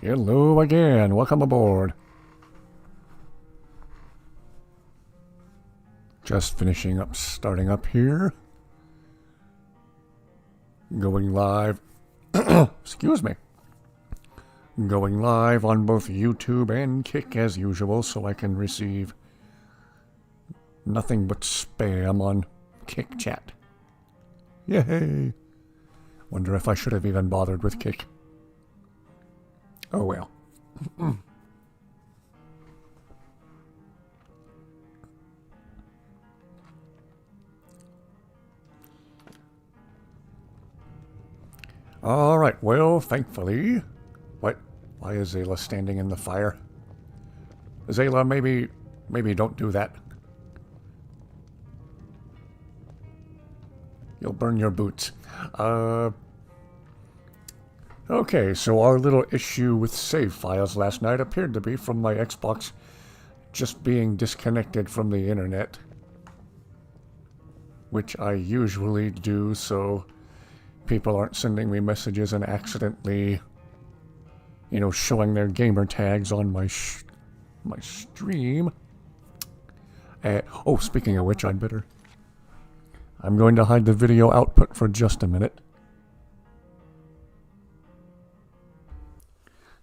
Hello again. Welcome aboard. Just finishing up, starting up here. Going live. Excuse me. Going live on both YouTube and Kick as usual, so I can receive nothing but spam on Kick chat. Yay! Wonder if I should have even bothered with Kick. Oh well. Alright, well, thankfully... What? Why is Zayla standing in the fire? Zayla, maybe don't do that. You'll burn your boots. Okay, so our little issue with save files last night appeared to be from my Xbox just being disconnected from the internet. Which I usually do, so people aren't sending me messages and accidentally, you know, showing their gamer tags on my stream. Oh, speaking of which, I'm going to hide the video output for just a minute.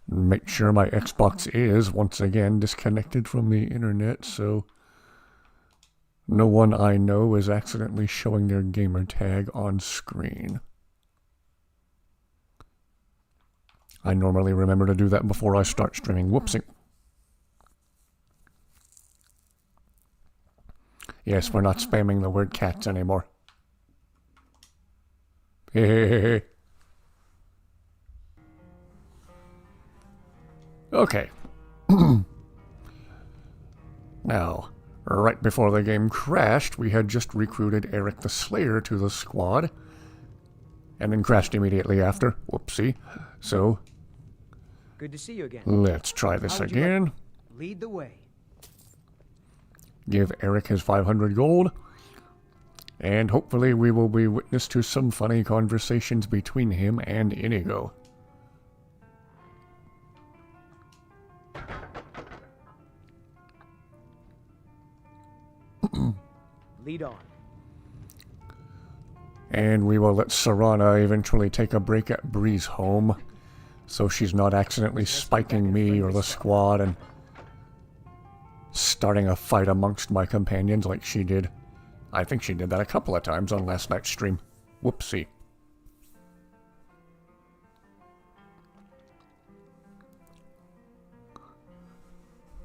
Make sure my Xbox is, once again, disconnected from the internet, so no one I know is accidentally showing their gamer tag on screen. I normally remember to do that before I start streaming. Whoopsie. Yes, we're not spamming the word cats anymore. Hey. Okay. Now, right before the game crashed, we had just recruited Eric the Slayer to the squad. And then crashed immediately after. Whoopsie. So... Good to see you again. Let's try this again. Lead the way. Give Eric his 500 gold. And hopefully we will be witness to some funny conversations between him and Inigo. Lead on. And we will let Serana eventually take a break at Bree's home, so she's not accidentally spiking me or the squad and starting a fight amongst my companions like she did. I think she did that a couple of times on last night's stream. Whoopsie.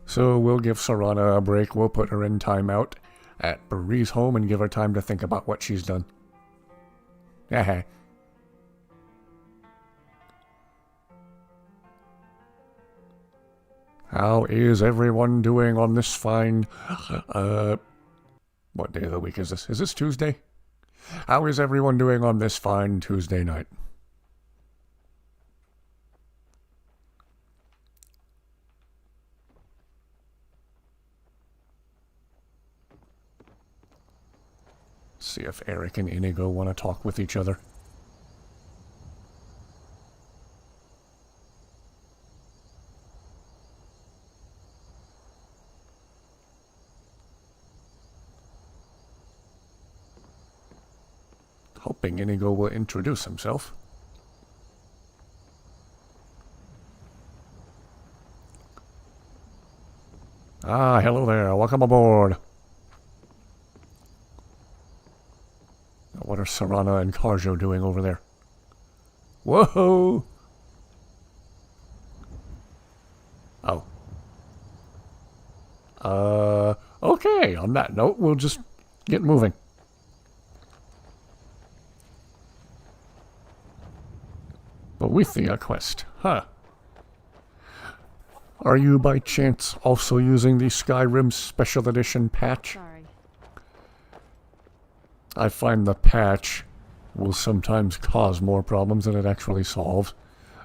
So we'll give Serana a break. We'll put her in timeout at Bree's home and give her time to think about what she's done. Haha. How is everyone doing on this fine, what day of the week is this? Is this Tuesday? How is everyone doing on this fine Tuesday night? See if Eric and Inigo want to talk with each other. Hoping Inigo will introduce himself. Ah, hello there. Welcome aboard. What are Serana and Carjo doing over there? Whoa! Oh. Okay, on that note, we'll just get moving. Boethia quest, huh? Are you by chance also using the Skyrim Special Edition patch? Sorry. I find the patch will sometimes cause more problems than it actually solves,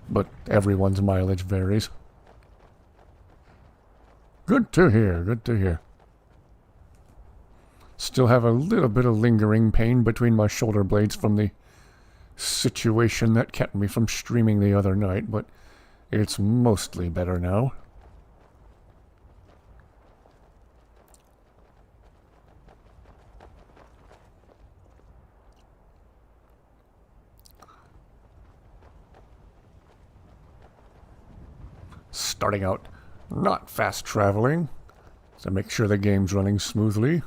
but everyone's mileage varies. Good to hear, good to hear. Still have a little bit of lingering pain between my shoulder blades from the situation that kept me from streaming the other night, but It's mostly better now. Starting out not fast traveling, to make sure the game's running smoothly.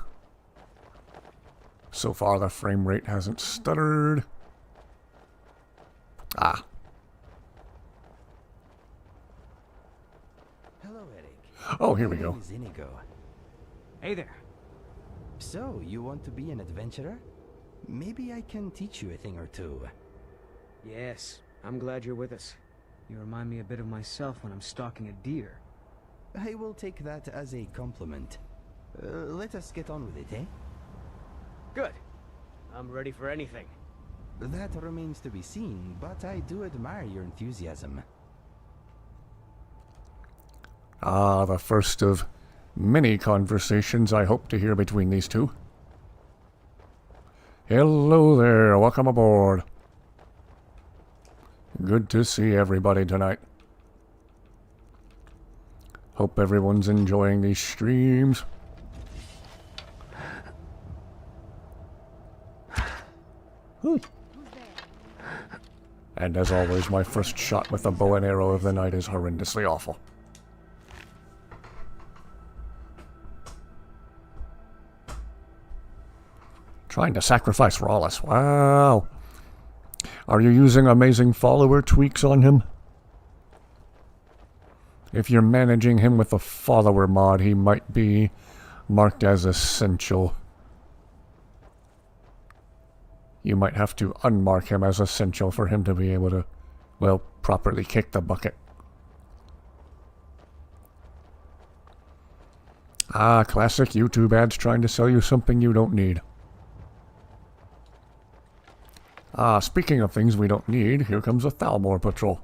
So far the frame rate hasn't stuttered. Ah. Hello, Eric. Oh, here we My go. name is Inigo. Hey there. So, you want to be an adventurer? Maybe I can teach you a thing or two. Yes, I'm glad you're with us. You remind me a bit of myself when I'm stalking a deer. I will take that as a compliment. Let us get on with it, eh? Good. I'm ready for anything. That remains to be seen, but I do admire your enthusiasm. Ah, the first of many conversations I hope to hear between these two. Hello there, welcome aboard. Good to see everybody tonight. Hope everyone's enjoying these streams. And as always, my first shot with a bow and arrow of the night is horrendously awful. Trying to sacrifice Rawless. Wow. Are you using amazing follower tweaks on him? If you're managing him with a follower mod, he might be marked as essential. You might have to unmark him as essential for him to be able to, well, properly kick the bucket. Ah, classic YouTube ads trying to sell you something you don't need. Ah, speaking of things we don't need, here comes a Thalmor patrol.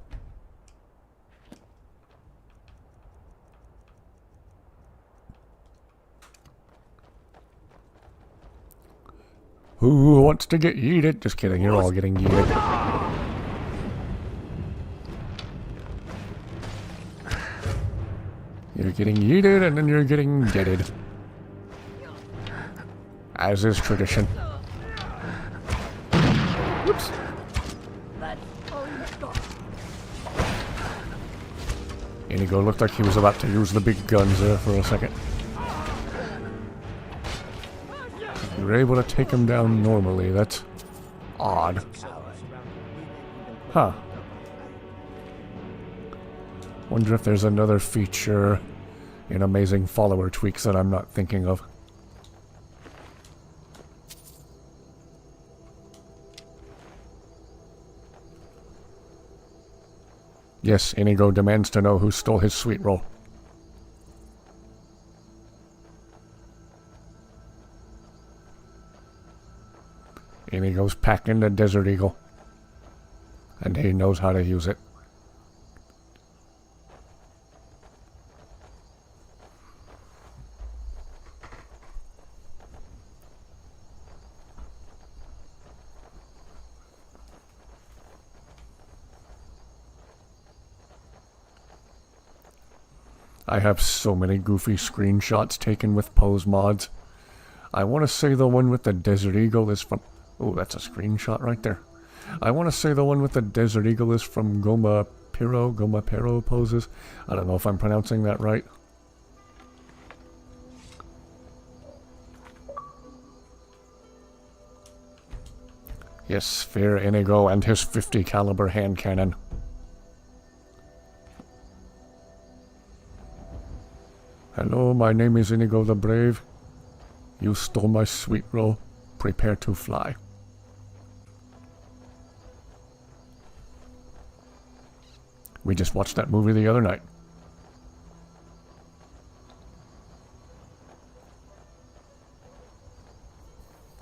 Who wants to get yeeted? Just kidding, you're all getting yeeted. You're getting yeeted and then you're getting deaded. As is tradition. Whoops. Inigo looked like he was about to use the big guns there for a second. You were able to take him down normally. That's odd. Huh. Wonder if there's another feature in amazing follower tweaks that I'm not thinking of. Yes, Inigo demands to know who stole his sweet roll. Inigo's packing the Desert Eagle. And he knows how to use it. I have so many goofy screenshots taken with pose mods. I want to say the one with the Desert Eagle is from... Oh, that's a screenshot right there. I want to say the one with the Desert Eagle is from Goma Pero poses. I don't know if I'm pronouncing that right. Yes, fear Inigo and his 50 caliber hand cannon. Hello, my name is Inigo the Brave. You stole my sweet roll. Prepare to fly. We just watched that movie the other night.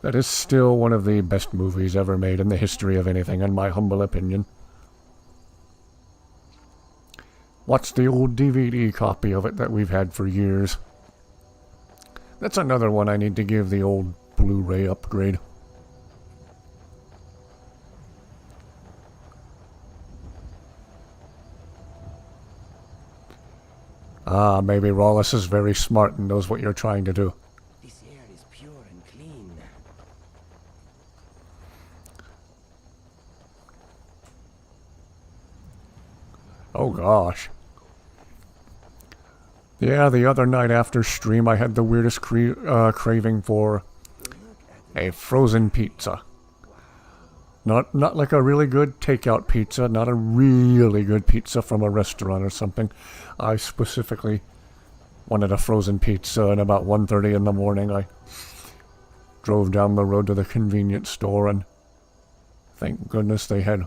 That is still one of the best movies ever made in the history of anything, in my humble opinion. Watch the old DVD copy of it that we've had for years. That's another one I need to give the old Blu-ray upgrade. Ah, maybe Rawless is very smart and knows what you're trying to do. This air is pure and clean. Oh gosh. Yeah, the other night after stream I had the weirdest craving for a frozen pizza. Not like a really good takeout pizza, not a really good pizza from a restaurant or something. I specifically wanted a frozen pizza, and about 1:30 in the morning I drove down the road to the convenience store, and thank goodness they had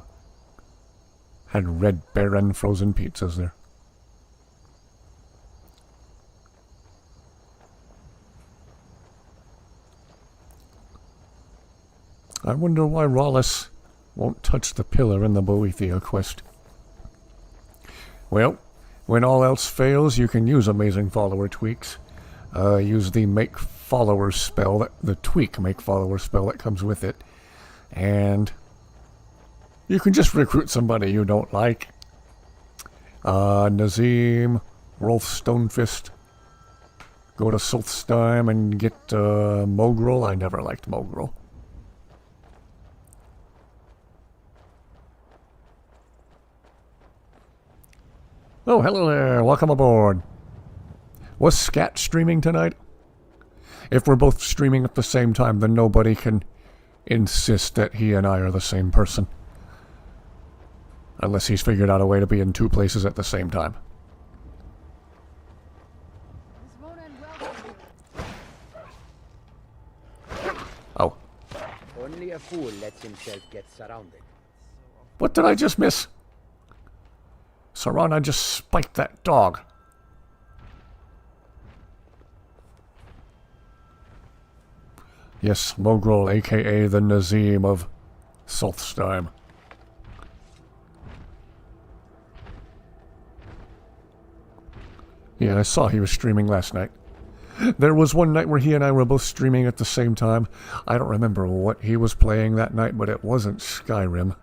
Red Baron frozen pizzas there. I wonder why Rawless won't touch the pillar in the Boethia quest. Well, when all else fails, you can use amazing follower tweaks. Use the make followers spell, the tweak make followers spell that comes with it. And you can just recruit somebody you don't like. Nazim, Rolf Stonefist. Go to Sulfstein and get Mogrel. I never liked Mogrel. Oh, hello there. Welcome aboard. Was Scat streaming tonight? If we're both streaming at the same time, then nobody can insist that he and I are the same person. Unless he's figured out a way to be in two places at the same time. Oh. Only a fool lets himself get surrounded. What did I just miss? Sarana just spiked that dog. Yes, Mogrel, aka the Nazim of Sulfstein. Yeah, I saw he was streaming last night. There was one night where he and I were both streaming at the same time. I don't remember what he was playing that night, but it wasn't Skyrim.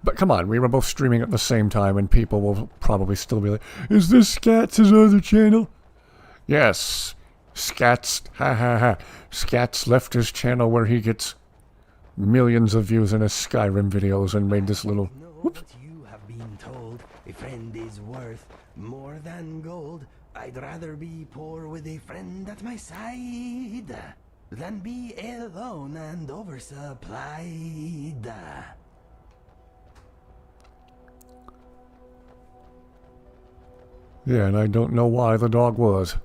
But come on, we were both streaming at the same time, and people will probably still be like, is this Scats' other channel? Yes, Scats, ha ha ha. Scats left his channel where he gets millions of views in his Skyrim videos and made this little... Whoops. What you have been told, a friend is worth more than gold. I'd rather be poor with a friend at my side than be alone and oversupplied. Yeah, and I don't know why the dog was.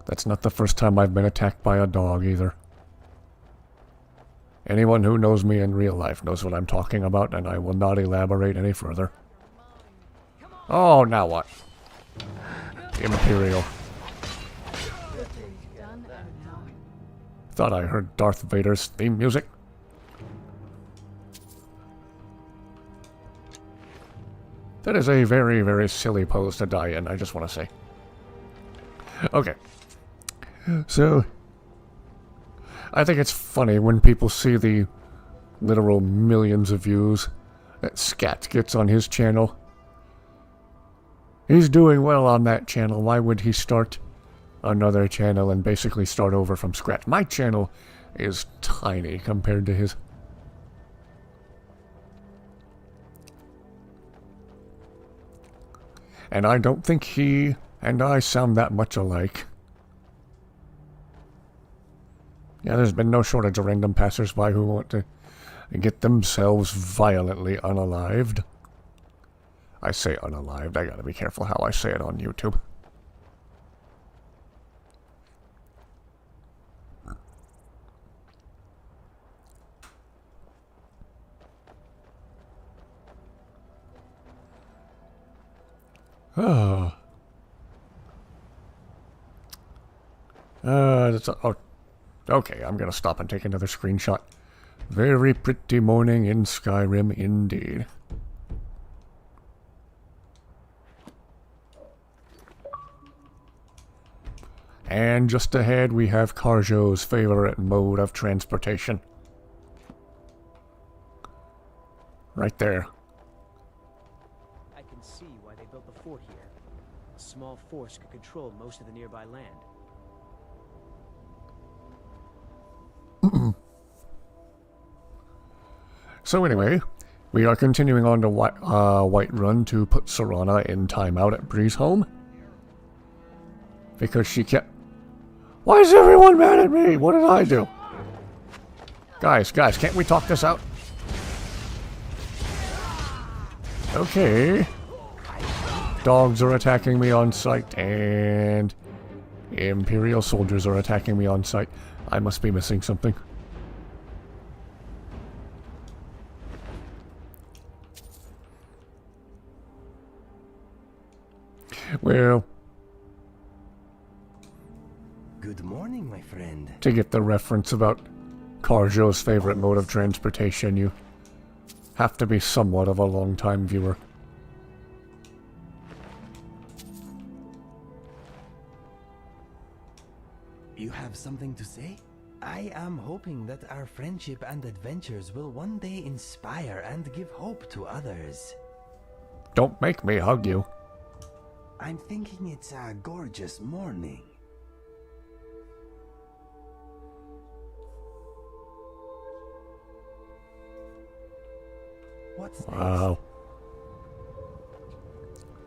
That's not the first time I've been attacked by a dog, either. Anyone who knows me in real life knows what I'm talking about, and I will not elaborate any further. Oh, now what? Imperial. Thought I heard Darth Vader's theme music. That is a very, very silly pose to die in, I just want to say. Okay. So, I think it's funny when people see the literal millions of views that Scat gets on his channel. He's doing well on that channel. Why would he start another channel and basically start over from scratch? My channel is tiny compared to his. And I don't think he and I sound that much alike. Yeah, there's been no shortage of random passersby who want to get themselves violently unalived. I say unalived, I gotta be careful how I say it on YouTube. Oh. Oh, okay, I'm gonna stop and take another screenshot. Very pretty morning in Skyrim indeed. And just ahead we have Karjo's favorite mode of transportation. Right there. I can see why they built the fort here. A small force could control most of the nearby land. So anyway, we are continuing on to Whiterun to put Serana in timeout at Bree's home. Because she kept... Why is everyone mad at me? What did I do? Guys, can't we talk this out? Okay. Dogs are attacking me on sight, and Imperial soldiers are attacking me on sight. I must be missing something. Well, Good morning, my friend. to get the reference about Carjo's favorite mode of transportation, you have to be somewhat of a long-time viewer. You have something to say? I am hoping that our friendship and adventures will one day inspire and give hope to others. Don't make me hug you. I'm thinking it's a gorgeous morning. What's next? Wow.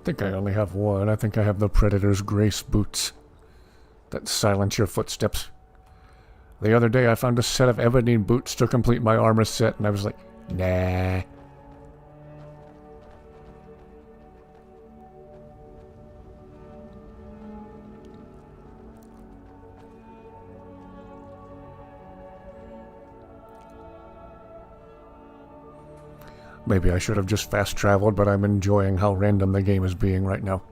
I think I only have one. I think I have the Predator's Grace boots that silence your footsteps. The other day I found a set of ebony boots to complete my armor set, and I was like, nah. Maybe I should have just fast traveled, but I'm enjoying how random the game is being right now.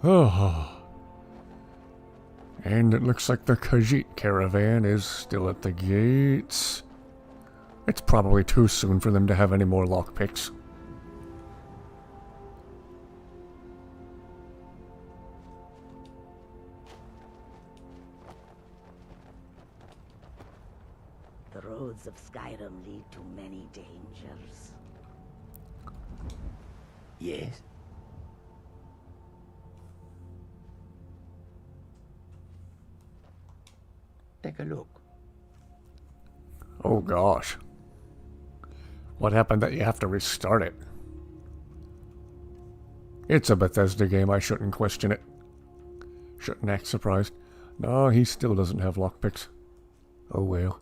Oh. And it looks like the Khajiit caravan is still at the gates. It's probably too soon for them to have any more lockpicks. The roads of Skyrim lead to many dangers. Yes. Take a look. Oh gosh. What happened that you have to restart it? It's a Bethesda game, I shouldn't question it. Shouldn't act surprised. No, he still doesn't have lockpicks. Oh well.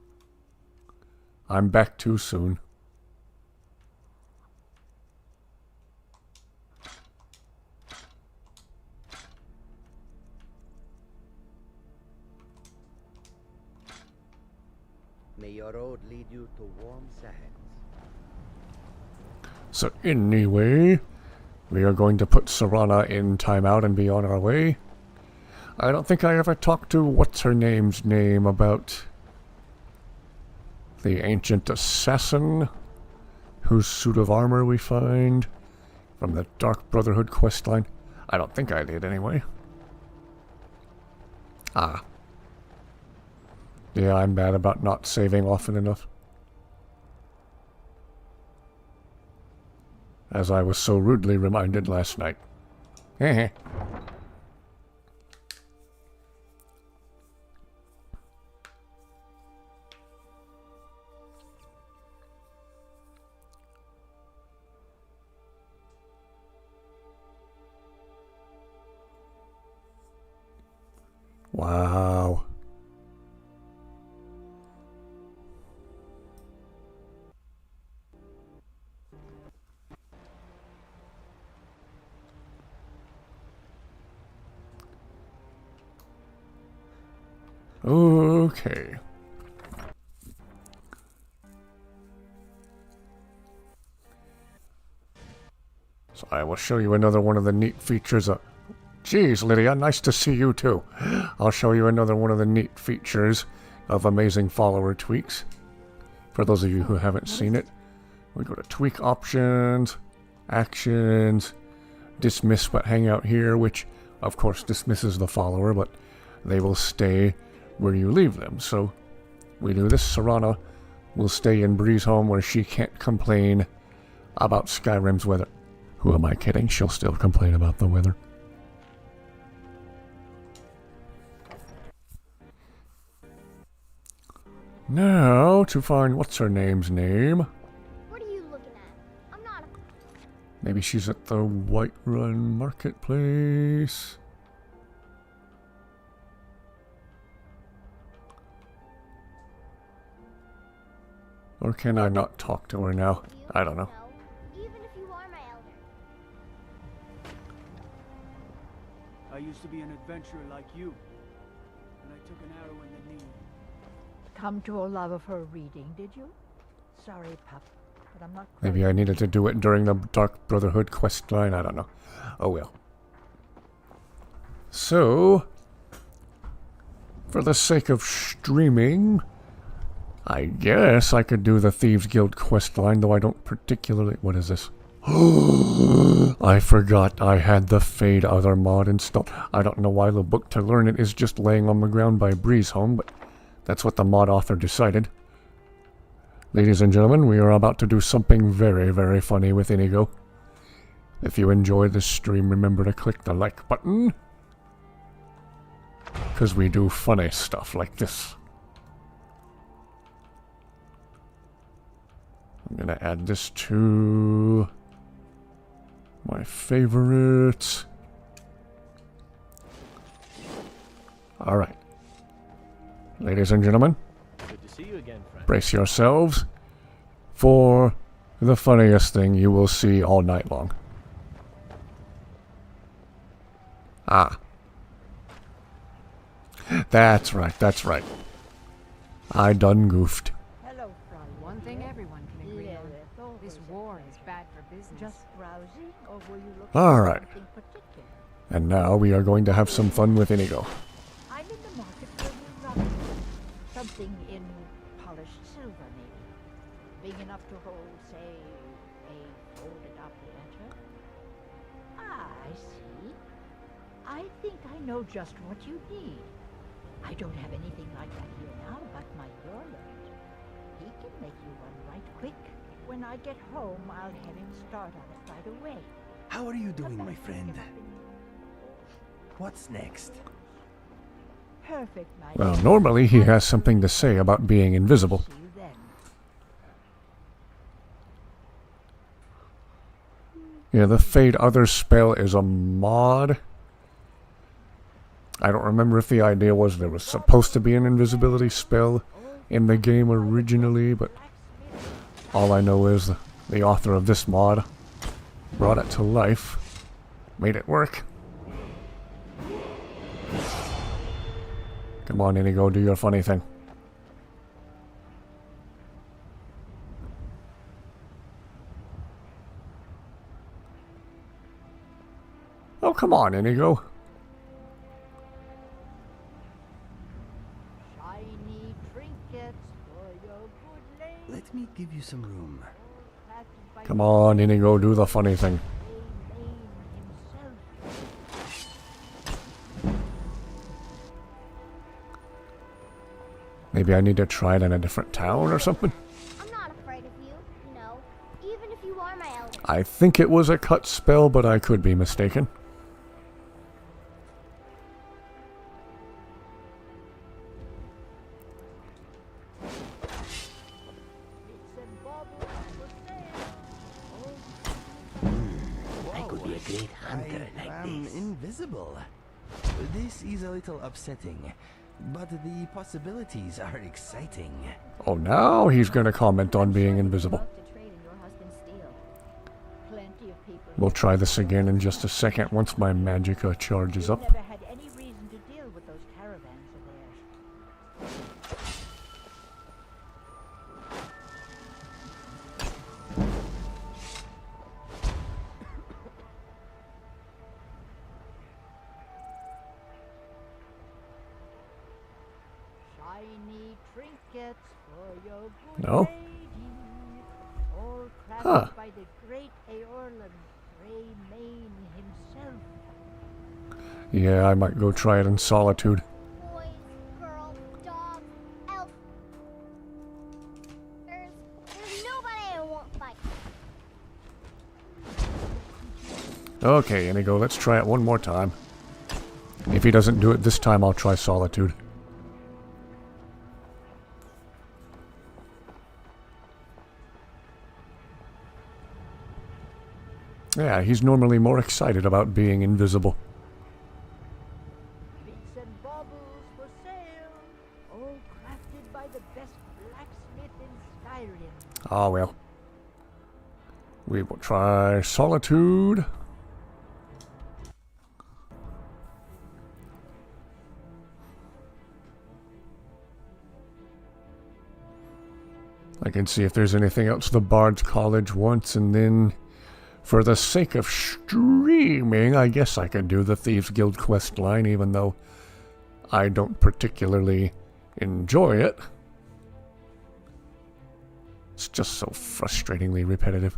I'm back too soon. May your road lead you to warm sands. So anyway, we are going to put Serana in timeout and be on our way. I don't think I ever talked to what's-her-name's name about the ancient assassin whose suit of armor we find from the Dark Brotherhood questline. I don't think I did anyway. Ah. Yeah, I'm bad about not saving often enough. As I was so rudely reminded last night. Heh. Wow. Okay. So I will show you another one of the neat features of... Geez, Lydia, nice to see you too. I'll show you another one of the neat features of amazing follower tweaks. For those of you who haven't seen it, we go to tweak options, actions, dismiss but hang out here, which of course dismisses the follower, but they will stay where you leave them. So we do this. Serana will stay in Bree's home where she can't complain about Skyrim's weather. Who am I kidding? She'll still complain about the weather. Now, to find what's her name's name. What are you looking at? I'm not a... Maybe she's at the Whiterun Marketplace. Or can I not talk to her now? I don't know. No, even if you are my elder. I used to be an adventurer like you, and I took an arrow in the knee. Come to a love of her reading, did you? Sorry, pup, but I'm not quite... Maybe I needed to do it during the Dark Brotherhood quest line. I don't know. Oh well. So, for the sake of streaming, I guess I could do the Thieves Guild quest line, though I don't particularly... What is this? I forgot I had the Fade Other mod installed. I don't know why the book to learn it is just laying on the ground by Bree's home, but that's what the mod author decided. Ladies and gentlemen, we are about to do something very, very funny with Inigo. If you enjoyed this stream, remember to click the like button, because we do funny stuff like this. I'm gonna add this to my favorites. Alright. Ladies and gentlemen, Good to see you again, friend. brace yourselves for the funniest thing you will see all night long. Ah. That's right, that's right. I done goofed. Hello, Friday. One thing everyone can agree on. This war is bad for business. Just browsing, or were you looking All for right. something particular? And now we are going to have some fun with Inigo. I'm in the market for a new rubber. Something in polished silver, maybe. Big enough to hold, say, a folded-up letter. Ah, I see. I think I know just what you need. I don't have anything like that here now, but my warlord. He can make you one right quick. When I get home, I'll have him start on it right away. How are you doing, my friend? What's next? Perfect, my Well, dear. normally he has something to say about being invisible. See you then. Yeah, the Fade Other spell is a mod. I don't remember if the idea was there was supposed to be an invisibility spell in the game originally, but all I know is the author of this mod brought it to life, made it work. Come on, Inigo, do your funny thing. Oh, come on, Inigo. Shiny trinkets for your good lady. Let me give you some room. Planted by Come on, Inigo, do the funny thing. himself. Maybe I need to try it in a different town or something. I'm not afraid of you, you know, even if you are my elder. I think it was a cut spell, but I could be mistaken. Bits and baubles for sale. I could be a great hunter like this. Invisible. This is a little upsetting, but the possibilities are exciting. Oh, now he's going to comment on being invisible. Plenty of people. We'll try this again in just a second once my magicka charges You've up. never had any reason to deal with those caravans of theirs. Shiny trinkets for your good No? lady, all crafted Huh. by the great Aorlan Greymane himself. Yeah, I might go try it in solitude. Okay, Inigo, let's try it one more time. If he doesn't do it this time, I'll try Solitude. Yeah, he's normally more excited about being invisible. Bits and baubles for sale, all crafted by the best blacksmith in Skyrim. Ah, well. We will try Solitude. I can see if there's anything else the Bard's College wants, and then, for the sake of streaming, I guess I could do the Thieves Guild quest line, even though I don't particularly enjoy it. It's just so frustratingly repetitive.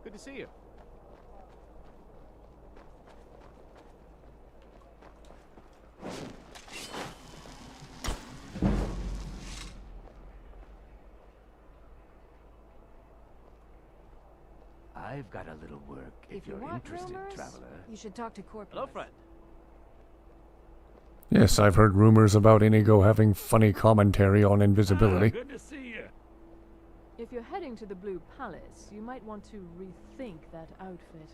Good to see you. I've got a little work if you you're want interested, rumors, traveler. you should talk to corporate. Hello, friend. Yes, I've heard rumors about Inigo having funny commentary on invisibility. Good to see you. If you're heading to the Blue Palace, you might want to rethink that outfit.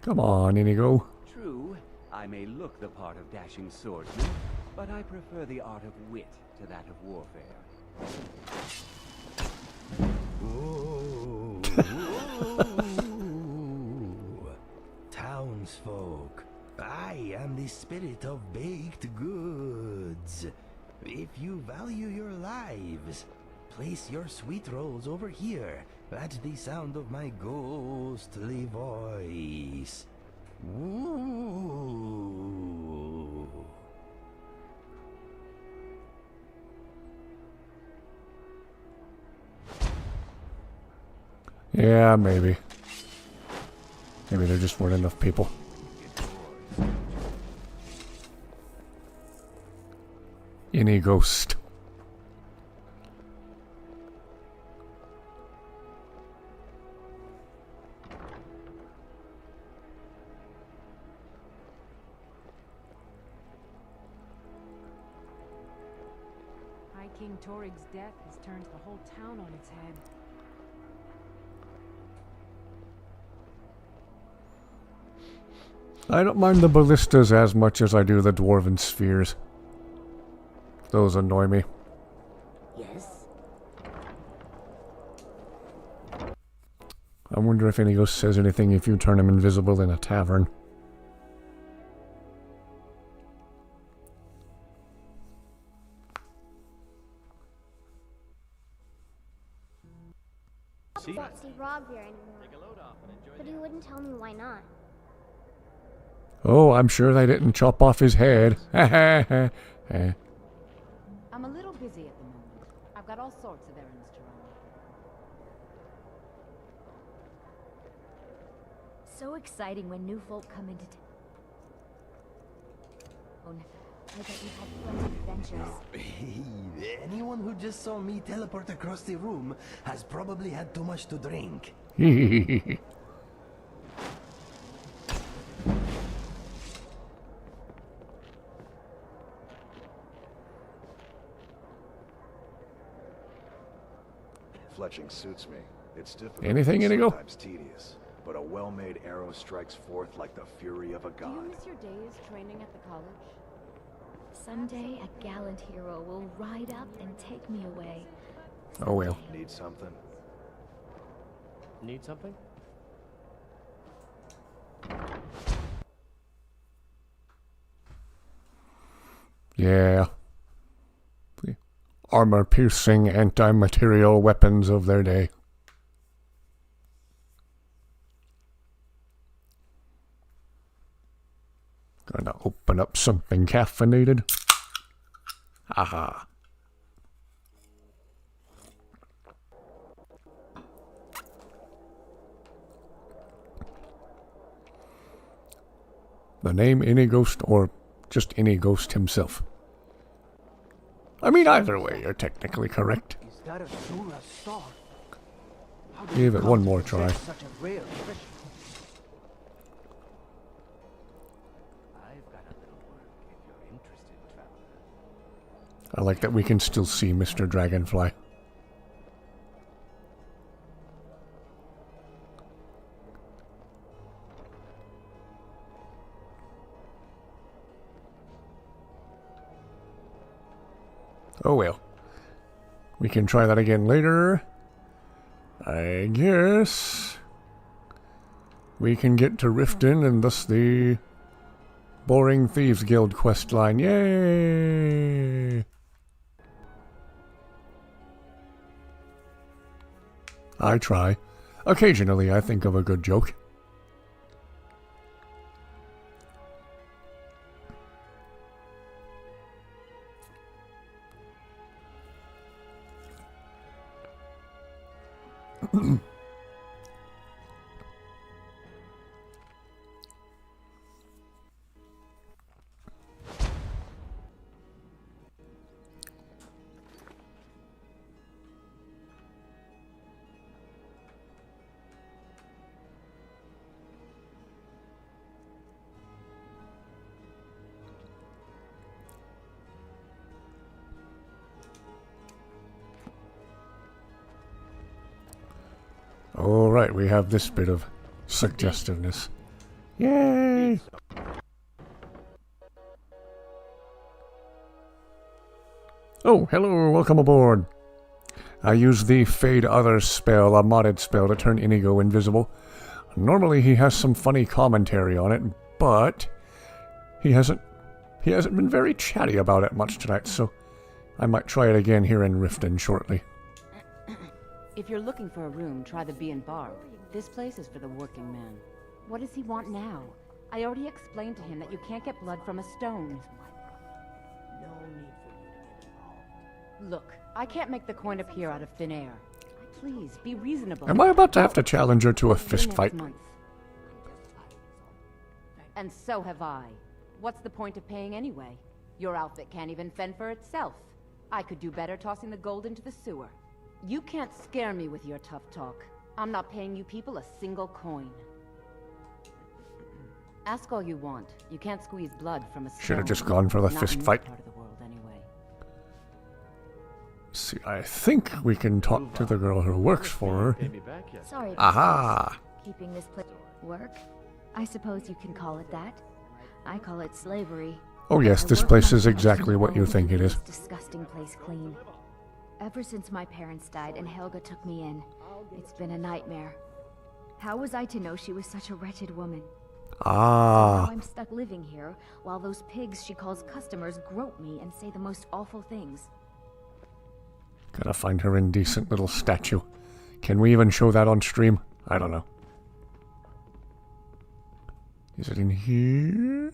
Come on, Inigo. True, I may look the part of dashing swordsman, but I prefer the art of wit to that of warfare. Ooh. Townsfolk, I am the spirit of baked goods. If you value your lives, place your sweet rolls over here at the sound of my ghostly voice. Ooh. Yeah, maybe. Maybe there just weren't enough people. Any ghost. High King Torig's death has turned the whole town on its head. I don't mind the ballistas as much as I do the dwarven spheres. Those annoy me. Yes? I wonder if Inigo says anything if you turn him invisible in a tavern. I don't see Rob here anymore. Take a load off and enjoy But the he wouldn't tell me why not. Oh, I'm sure they didn't chop off his head. I'm a little busy at the moment. I've got all sorts of errands to run. So exciting when new folk come into town. I bet you've had plenty of adventures. Anyone who just saw me teleport across the room has probably had too much to drink. Fletching suits me. It's difficult. Anything, and Inigo? sometimes tedious, but a well-made arrow strikes forth like the fury of a Do you god. miss your days training at the college? Someday a gallant hero will ride up and take me away. Oh well. Need something? Need something? Yeah. The armor-piercing anti-material weapons of their day. Gonna open up something caffeinated. Haha. The name any ghost or just any ghost himself? I mean, either way, you're technically correct. Is that a Zura star? How did Give you it come one to more possess try. Such a rare treasure? I've got a little work if you're interested, traveler. I like that we can still see Mr. Dragonfly. Oh well. We can try that again later. I guess we can get to Riften and thus the Boring Thieves Guild quest line. Yay! I try. Occasionally I think of a good joke. Alright, we have this bit of suggestiveness. Yay! Oh, hello, welcome aboard. I use the Fade Others spell, a modded spell, to turn Inigo invisible. Normally he has some funny commentary on it, but he hasn't been very chatty about it much tonight, so I might try it again here in Riften shortly. If you're looking for a room, try the Bee and Barb. This place is for the working man. What does he want now? I already explained to him that you can't get blood from a stone. No need for you to get involved. Look, I can't make the coin appear out of thin air. Please, be reasonable. Am I about to have to challenge her to a fist Next fight? month. And so have I. What's the point of paying anyway? Your outfit can't even fend for itself. I could do better tossing the gold into the sewer. You can't scare me with your tough talk. I'm not paying you people a single coin. Ask all you want. You can't squeeze blood from a stone. Should have just gone for the Not fist in this fight. part of the world, anyway. See, I think we can talk to the girl who works for her. Pay me back yet? Sorry. Aha! Keeping this place work? I suppose you can call it that. I call it slavery. Oh yes, I this work place my is best exactly to what you always think keep it is. this disgusting place clean. Ever since my parents died and Helga took me in, it's been a nightmare. How was I to know she was such a wretched woman? So now Ah, I'm stuck living here while those pigs she calls customers grope me and say the most awful things. gotta find her indecent little statue. Can we even show that on stream? I don't know. Is it in here?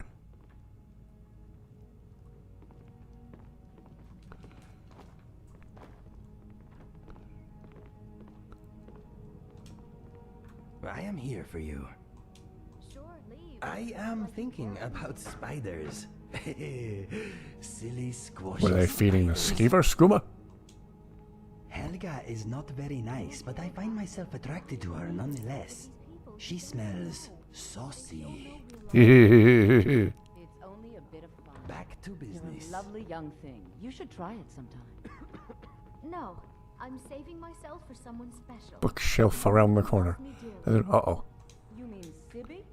I am here for you. Sure, leave. I am thinking about spiders. Silly squashy Were they feeding the spiders. skeever skooma? Helga is not very nice, but I find myself attracted to her nonetheless. She smells saucy. It's only a bit of fun. Back to You're business. a lovely young thing. You should try it sometime. No, I'm saving myself for someone special. Bookshelf around the corner. Uh-oh. You mean Sibby?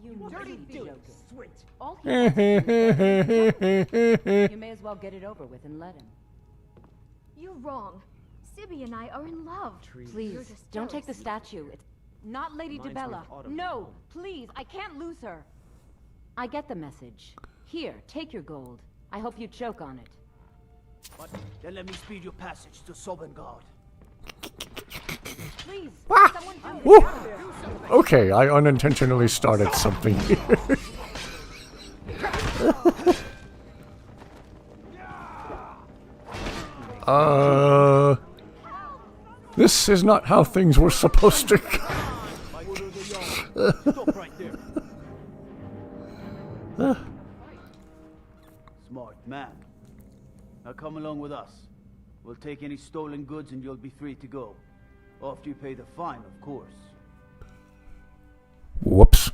You Dirty must be dude, joking. switch. All he wants to do is get it. You may as well get it over with and let him. You're wrong. Sibby and I are in love. You're Please, just don't take the jealous. statue. It's not Lady Mine's DeBella. worth autumn. No, please, I can't lose her. I get the message. Here, take your gold. I hope you choke on it. But then let me speed your passage to Sobengard. Please, Ah! someone do Woo! it. Okay, I unintentionally started something here. This is not how things were supposed to go. Stop right there. Smart man. Now come along with us. We'll take any stolen goods and you'll be free to go. After you pay the fine, of course. Whoops.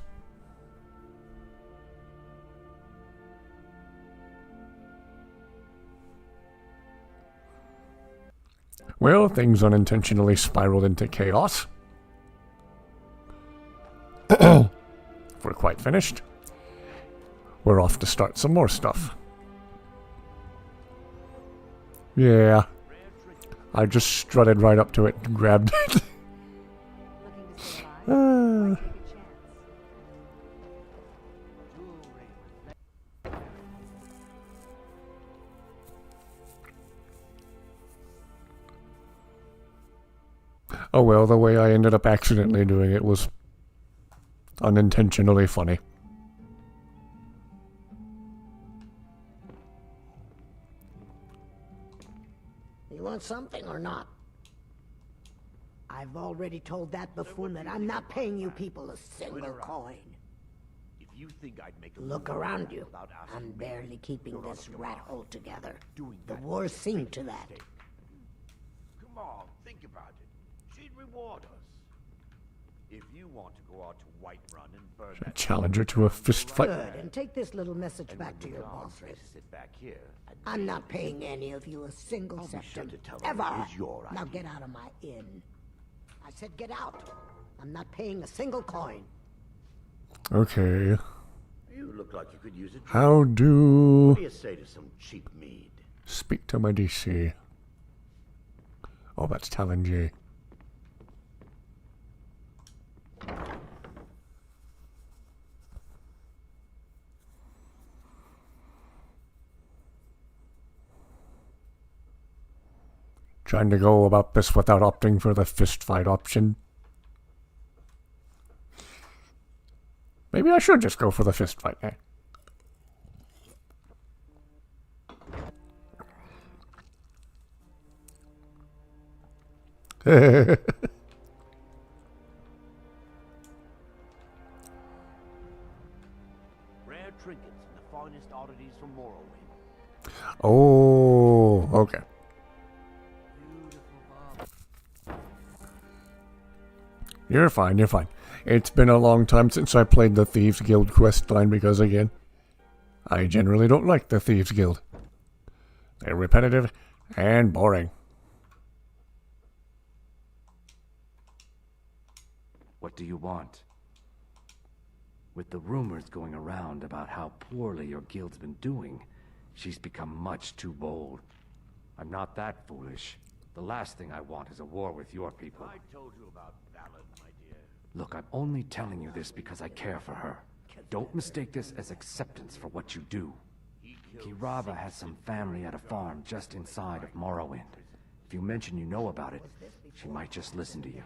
Well, things unintentionally spiraled into chaos. We're quite finished. We're off to start some more stuff. Yeah. I just strutted right up to it and grabbed it. Oh well, the way I ended up accidentally doing it was unintentionally funny. You want something or not? I've already told that buffoon that I'm not paying you people a single coin. If you think I'd make a Look around you. I'm barely keeping this rat hole together. The war seen to that. Come on, think about it. She'd reward us. If you want to go out to Whiterun and burn that Challenge her to a fist fight. Good, and take this little message back to your bosses. Sit back here. I'm not paying any of you a single septim. Ever. Now get out of my inn. I said get out. I'm not paying a single coin. Okay. You look like you could use it. How What do... do you say to some cheap mead? Speak to my DC. Oh, that's Talon J. Trying to go about this without opting for the fist fight option. Maybe I should just go for the fist fight, eh? Rare trinkets and the finest oddities from Morrowind. Oh, okay. You're fine, you're fine. It's been a long time since I played the Thieves Guild quest line because, again, I generally don't like the Thieves Guild. They're repetitive and boring. What do you want? With the rumors going around about how poorly your guild's been doing, she's become much too bold. I'm not that foolish. The last thing I want is a war with your people. I told you about Valid, my dear. Look, I'm only telling you this because I care for her. Don't mistake this as acceptance for what you do. Kirava has some family at a farm just inside of Morrowind. If you mention you know about it, she might just listen to you.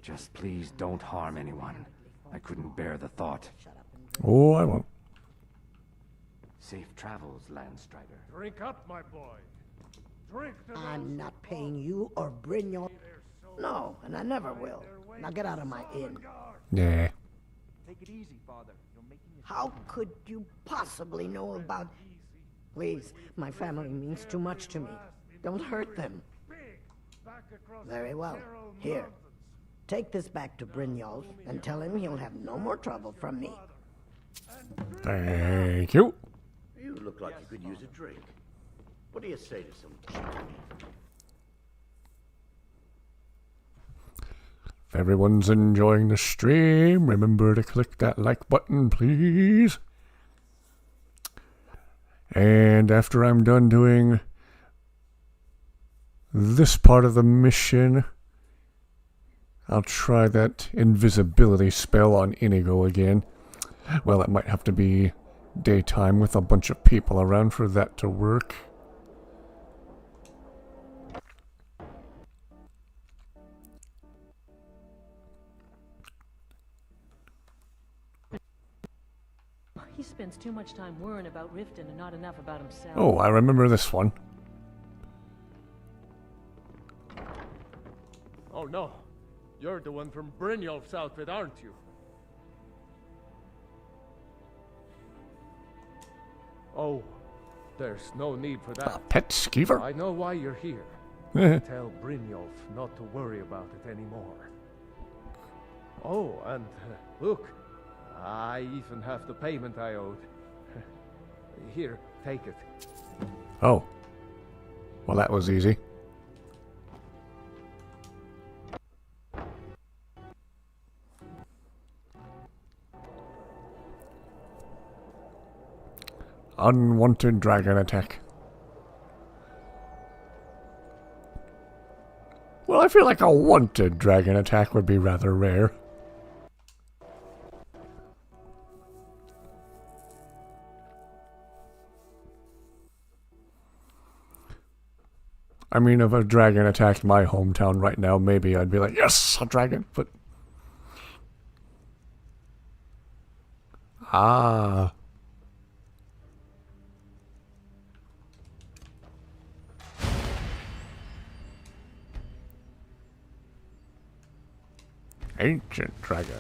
Just please don't harm anyone. I couldn't bear the thought. Oh, I won't. Safe travels, Landstrider. Drink up, my boy. Drink to I'm not paying you or Brynjolf. No, and I never will. Now get out of my inn. Yeah. Take it easy, Father. You're making it. How could you possibly know about... Please, my family means too much to me. Don't hurt them. Very well. Here. Take this back to Brynjolf and tell him he'll have no more trouble from me. Thank you. You look like you could use a drink. What do you say to some cheap mead? If everyone's enjoying the stream, remember to click that like button, please. And after I'm done doing this part of the mission, I'll try that invisibility spell on Inigo again. Well, it might have to be daytime with a bunch of people around for that to work. He spends too much time worrying about Riften and not enough about himself. Oh, I remember this one. Oh no. You're the one from Brynjolf's outfit, aren't you? Oh, there's no need for that. Pet skeever? I know why you're here. Tell Brynjolf not to worry about it anymore. Oh, and look, I even have the payment I owed. Here, take it. Oh. Well, that was easy. Unwanted dragon attack. Well, I feel like a wanted dragon attack would be rather rare. I mean, if a dragon attacked my hometown right now, maybe I'd be like, yes, a dragon, but... Ah... Ancient dragon.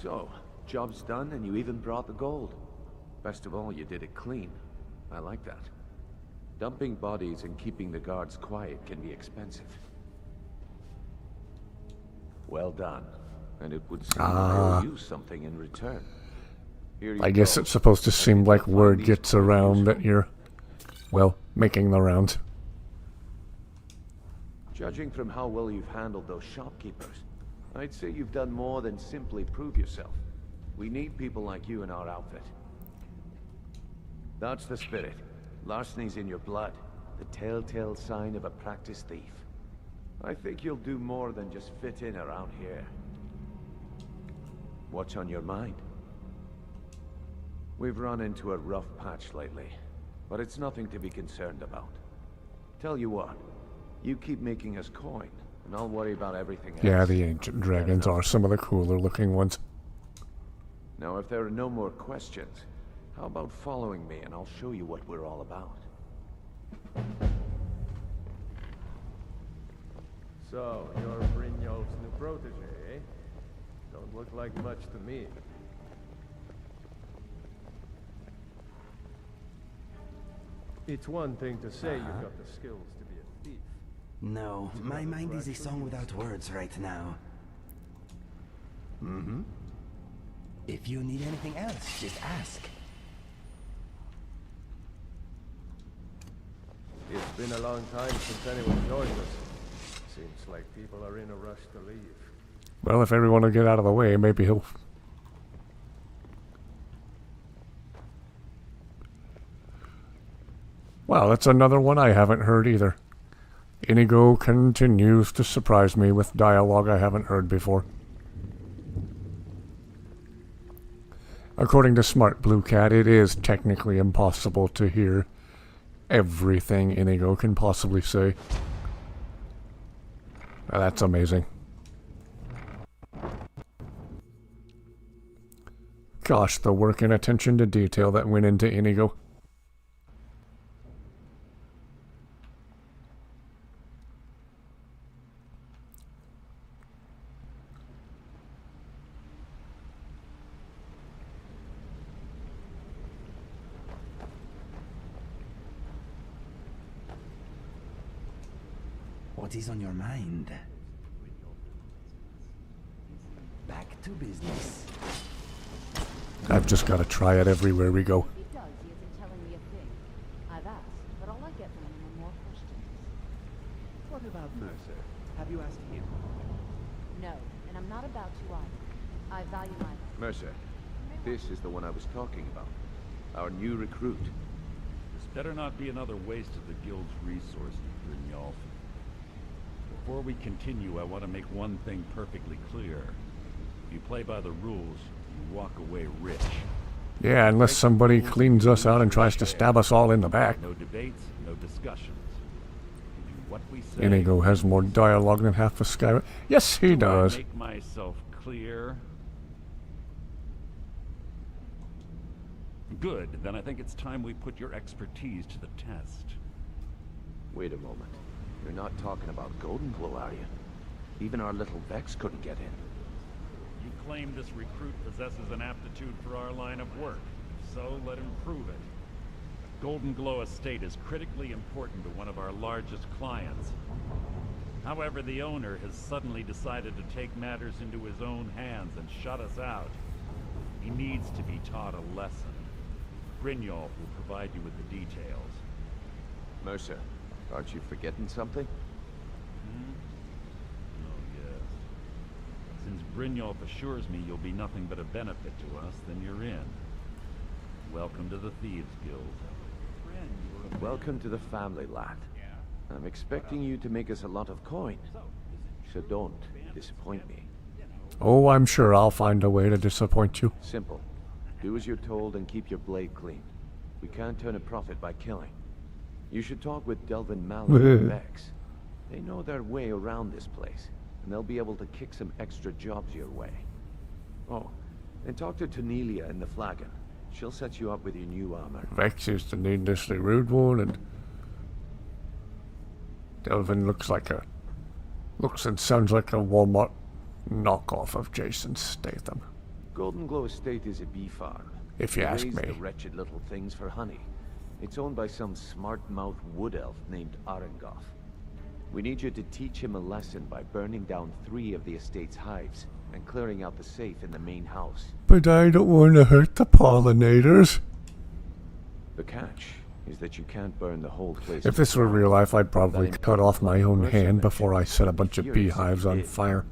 So, job's done and you even brought the gold. Best of all, you did it clean. I like that. Dumping bodies and keeping the guards quiet can be expensive. Well done. And it would seem I owe you something in return. Here you I guess go. it's supposed to seem like word gets around that you're, well, making the rounds. Judging from how well you've handled those shopkeepers, I'd say you've done more than simply prove yourself. We need people like you in our outfit. That's the spirit. Larceny's in your blood. The telltale sign of a practiced thief. I think you'll do more than just fit in around here. What's on your mind? We've run into a rough patch lately, but it's nothing to be concerned about. Tell you what, you keep making us coin, and I'll worry about everything else. Yeah, the ancient dragons are some of the cooler looking ones. Now, if there are no more questions, how about following me and I'll show you what we're all about. So, you're Brynjolf's new protege, eh? Don't look like much to me. It's one thing to say you've got the skills to be a thief. No, my mind is a song without words right now. Mm-hmm. If you need anything else, just ask. It's been a long time since anyone joined us. Seems like people are in a rush to leave. Well, if everyone will get out of the way, maybe he'll... Wow, that's another one I haven't heard either. Inigo continues to surprise me with dialogue I haven't heard before. According to Smart Blue Cat, it is technically impossible to hear everything Inigo can possibly say. Now, that's amazing. Gosh, the work and attention to detail that went into Inigo. What is on your mind? Back to business. I've just got to try it everywhere we go. If he does, he isn't telling me a thing. I've asked, but all I get from him are more questions. What about Mercer? Have you asked him? No, and I'm not about to either. I value my... Mercer, this is the one I was talking about. Our new recruit. This better not be another waste of the guild's resources, Brynjolf. Before we continue, I want to make one thing perfectly clear. If you play by the rules, you walk away rich. Yeah, unless somebody cleans us out and tries to stab us all in the back. No debates, no discussions. Do what we say. Inigo has more dialogue than half of Skyrim. Yes, he does. I make myself clear? Good, then I think it's time we put your expertise to the test. Wait a moment. You're not talking about Golden Glow, are you? Even our little Vex couldn't get in. You claim this recruit possesses an aptitude for our line of work. So let him prove it. Golden Glow Estate is critically important to one of our largest clients. However, the owner has suddenly decided to take matters into his own hands and shut us out. He needs to be taught a lesson. Brynjolf will provide you with the details. Mercer, aren't you forgetting something? Oh, yes. Since Brynjolf assures me you'll be nothing but a benefit to us, then you're in. Welcome to the Thieves Guild. Welcome to the family, lad. I'm expecting you to make us a lot of coin. So don't disappoint me. Oh, I'm sure I'll find a way to disappoint you. Simple. Do as you're told and keep your blade clean. We can't turn a profit by killing. You should talk with Delvin Mallory and Vex. They know their way around this place, and they'll be able to kick some extra jobs your way. Oh, and talk to Tanelia in the Flagon. She'll set you up with your new armor. Vex is the needlessly rude one, and Delvin looks and sounds like a Walmart knockoff of Jason Statham. Golden Glow Estate is a bee farm. If you ask Raise me. the wretched little things for honey. It's owned by some smart-mouthed wood elf named Arengoth. We need you to teach him a lesson by burning down 3 of the estate's hives and clearing out the safe in the main house. But I don't want to hurt the pollinators. The catch is that you can't burn the whole place. If this were real life, I'd probably cut off my own hand before I set a bunch of beehives on fire.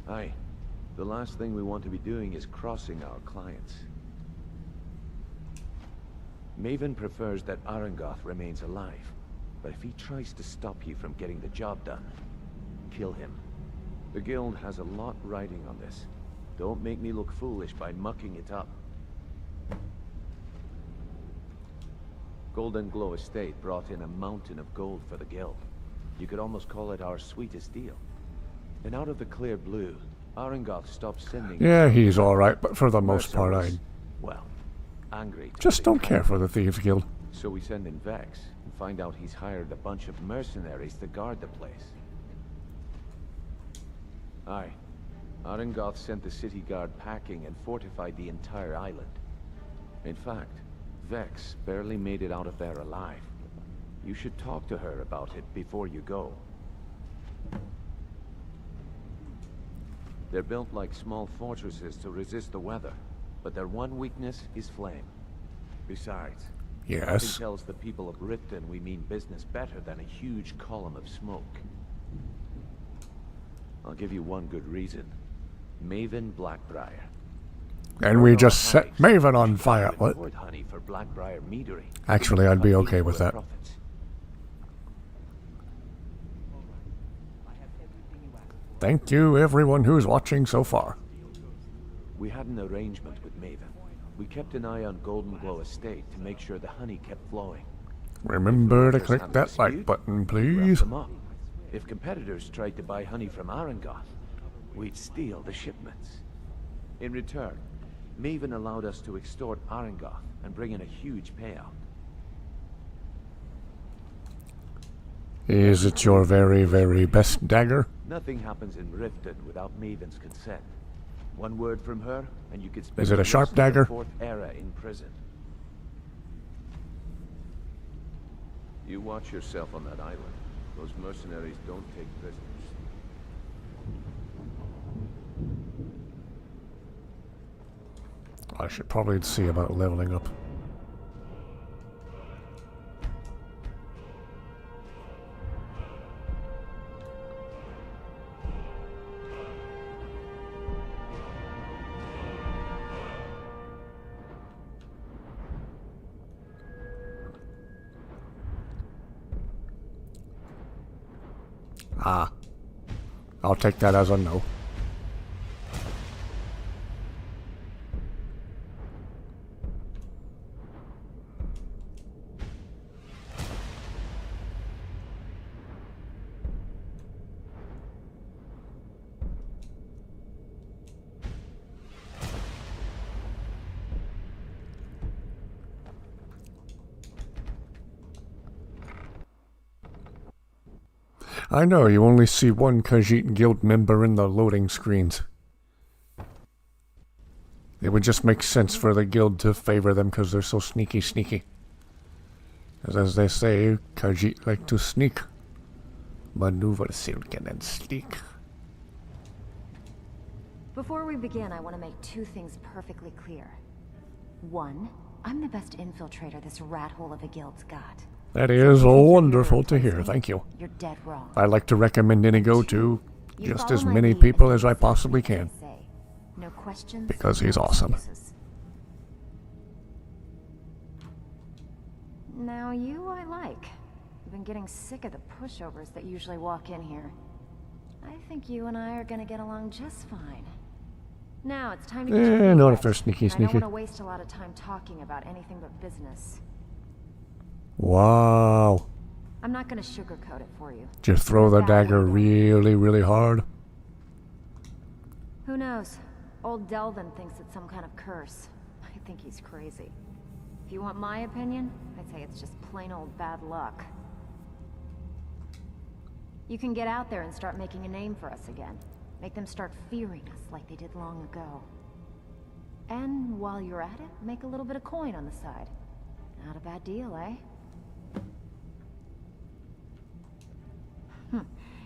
Aye. The last thing we want to be doing is crossing our clients. Maven prefers that Arengoth remains alive, but if he tries to stop you from getting the job done, kill him. The guild has a lot riding on this. Don't make me look foolish by mucking it up. Golden Glow Estate brought in a mountain of gold for the guild. You could almost call it our sweetest deal. And out of the clear blue, Arengoth stopped sending... Yeah, he's alright, but for the most part I well, angry. just don't care for the Thieves Guild. So we send in Vex and find out he's hired a bunch of mercenaries to guard the place. Aye. Arengoth sent the city guard packing and fortified the entire island. In fact, Vex barely made it out of there alive. You should talk to her about it before you go. They're built like small fortresses to resist the weather, but their one weakness is flame. Besides, yes, nothing tells the people of Riften we mean business better than a huge column of smoke. I'll give you one good reason. Maven Blackbriar. And we just set Maven on fire. What? Honey for Blackbriar meadery. Actually, I'd be okay with that. Thank you, everyone who's watching so far. We had an arrangement with Maven. We kept an eye on Golden Glow Estate to make sure the honey kept flowing. Remember to click that like button, please. If competitors tried to buy honey from Arengoth, we'd steal the shipments. In return, Maven allowed us to extort Arengoth and bring in a huge payout. Is it your very, very best dagger? Nothing happens in Riften without Maven's consent. One word from her, and you could spend Is it a the rest sharp of the dagger? 4th era in prison. You watch yourself on that island. Those mercenaries don't take prisoners. I should probably see about leveling up. Ah. I'll take that as a no. I know, you only see one Khajiit guild member in the loading screens. It would just make sense for the guild to favor them because they're so sneaky. As they say, Khajiit like to sneak. Maneuver silken and sleek. Before we begin, I want to make two things perfectly clear. One, I'm the best infiltrator this rat hole of a guild's got. That is wonderful to hear, thank you. You're dead wrong. I like to recommend Inigo to just as many people as I possibly can. No questions. Because he's awesome. Now you I like. I've been getting sick of the pushovers that usually walk in here. I think you and I are gonna get along just fine. Now it's time to get your feet not wet. if they're sneaky. I don't want to waste a lot of time talking about anything but business. Wow. I'm not gonna sugarcoat it for you. Did you throw the dagger really hard? Who knows? Old Delvin thinks it's some kind of curse. I think he's crazy. If you want my opinion, I'd say it's just plain old bad luck. You can get out there and start making a name for us again. Make them start fearing us like they did long ago. And while you're at it, make a little bit of coin on the side. Not a bad deal, eh?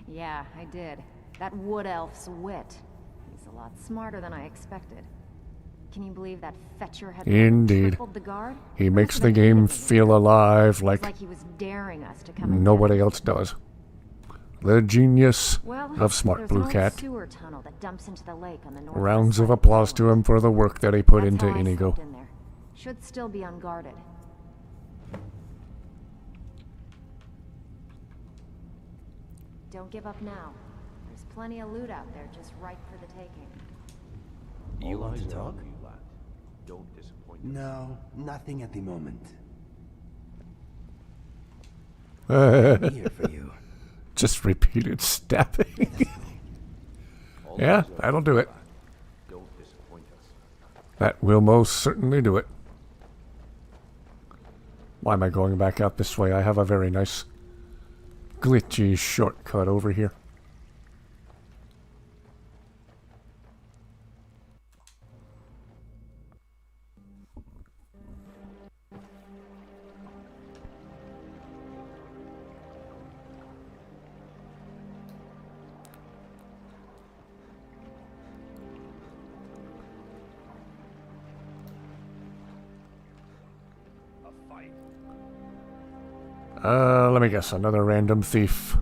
Yeah, I did. That wood elf's wit. He's a lot smarter than I expected. Can you believe that fetcher had Indeed. tripled the guard? He makes the game feel alive Like he was daring us to come nobody else does. The genius well, of Smart Blue Cat. Sewer tunnel that dumps into the lake on the north Rounds of applause to him for the work that he put into how I Inigo. slept in there. Should still be unguarded. Don't give up now. There's plenty of loot out there just ripe for the taking. You want to talk? Don't disappoint No, nothing at the moment. Here for you. Just repeated stabbing. Yeah, that'll do it. Don't disappoint us. That will most certainly do it. Why am I going back out this way? I have a very nice glitchy shortcut over here. Let me guess, another random thief.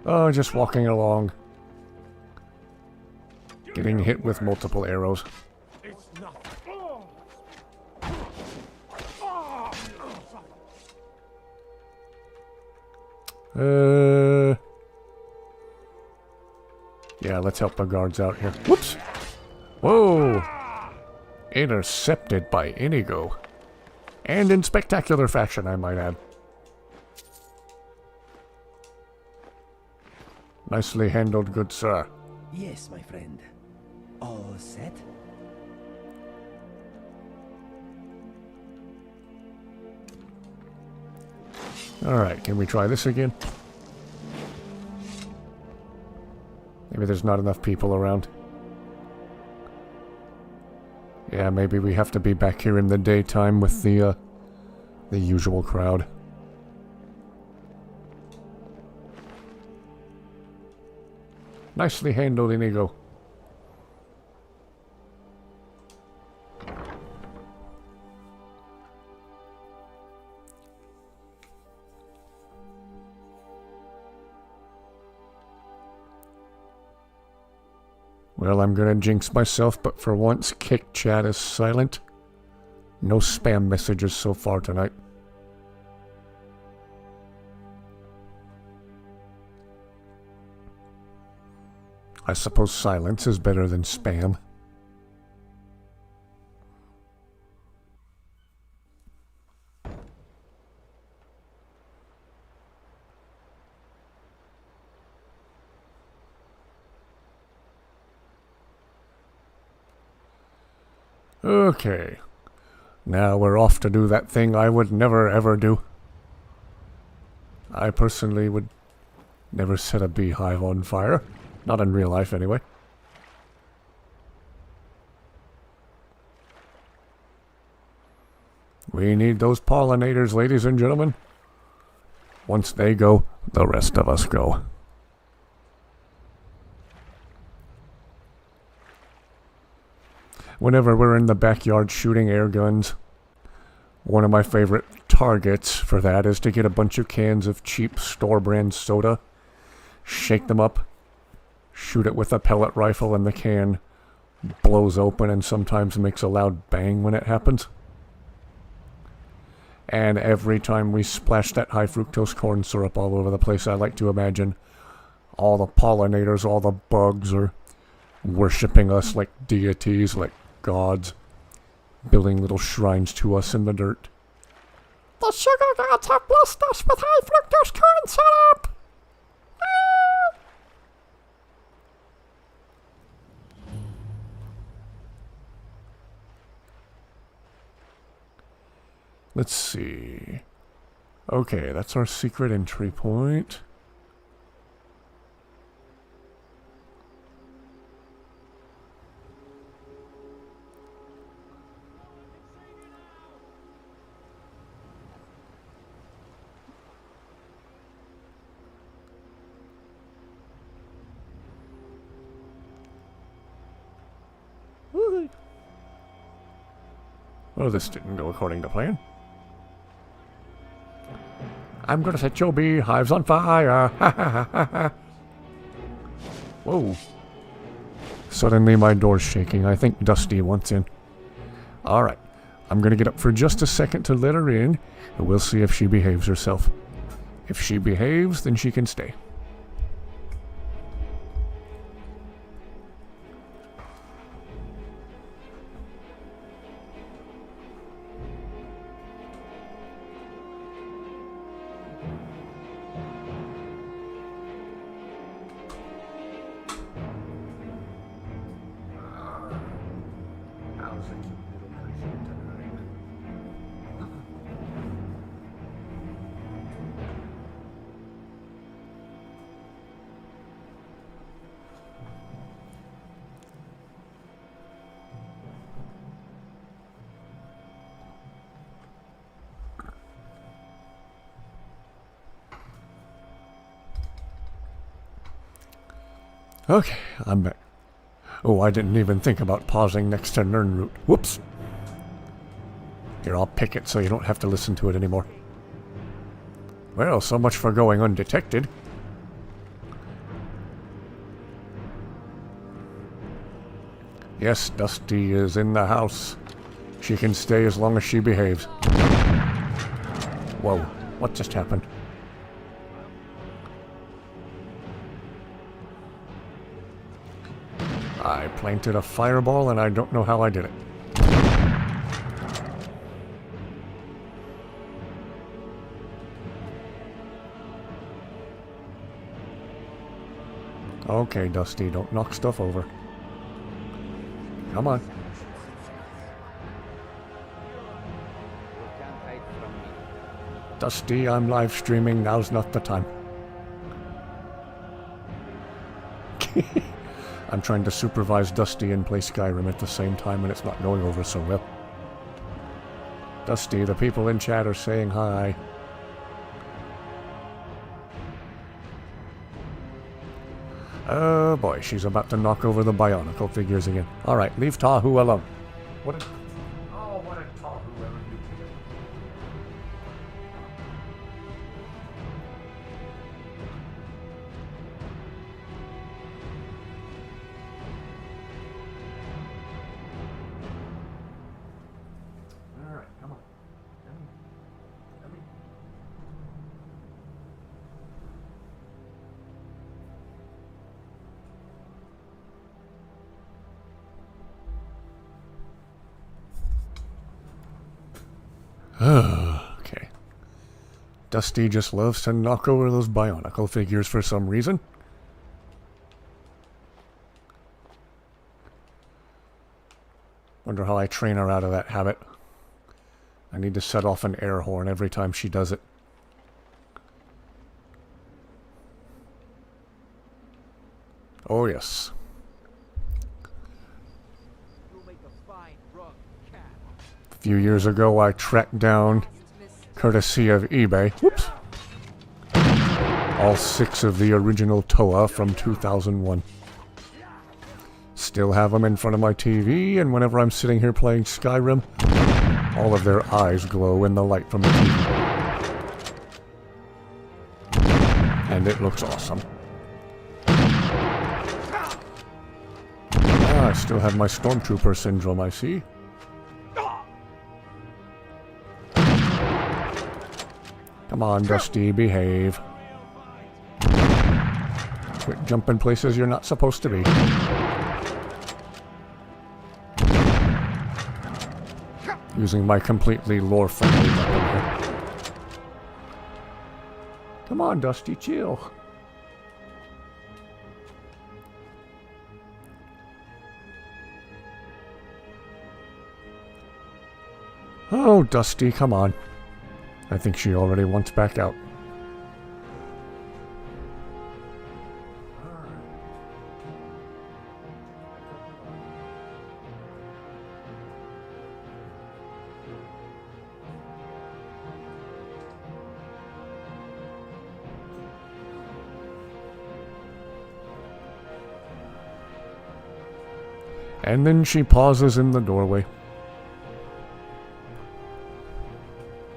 Oh, just walking along. Getting hit with multiple arrows. Yeah, let's help the guards out here. Whoops! Whoa! Intercepted by Inigo. And in spectacular fashion, I might add. Nicely handled, good sir. Yes, my friend. All set? Alright, can we try this again? Maybe there's not enough people around. Yeah, maybe we have to be back here in the daytime with the usual crowd. Nicely handled, Inigo. Well, I'm gonna jinx myself, but for once, Kick Chat is silent. No spam messages so far tonight. I suppose silence is better than spam. Okay. Now we're off to do that thing I would never ever do. I personally would never set a beehive on fire. Not in real life, anyway. We need those pollinators, ladies and gentlemen. Once they go, the rest of us go. Whenever we're in the backyard shooting air guns, one of my favorite targets for that is to get a bunch of cans of cheap store-brand soda, shake them up, shoot it with a pellet rifle, and the can blows open and sometimes makes a loud bang when it happens. And every time we splash that high fructose corn syrup all over the place, I like to imagine all the pollinators, all the bugs are worshipping us like deities, like gods, building little shrines to us in the dirt. The sugar gods have blessed us with high fructose corn syrup! Let's see. Okay, that's our secret entry point. Oh, this didn't go according to plan. I'm gonna set your beehives on fire. Ha ha ha ha. Whoa. Suddenly my door's shaking. I think Dusty wants in. Alright. I'm gonna get up for just a second to let her in, and we'll see if she behaves herself. If she behaves, then she can stay. Okay, I'm back. Oh, I didn't even think about pausing next to Nirnroot. Whoops. Here, I'll pick it so you don't have to listen to it anymore. Well, so much for going undetected. Yes, Dusty is in the house. She can stay as long as she behaves. Whoa, what just happened? I planted a fireball and I don't know how I did it. Okay, Dusty, don't knock stuff over. Come on. Dusty, I'm live streaming. Now's not the time. I'm trying to supervise Dusty and play Skyrim at the same time, and it's not going over so well. Dusty, the people in chat are saying hi. Oh boy, she's about to knock over the Bionicle figures again. Alright, leave Tahu alone. What did... Oh, what did Tahu ever do to you? Alright, come on. Come in. Okay. Dusty just loves to knock over those Bionicle figures for some reason. Wonder how I train her out of that habit. I need to set off an air horn every time she does it. Oh, yes. A few years ago, I tracked down, courtesy of eBay, whoops, all 6 of the original Toa from 2001. Still have them in front of my TV, and whenever I'm sitting here playing Skyrim, all of their eyes glow in the light from the TV. And it looks awesome. I still have my Stormtrooper syndrome, I see. Come on, Dusty, behave. Quit jumping places you're not supposed to be. Using my completely lore-friendly weapon here. Come on, Dusty, chill. Oh, Dusty, come on. I think she already wants back out. And then she pauses in the doorway.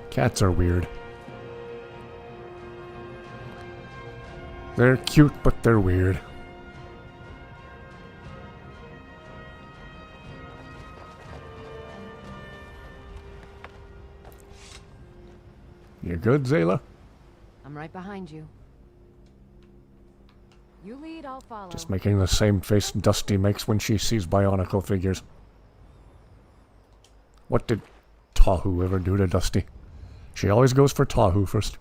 Cats are weird. They're cute, but they're weird. You good, Zayla? I'm right behind you. You lead, I'll follow. Just making the same face Dusty makes when she sees Bionicle figures. What did Tahu ever do to Dusty? She always goes for Tahu first.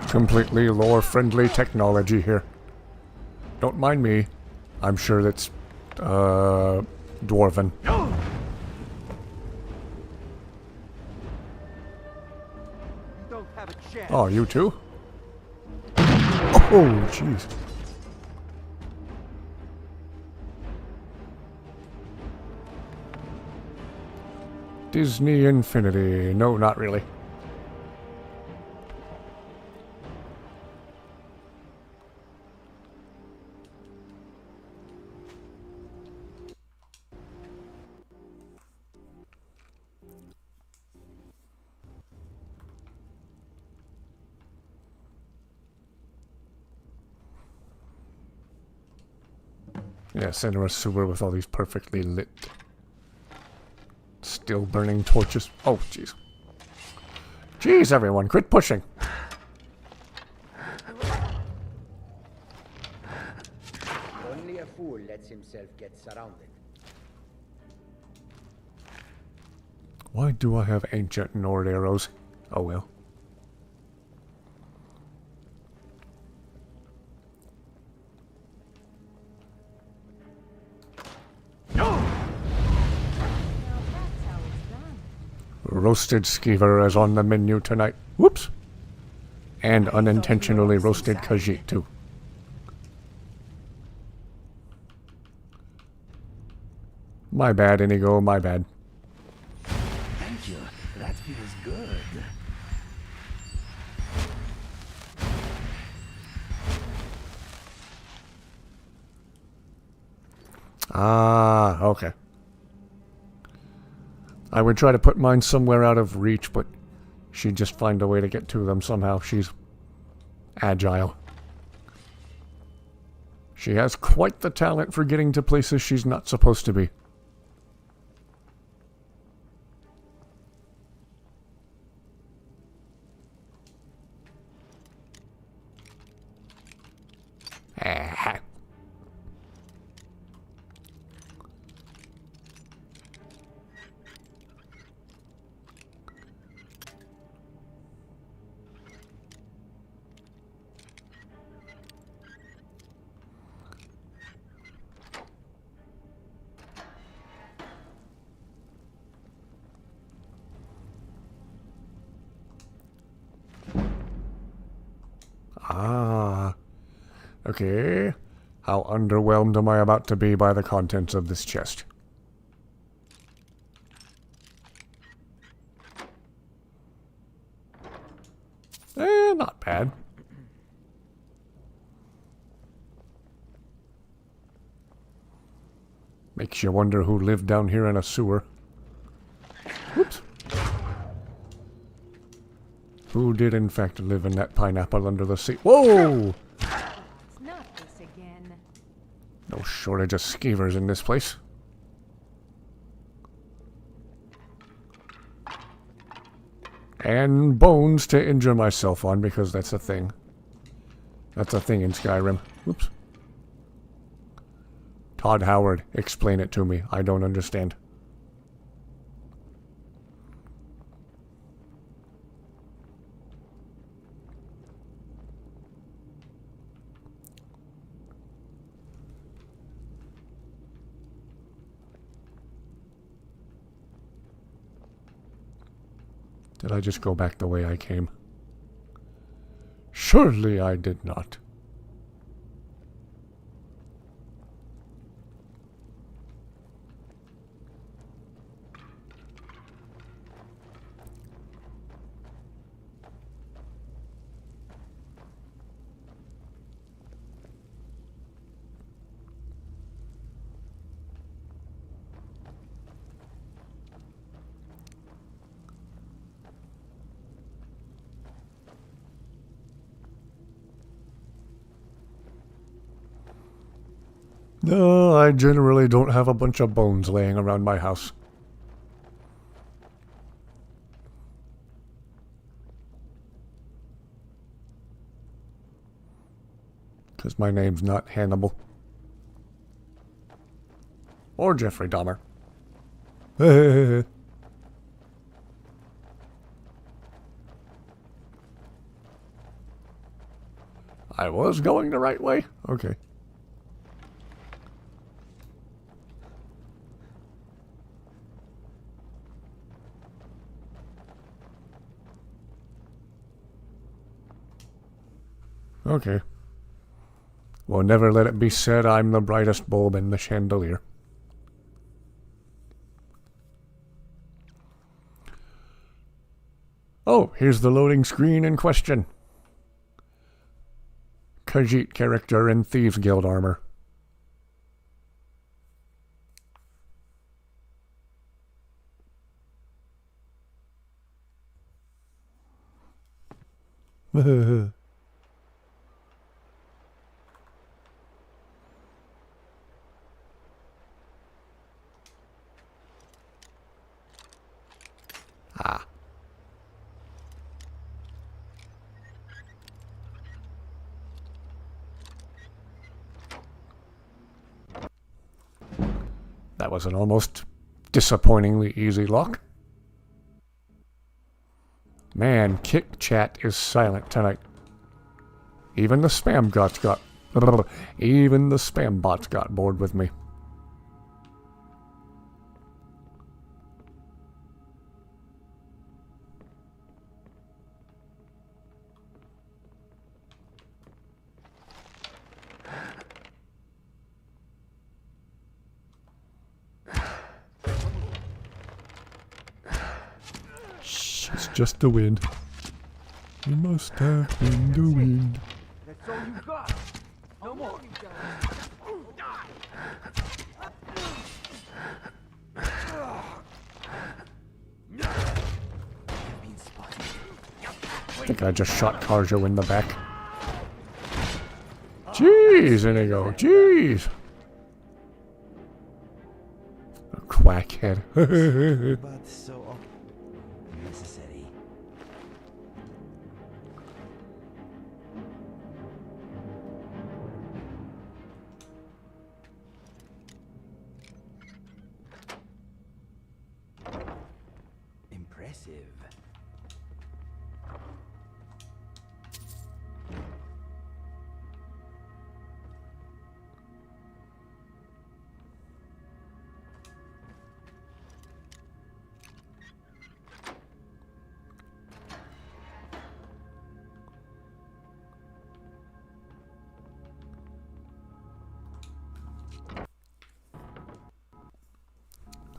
Completely lore-friendly technology here. Don't mind me. I'm sure that's, Dwarven. Oh, you too? Oh, jeez. Disney Infinity. No, not really. Yes, enter a sewer with all these perfectly lit, still burning torches. Oh, jeez. Jeez, everyone, quit pushing. Only a fool lets himself get surrounded. Why do I have ancient Nord arrows? Oh well. Roasted skeever is on the menu tonight. Whoops. And unintentionally roasted Khajiit too. My bad, Inigo, my bad. Thank you. That feels good. Ah, okay. I would try to put mine somewhere out of reach, but she'd just find a way to get to them somehow. She's agile. She has quite the talent for getting to places she's not supposed to be. Okay. How underwhelmed am I about to be by the contents of this chest? Not bad. Makes you wonder who lived down here in a sewer. Whoops. Who did in fact live in that pineapple under the sea? Whoa! It's not this again. No shortage of skeevers in this place. And bones to injure myself on, because that's a thing. That's a thing in Skyrim. Whoops. Todd Howard, explain it to me. I don't understand. Did I just go back the way I came? Surely I did not. No, I generally don't have a bunch of bones laying around my house. Because my name's not Hannibal. Or Jeffrey Dahmer. I was going the right way? Okay. Okay. Well, never let it be said I'm the brightest bulb in the chandelier. Oh, here's the loading screen in question. Khajiit character in Thieves Guild armor. Ah. That was an almost disappointingly easy lock. Man, Kick Chat is silent tonight. Even the spam bots got even the spam bots got bored with me. It's just the wind. It must have been the wind. That's all you got. No more. I think I just shot Carjo in the back. Jeez, Inigo, jeez. A quackhead. But so necessary. Impressive.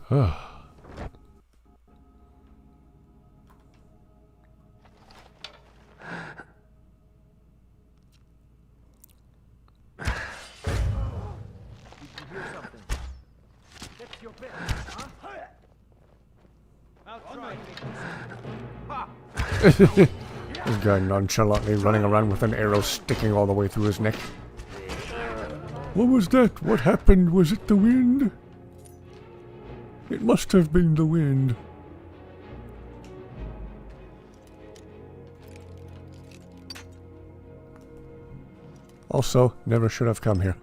This guy nonchalantly running around with an arrow sticking all the way through his neck. What was that? What happened? Was it the wind? It must have been the wind. Also, never should have come here.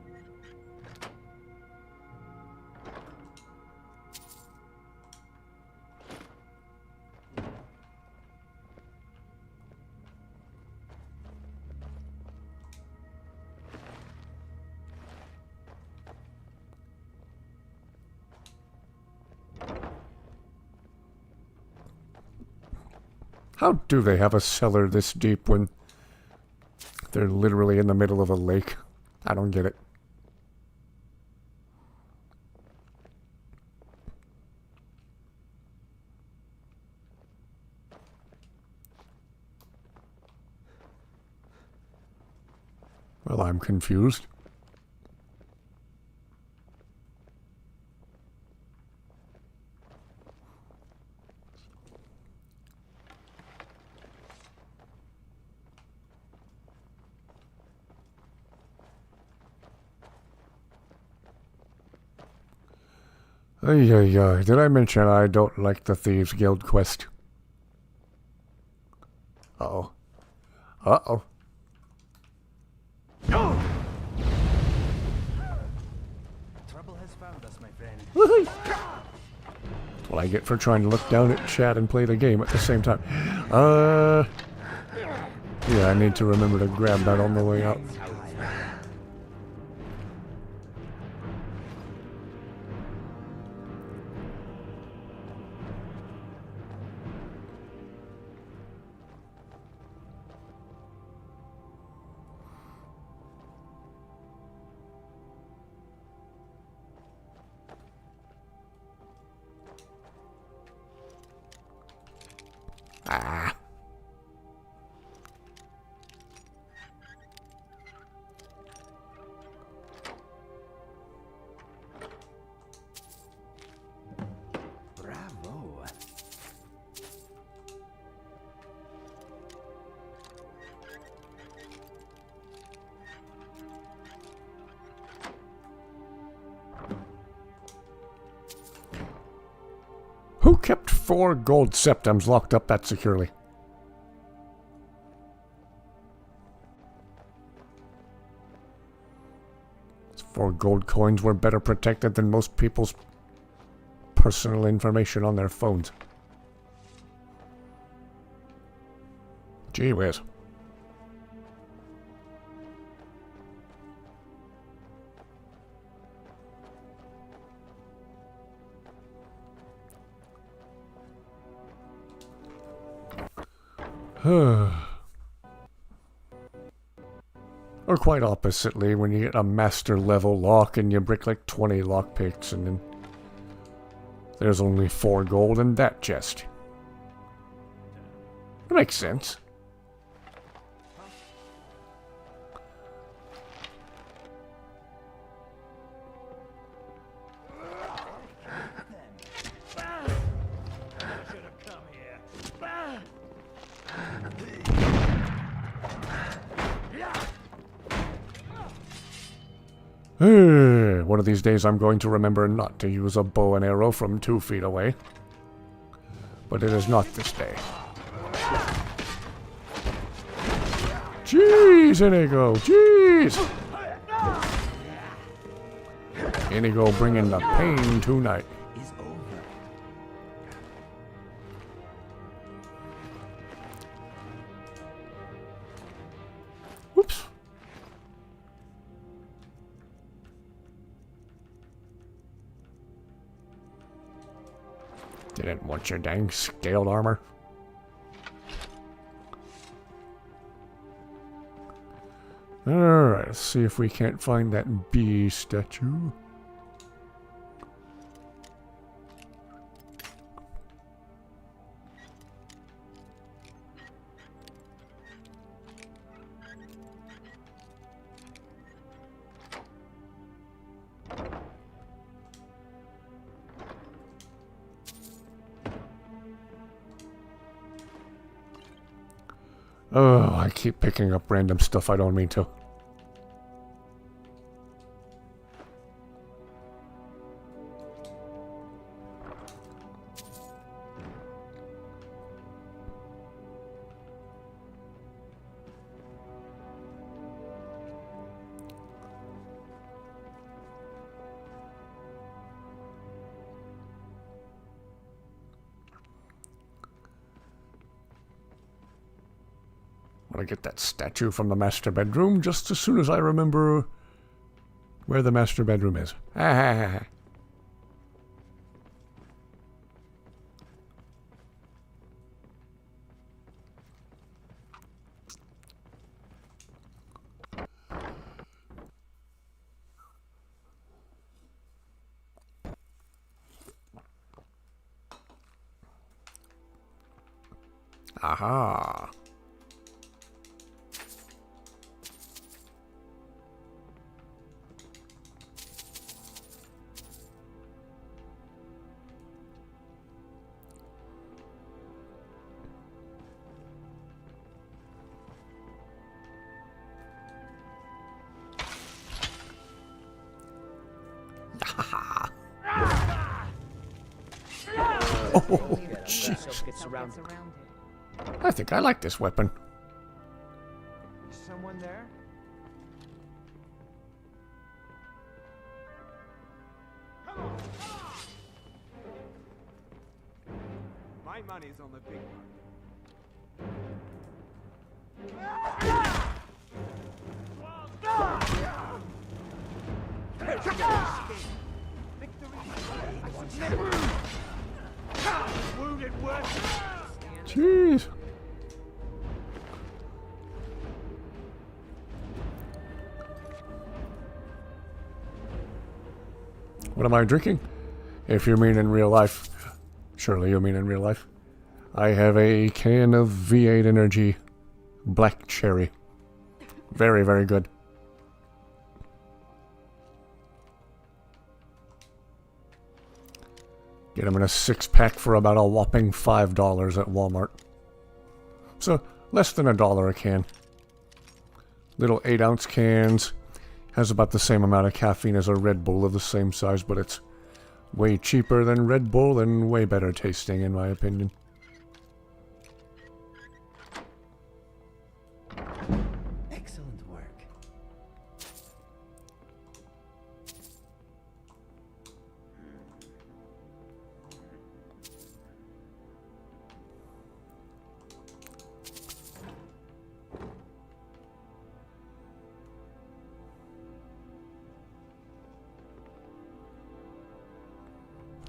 How do they have a cellar this deep when they're literally in the middle of a lake? I don't get it. Well, I'm confused. Ay, ay, ay. Did I mention I don't like the Thieves Guild quest? Uh-oh. Uh-oh. Trouble has found us, my friend. Woohoo! That's what I get for trying to look down at chat and play the game at the same time. Yeah, I need to remember to grab that on the way out. Ah. Bravo. Who kept 4 gold septums locked up that securely? Those 4 gold coins were better protected than most people's personal information on their phones. Gee whiz. Or quite oppositely, when you get a master level lock and you break like 20 lockpicks and then there's only 4 gold in that chest. That makes sense. One of these days I'm going to remember not to use a bow and arrow from 2 feet away. But it is not this day. Jeez, Inigo! Jeez! Inigo bringing the pain tonight. Whoops. Didn't want your dang scaled armor. Alright, let's see if we can't find that bee statue. Oh, I keep picking up random stuff I don't mean to. I want to get that statue from the master bedroom just as soon as I remember where the master bedroom is. Aha. Oh, jeez. I think I like this weapon. Is someone there? My money's on the big Jeez. What am I drinking? If you mean in real life. Surely you mean in real life. I have a can of V8 Energy Black Cherry. Very, very good. Get them in a 6-pack for about a whopping $5 at Walmart. So, less than $1 a can. Little 8-ounce cans. Has about the same amount of caffeine as a Red Bull of the same size, but it's way cheaper than Red Bull and way better tasting, in my opinion. Excellent work.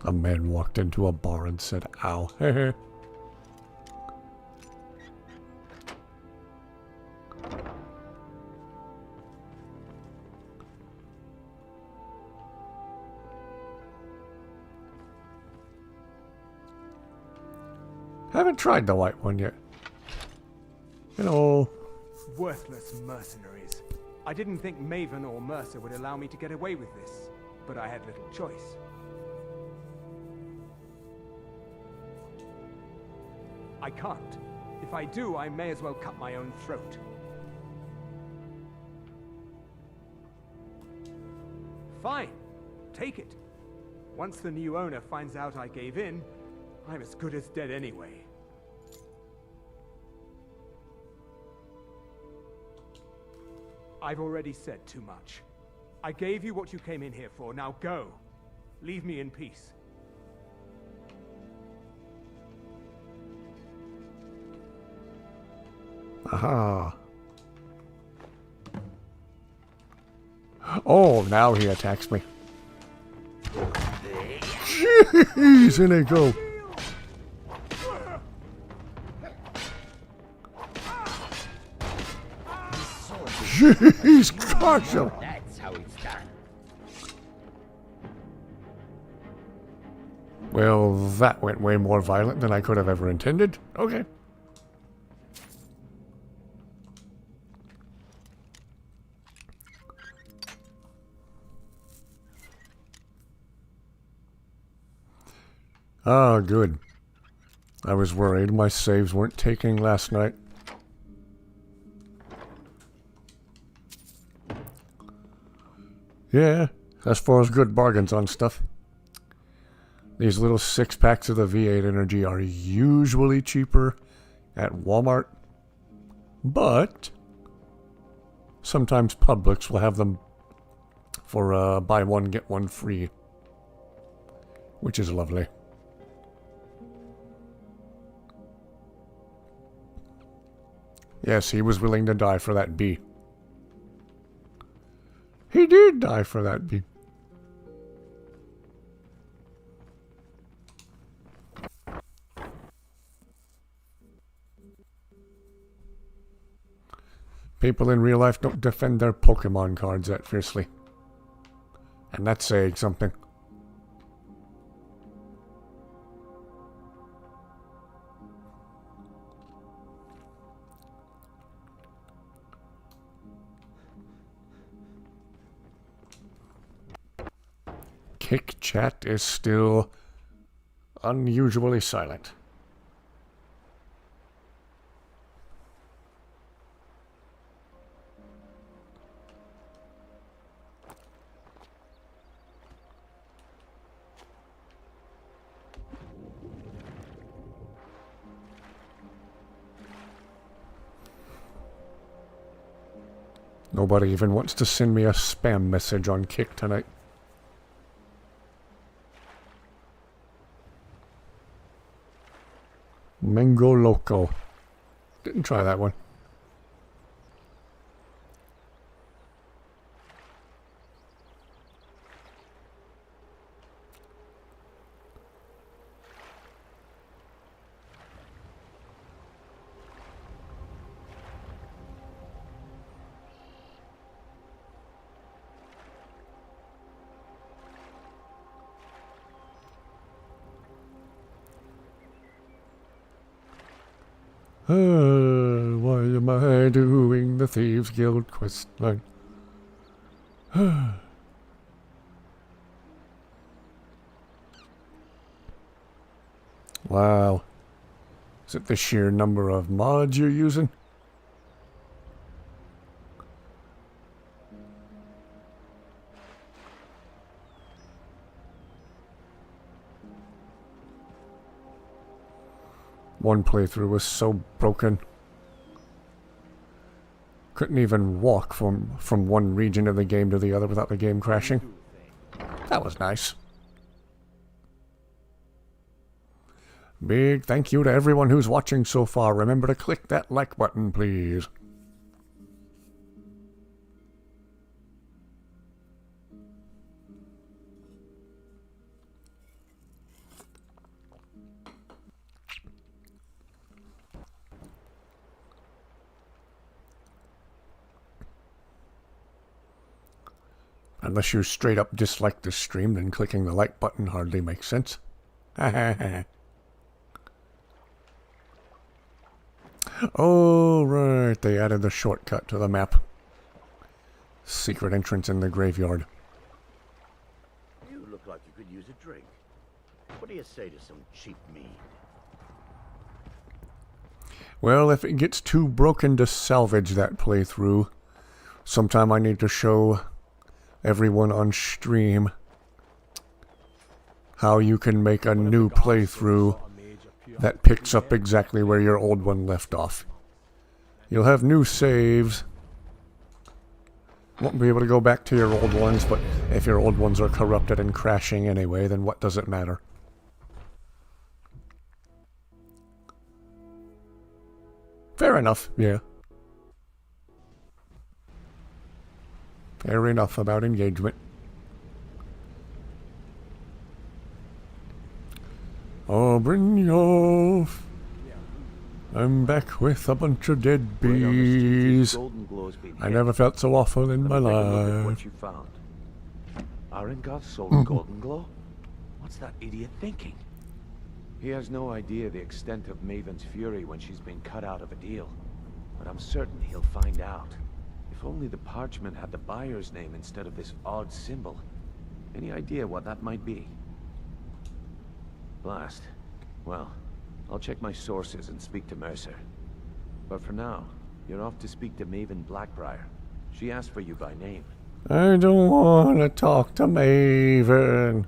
A man walked into a bar and said, ow. Heh. Haven't tried the white one yet. Hello. Worthless mercenaries. I didn't think Maven or Mercer would allow me to get away with this, but I had little choice. I can't. If I do, I may as well cut my own throat. Fine. Take it. Once the new owner finds out I gave in, I'm as good as dead anyway. I've already said too much. I gave you what you came in here for. Now go. Leave me in peace. Aha. Oh, now he attacks me. Jeez, in they go. Jeez, gosh. That's how it's done. Well, that went way more violent than I could have ever intended. Okay. Ah, good. I was worried my saves weren't taking last night. Yeah, as far as good bargains on stuff. These little 6-packs of the V8 Energy are usually cheaper at Walmart, but sometimes Publix will have them for buy one, get one free, which is lovely. Yes, he was willing to die for that bee. He did die for that bee. People in real life don't defend their Pokemon cards that fiercely. And that's saying something. Kick chat is still unusually silent. Nobody even wants to send me a spam message on Kick tonight. Mango Loco. Didn't try that one. Why am I doing the Thieves Guild quest line? Wow. Is it the sheer number of mods you're using? One playthrough was so broken. Couldn't even walk from one region of the game to the other without the game crashing. That was nice. Big thank you to everyone who's watching so far. Remember to click that like button, please. Unless you straight up dislike the stream, then clicking the like button hardly makes sense. Oh, right. They added the shortcut to the map. Secret entrance in the graveyard. You look like you could use a drink. What do you say to some cheap mead? Well, if it gets too broken to salvage that playthrough, sometime I need to show everyone on stream how you can make a new playthrough that picks up exactly where your old one left off. You'll have new saves. Won't be able to go back to your old ones, but if your old ones are corrupted and crashing anyway, then what does it matter? Fair enough, yeah. Fair enough about engagement. Oh, Brynjolf. I'm back with a bunch of dead bees. I never felt so awful in my life. What you found? Arengoth's solar golden glow? What's that idiot thinking? He has no idea the extent of Maven's fury when she's been cut out of a deal. But I'm certain he'll find out. If only the parchment had the buyer's name instead of this odd symbol. Any idea what that might be? Blast. Well, I'll check my sources and speak to Mercer. But for now, you're off to speak to Maven Blackbriar. She asked for you by name. I don't want to talk to Maven.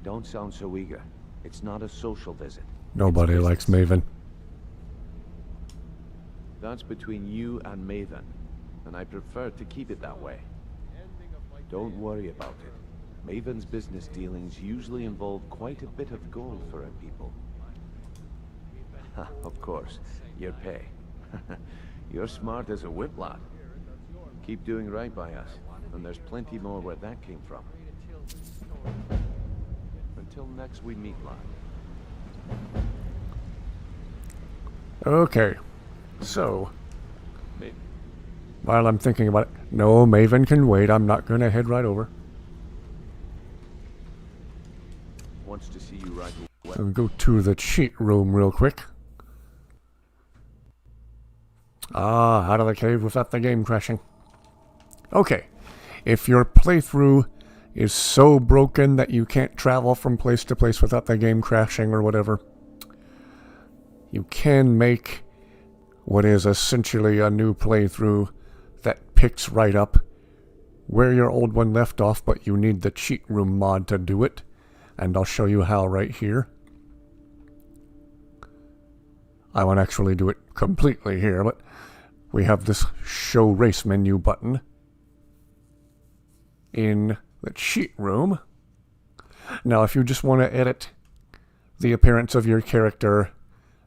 Don't sound so eager. It's not a social visit. Nobody likes Maven. That's between you and Maven, and I prefer to keep it that way. Don't worry about it. Maven's business dealings usually involve quite a bit of gold for her people. Of course, your pay. You're smart as a whip, lad. Keep doing right by us, and there's plenty more where that came from. Until next we meet, lad. Okay, so while I'm thinking about it, no, Maven can wait. I'm not going to head right over. Wants to see you right away. I'll go to the cheat room real quick. Ah, out of the cave without the game crashing. Okay, if your playthrough is so broken that you can't travel from place to place without the game crashing or whatever, you can make what is essentially a new playthrough that picks right up where your old one left off, but you need the cheat room mod to do it, and I'll show you how right here. I won't actually do it completely here, but we have this show race menu button in the cheat room. Now, if you just want to edit the appearance of your character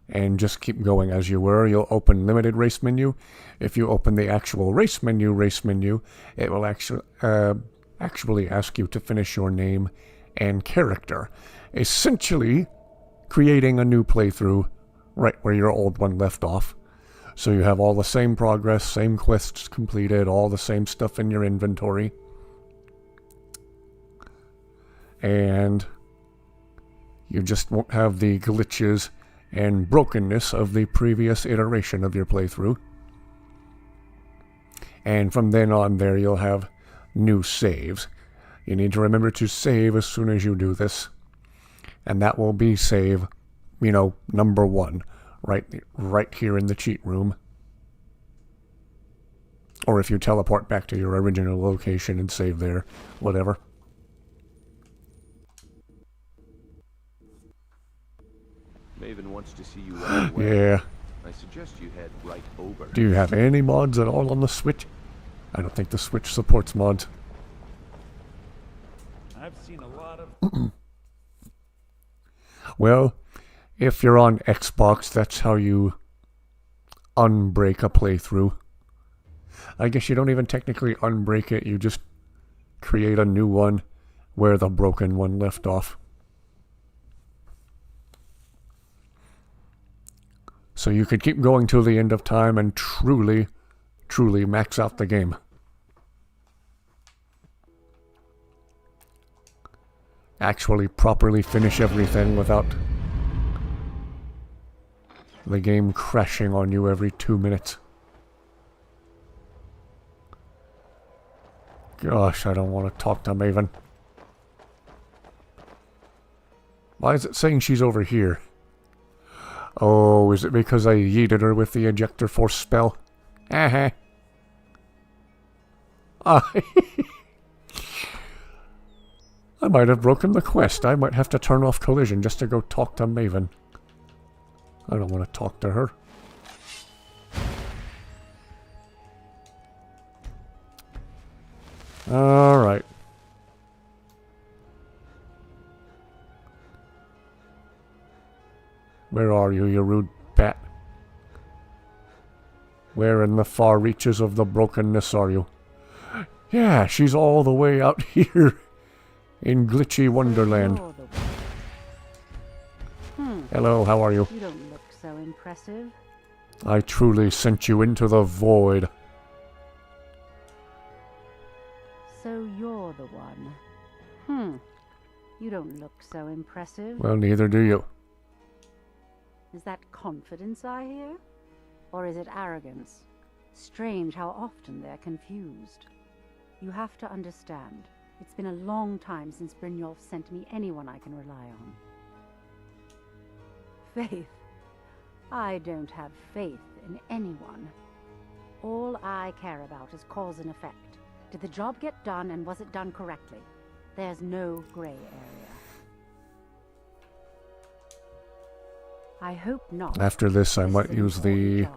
and just keep going as you were, you'll open limited race menu. If you open the actual race menu, it will actually ask you to finish your name and character, essentially creating a new playthrough right where your old one left off. So you have all the same progress, same quests completed, all the same stuff in your inventory. And you just won't have the glitches and brokenness of the previous iteration of your playthrough. And from then on there, you'll have new saves. You need to remember to save as soon as you do this. And that will be save, number 1, right here in the cheat room. Or if you teleport back to your original location and save there, whatever. Maven wants to see you right away. Yeah. I suggest you head right over. Do you have any mods at all on the Switch? I don't think the Switch supports mods. I've seen a lot of... Well, if you're on Xbox, that's how you unbreak a playthrough. I guess you don't even technically unbreak it, you just create a new one where the broken one left off. So you could keep going till the end of time and truly max out the game. Actually properly finish everything without the game crashing on you every 2 minutes. Gosh, I don't want to talk to Maven. Why is it saying she's over here? Oh, is it because I yeeted her with the ejector force spell? I might have broken the quest. I might have to turn off collision just to go talk to Maven. I don't want to talk to her. Alright. Where are you, you rude bat? Where in the far reaches of the brokenness are you? Yeah, she's all the way out here in glitchy Wonderland. Hello, how are you? You don't look so impressive. I truly sent you into the void. So you're the one. You don't look so impressive. Well, neither do you. Is that confidence I hear? Or is it arrogance? Strange how often they're confused. You have to understand, it's been a long time since Brynjolf sent me anyone I can rely on. Faith? I don't have faith in anyone. All I care about is cause and effect. Did the job get done, and was it done correctly? There's no gray area. I hope not. After this, I might use the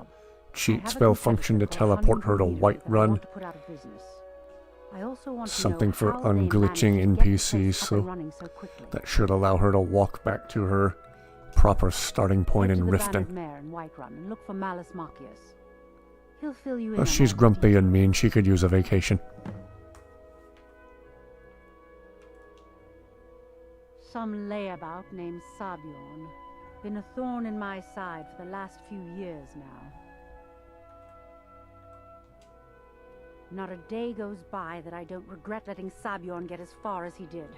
cheat spell function to teleport her to Whiterun. Something for unglitching NPCs, so that should allow her to walk back to her proper starting point in Riften. Well, she's grumpy and mean. She could use a vacation. Some layabout named Sabiorn. Been a thorn in my side for the last few years now. Not a day goes by that I don't regret letting Sabiorn get as far as he did.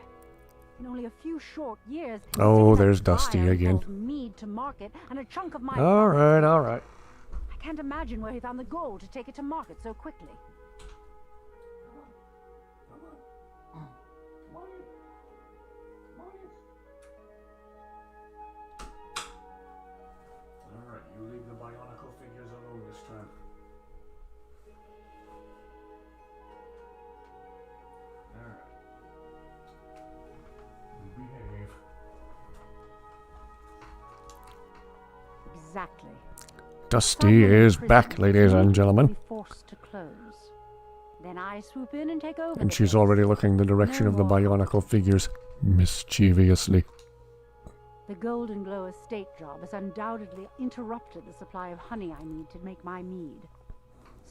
In only a few short years, oh, there's Dusty again. Mead to market and a chunk of my all right. I can't imagine where he found the gold to take it to market so quickly. Alright, you leave the bionicle figures alone this time. Alright. You behave. Exactly. Dusty is back, ladies and gentlemen. Forced to close. Then I swoop in and take over. And she's already looking the direction of the bionicle figures mischievously. The Golden Glow estate job has undoubtedly interrupted the supply of honey I need to make my mead.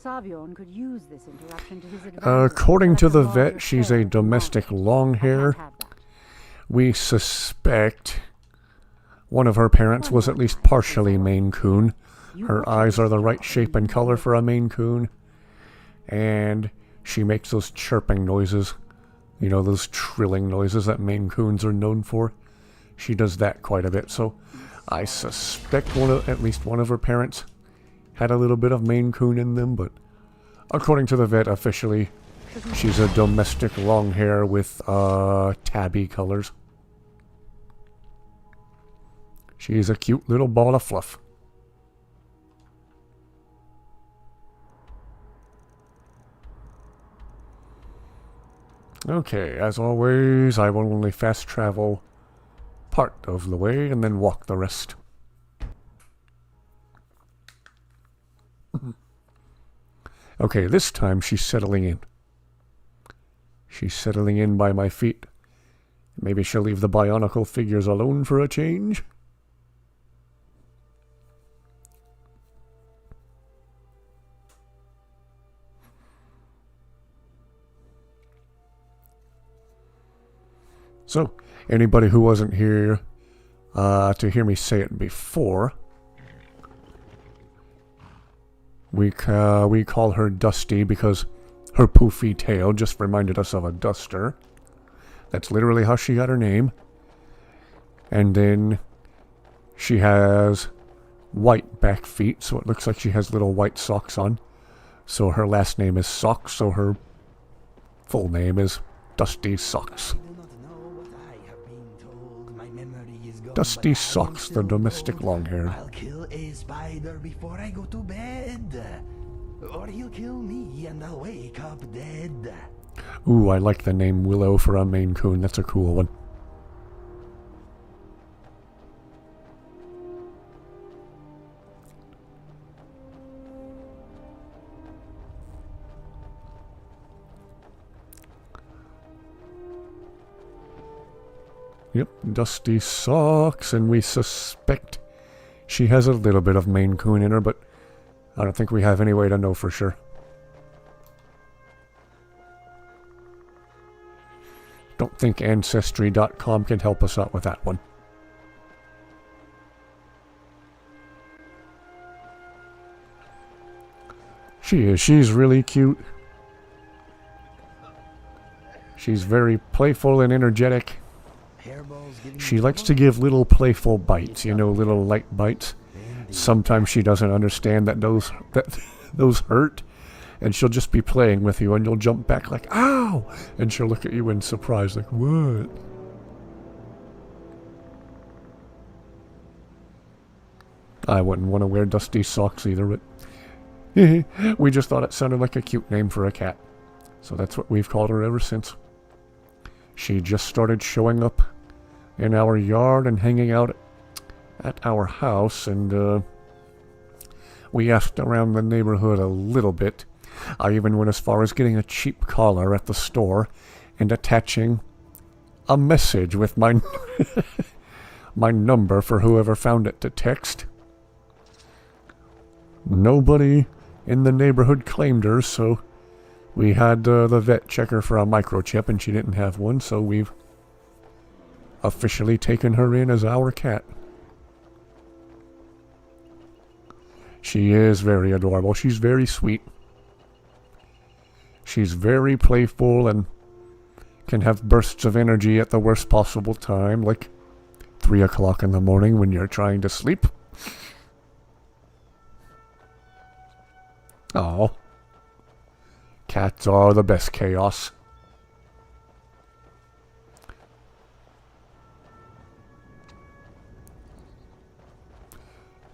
Sabiorn could use this interruption to his advantage. According to the vet, she's a domestic long-hair. We suspect one of her parents was at least partially Maine Coon. Her eyes are the right shape and color for a Maine Coon. And she makes those chirping noises. You know, those trilling noises that Maine Coons are known for. She does that quite a bit, so I suspect at least one of her parents had a little bit of Maine Coon in them, but according to the vet, officially, she's a domestic long hair with tabby colors. She's a cute little ball of fluff. Okay, as always, I will only fast travel part of the way and then walk the rest. Okay, this time she's settling in. She's settling in by my feet. Maybe she'll leave the bionicle figures alone for a change? So, anybody who wasn't here to hear me say it before, we call her Dusty because her poofy tail just reminded us of a duster. That's literally how she got her name. And then she has white back feet, so it looks like she has little white socks on. So her last name is Socks, so her full name is Dusty Socks. Dusty Socks, the domestic long-haired. I'll kill a spider before I go to bed. Or he'll kill me and I'll wake up dead. Ooh, I like the name Willow for a Maine Coon. That's a cool one. Yep, Dusty Socks, and we suspect she has a little bit of Maine Coon in her, but I don't think we have any way to know for sure. Don't think Ancestry.com can help us out with that one. She is. She's really cute. She's very playful and energetic. She likes to give little playful bites, you know, little light bites. Sometimes she doesn't understand that those hurt, and she'll just be playing with you, and you'll jump back like, ow! And she'll look at you in surprise like, what? I wouldn't want to wear Dusty Socks either, but we just thought it sounded like a cute name for a cat. So that's what we've called her ever since. She just started showing up in our yard and hanging out at our house, and we asked around the neighborhood a little bit. I even went as far as getting a cheap collar at the store and attaching a message with my my number for whoever found it to text. Nobody in the neighborhood claimed her, so we had the vet check her for a microchip, and she didn't have one, so we've officially taken her in as our cat. She is very adorable. She's very sweet. She's very playful and can have bursts of energy at the worst possible time, like 3 o'clock in the morning when you're trying to sleep. Oh, cats are the best chaos.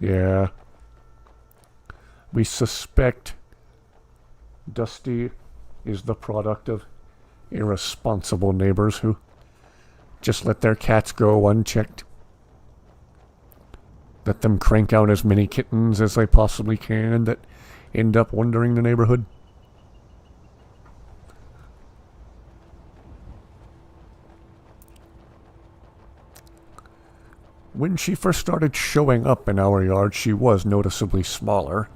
Yeah. We suspect Dusty is the product of irresponsible neighbors who just let their cats go unchecked. Let them crank out as many kittens as they possibly can that end up wandering the neighborhood. When she first started showing up in our yard, she was noticeably smaller.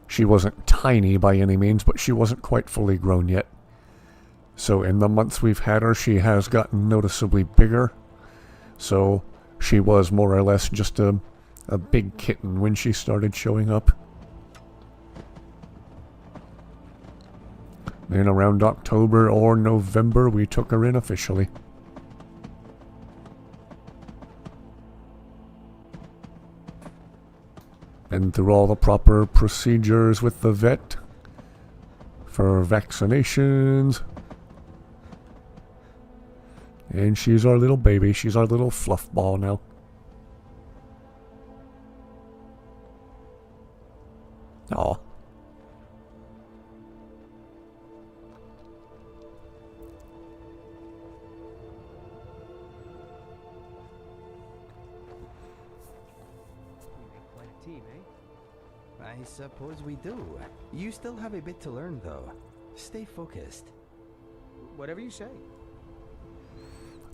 She wasn't tiny by any means, but she wasn't quite fully grown yet. So in the months we've had her, she has gotten noticeably bigger. So she was more or less just a big kitten when she started showing up. Then around October or November, we took her in officially. And through all the proper procedures with the vet for vaccinations. And she's our little baby. She's our little fluff ball now. Aw. I suppose we do. You still have a bit to learn, though. Stay focused. Whatever you say.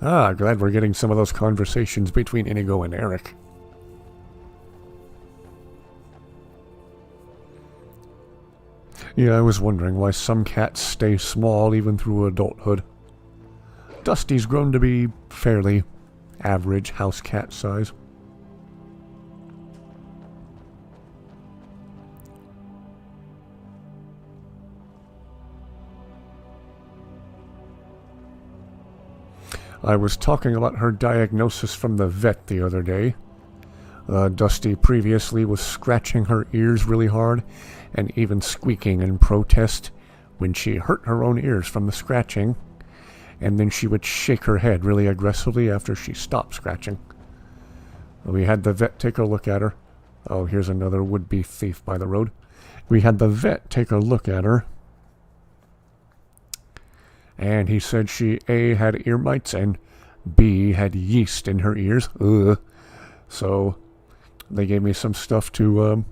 Ah, glad we're getting some of those conversations between Inigo and Eric. Yeah, I was wondering why some cats stay small even through adulthood. Dusty's grown to be fairly average house cat size. I was talking about her diagnosis from the vet the other day. Dusty previously was scratching her ears really hard and even squeaking in protest when she hurt her own ears from the scratching, and then she would shake her head really aggressively after she stopped scratching. We had the vet take a look at her. Oh, here's another would-be thief by the road. We had the vet take a look at her, and he said she A, had ear mites, and B, had yeast in her ears. Ugh. So they gave me some stuff to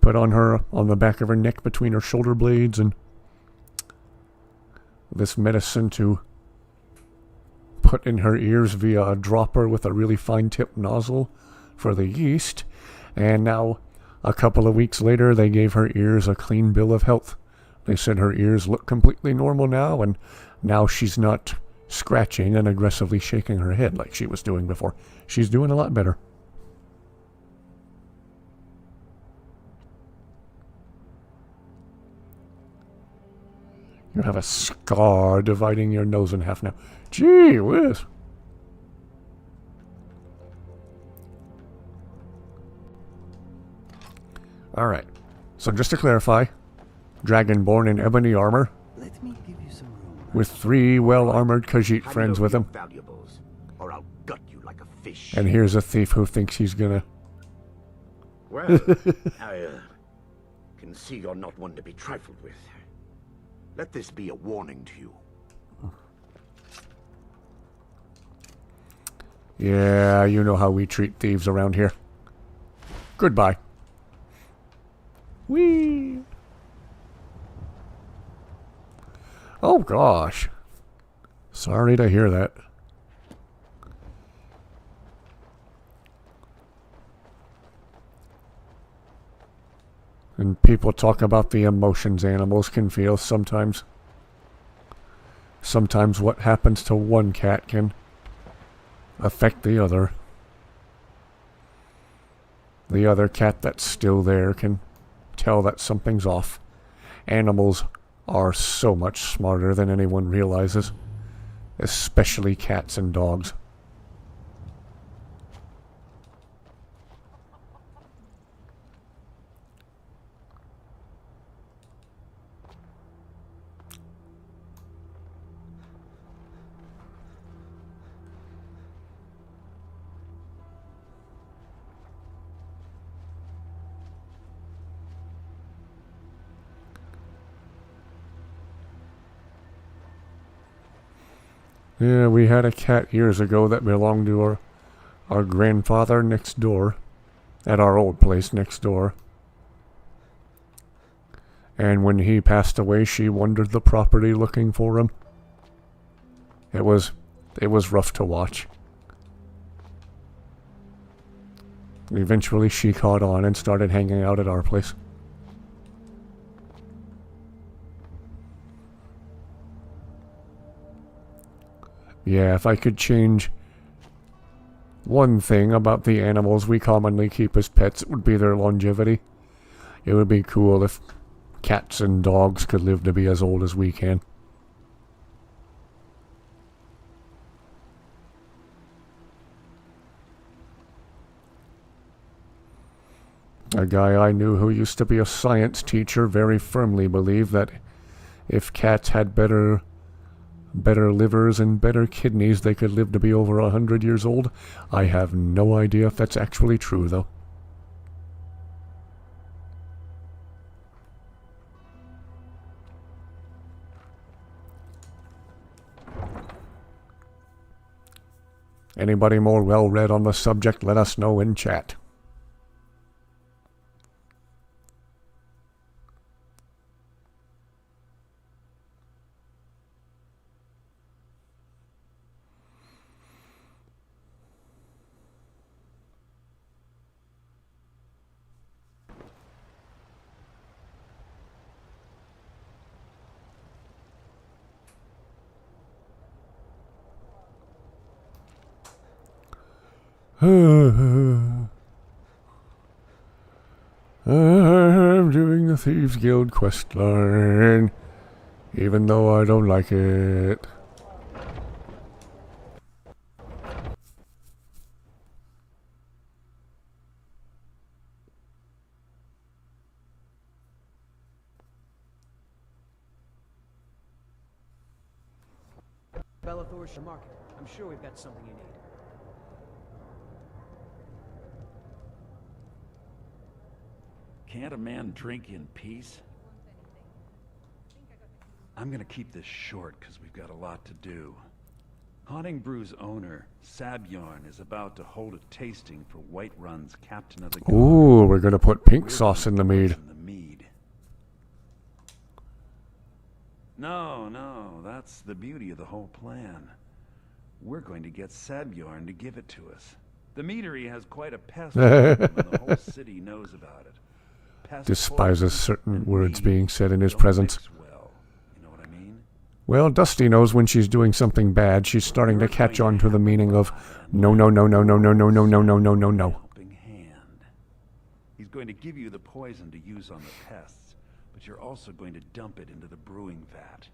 put on her, on the back of her neck between her shoulder blades, and this medicine to put in her ears via a dropper with a really fine tip nozzle for the yeast. And now, a couple of weeks later, they gave her ears a clean bill of health. They said her ears look completely normal now, and now she's not scratching and aggressively shaking her head like she was doing before. She's doing a lot better. You have a scar dividing your nose in half now. Gee whiz. Alright. So just to clarify, Dragonborn in ebony armor. Let me give you some room. With 3 well-armored Khajiit friends with him. Valuables, or I'll gut you like a fish. And here's a thief who thinks he's gonna... Well, I can see you're not one to be trifled with. Let this be a warning to you. Yeah, you know how we treat thieves around here. Goodbye. Whee! Oh gosh. Sorry to hear that. And people talk about the emotions animals can feel sometimes. Sometimes what happens to one cat can affect the other. The other cat that's still there can tell that something's off. Animals are so much smarter than anyone realizes, especially cats and dogs. Yeah, we had a cat years ago that belonged to our grandfather next door, at our old place next door. And when he passed away, she wandered the property looking for him. It was rough to watch. Eventually she caught on and started hanging out at our place. Yeah, if I could change one thing about the animals we commonly keep as pets, it would be their longevity. It would be cool if cats and dogs could live to be as old as we can. A guy I knew who used to be a science teacher very firmly believed that if cats had better livers and better kidneys, they could live to be over 100 years old. I have no idea if that's actually true, though. Anybody more well-read on the subject, let us know in chat. I'm doing the Thieves Guild quest line, even though I don't like it. Bellathor's market. I'm sure we've got something you need. Can't a man drink in peace? I'm gonna keep this short because we've got a lot to do. Haunting Brew's owner, Sabjorn, is about to hold a tasting for Whiterun's Captain of the Guard. Ooh, we're gonna put pink sauce in the mead. No, that's the beauty of the whole plan. We're going to get Sabjorn to give it to us. The meadery has quite a pest problem, and the whole city knows about it. Despises certain words being said in his presence. Well, Dusty knows when she's doing something bad, she's starting to catch on to the meaning of no, no, no, no, no, no, no, no, no, no, no, no, no. He's going to give you the poison to use on the pests, but you're also going to dump it into the brewing vat.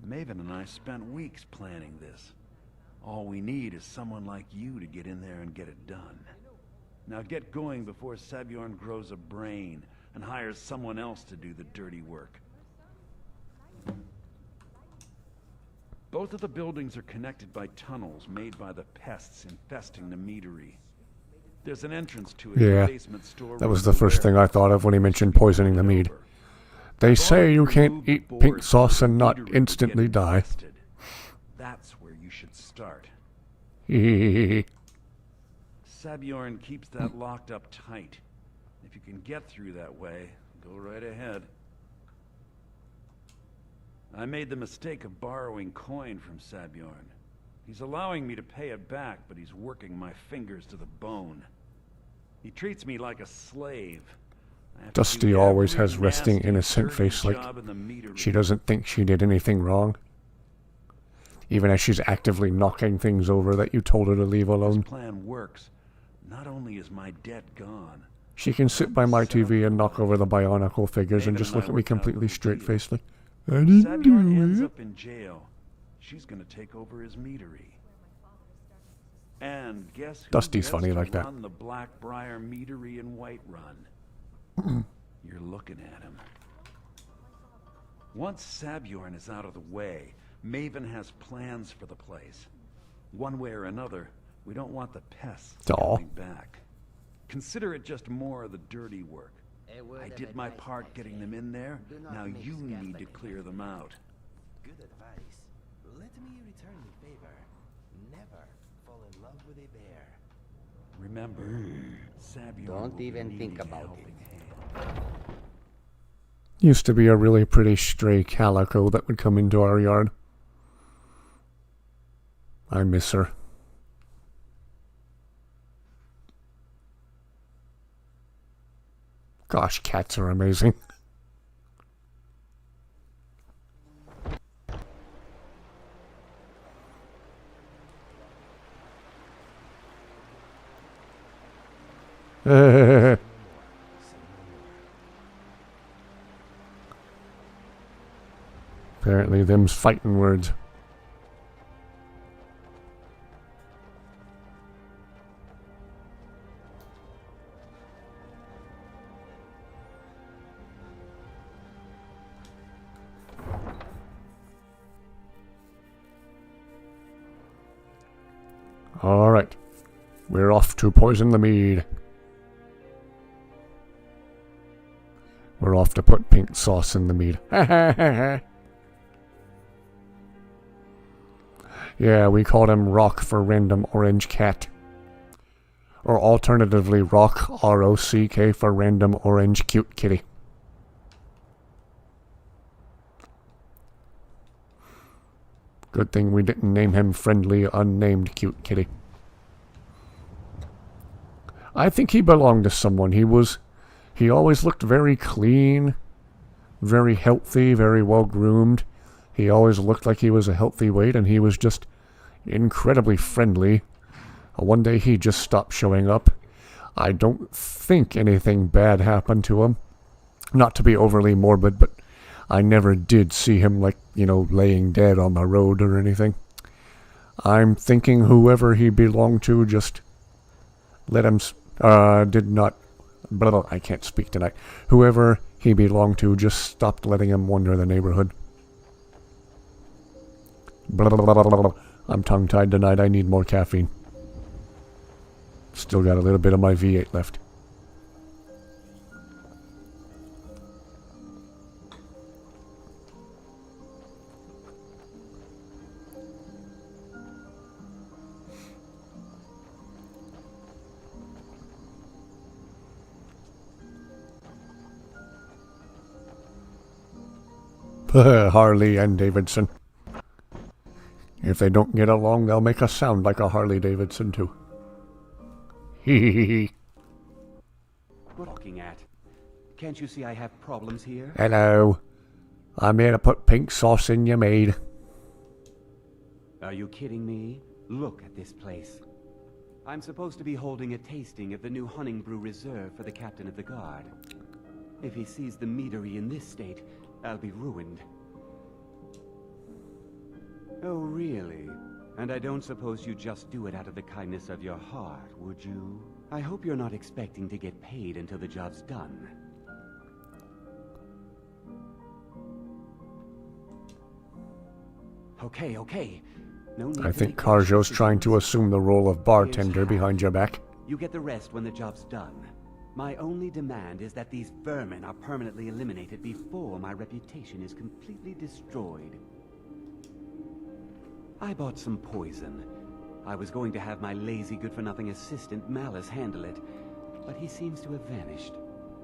Maven and I spent weeks planning this. All we need is someone like you to get in there and get it done. Now get going before Sabjorn grows a brain and hires someone else to do the dirty work. Both of the buildings are connected by tunnels made by the pests infesting the meadery. There's an entrance to it in the Yeah, basement store. that was the first thing I thought of when he mentioned poisoning the mead. They say you can't eat pink sauce and not instantly die. That's where you should start. Hehehe. Sabjorn keeps that locked up tight. If you can get through that way, go right ahead. I made the mistake of borrowing coin from Sabjorn. He's allowing me to pay it back, but he's working my fingers to the bone. He treats me like a slave. Dusty always has resting innocent face, like she doesn't think she did anything wrong. Even as she's actively knocking things over that you told her to leave alone. This plan works. Not only is my debt gone, She can sit by my TV and knock over the Bionicle figures and just look at me completely straight-faced like, I didn't Sabjorn ends do up in jail. She's gonna take over his meadery. And guess who Dusty's gets funny to like that. run the Blackbriar meadery in Whiterun? You're looking at him. Once Sabjorn is out of the way, Maven has plans for the place. One way or another, we don't want the pests coming back. Consider it just more of the dirty work. I did my part getting them in there. Now you need to clear them out. Good advice. Let me return the favor. Never fall in love with a bear. Remember, Sabjorn Don't will be even think needing a about helping it. hand. Used to be a really pretty stray calico that would come into our yard. I miss her. Gosh, cats are amazing. Apparently them's fighting words. Alright. We're off to poison the mead. We're off to put pink sauce in the mead. Yeah, we called him Rock for Random Orange Cat. Or alternatively, Rock, R-O-C-K, for Random Orange Cute Kitty. Good thing we didn't name him Friendly Unnamed Cute Kitty. I think he belonged to someone. He always looked very clean, very healthy, very well groomed. He always looked like he was a healthy weight, and he was just incredibly friendly. One day he just stopped showing up. I don't think anything bad happened to him. Not to be overly morbid, but I never did see him, like, you know, laying dead on the road or anything. I'm thinking whoever he belonged to just let him, did not, blah, blah, I can't speak tonight. Whoever he belonged to just stopped letting him wander the neighborhood. Blah, blah, blah, blah, blah, blah. I'm tongue-tied tonight. I need more caffeine. Still got a little bit of my V8 left. Harley and Davidson. If they don't get along, they'll make us sound like a Harley Davidson too. Hee. Looking at. Can't you see I have problems here? Hello. I'm here to put pink sauce in your mead. Are you kidding me? Look at this place. I'm supposed to be holding a tasting of the new Honningbrew Reserve for the captain of the guard. If he sees the meadery in this state, I'll be ruined. Oh, really? And I don't suppose you just do it out of the kindness of your heart, would you? I hope you're not expecting to get paid until the job's done. Okay. No need I to think make Karjo's trying to assume the role of bartender behind your back. You get the rest when the job's done. My only demand is that these vermin are permanently eliminated before my reputation is completely destroyed. I bought some poison. I was going to have my lazy good-for-nothing assistant Malice handle it, but he seems to have vanished.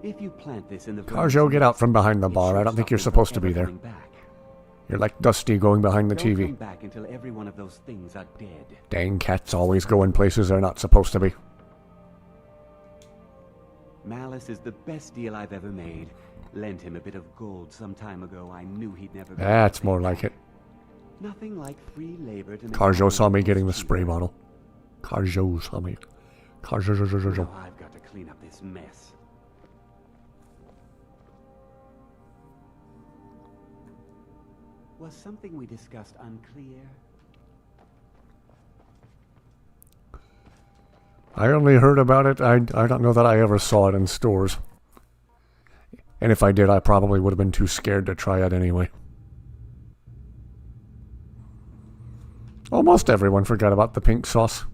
If you plant this in the Carjo, get out from behind the bar. I don't think you're supposed to be there. You're like Dusty going behind the Don't TV. come back until every one of those things are dead. Dang cats always go in places they're not supposed to be. Malice is the best deal I've ever made. Lent him a bit of gold some time ago. I knew he'd never be That's more like it. Nothing like free labor to make Carjo saw me getting the spray bottle. Carjo saw me. Carjo. Now I've got to clean up this mess. Was something we discussed unclear? I only heard about it. I don't know that I ever saw it in stores. And if I did, I probably would have been too scared to try it anyway. Almost everyone forgot about the pink sauce.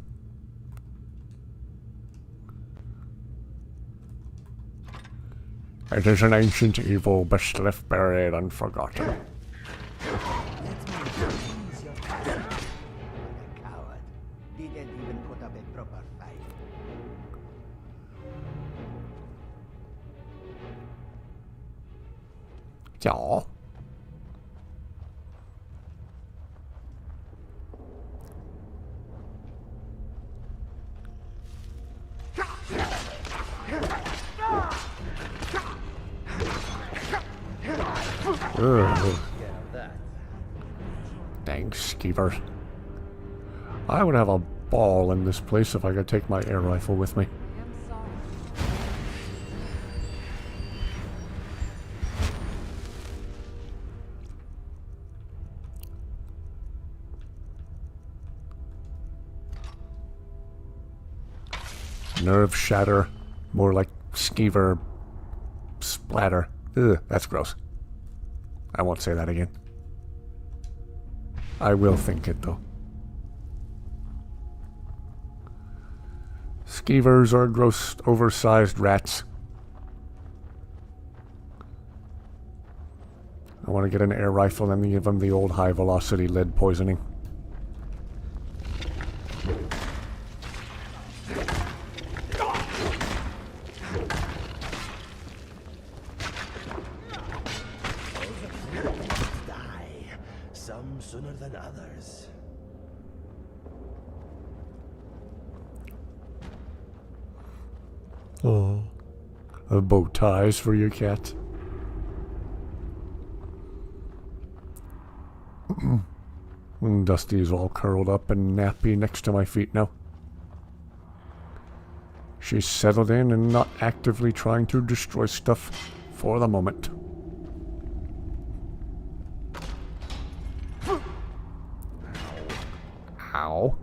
It is an ancient evil best left buried and forgotten. Coward. Didn't even put up a proper fight. Ja. Ugh. Dang skeevers. I would have a ball in this place if I could take my air rifle with me. Nerve shatter. More like skeever splatter. Ugh, that's gross. I won't say that again. I will think it, though. Skeevers are gross, oversized rats. I want to get an air rifle and give them the old high-velocity lead poisoning. Some sooner than others. Oh, bow ties for your cat. Dusty's all curled up and nappy next to my feet now. She's settled in and not actively trying to destroy stuff for the moment. Ow.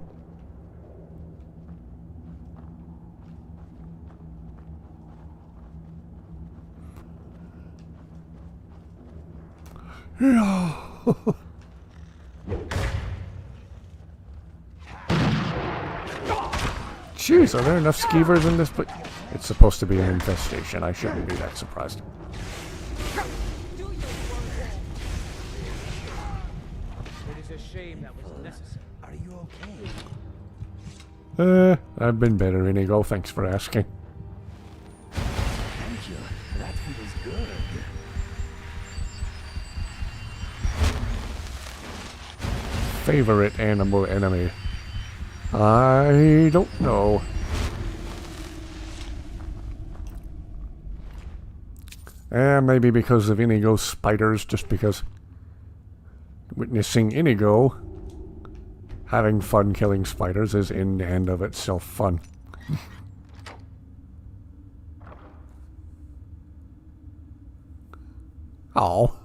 Yeah. Jeez, are there enough skeevers in this place? It's supposed to be an infestation. I shouldn't be that surprised. It is a shame that was necessary. Are you okay? I've been better, Inigo. Thanks for asking. Thank you. That feels good. Favorite animal enemy? I don't know. Maybe because of Inigo's spiders, just because witnessing Inigo having fun killing spiders is in and of itself fun. Oh.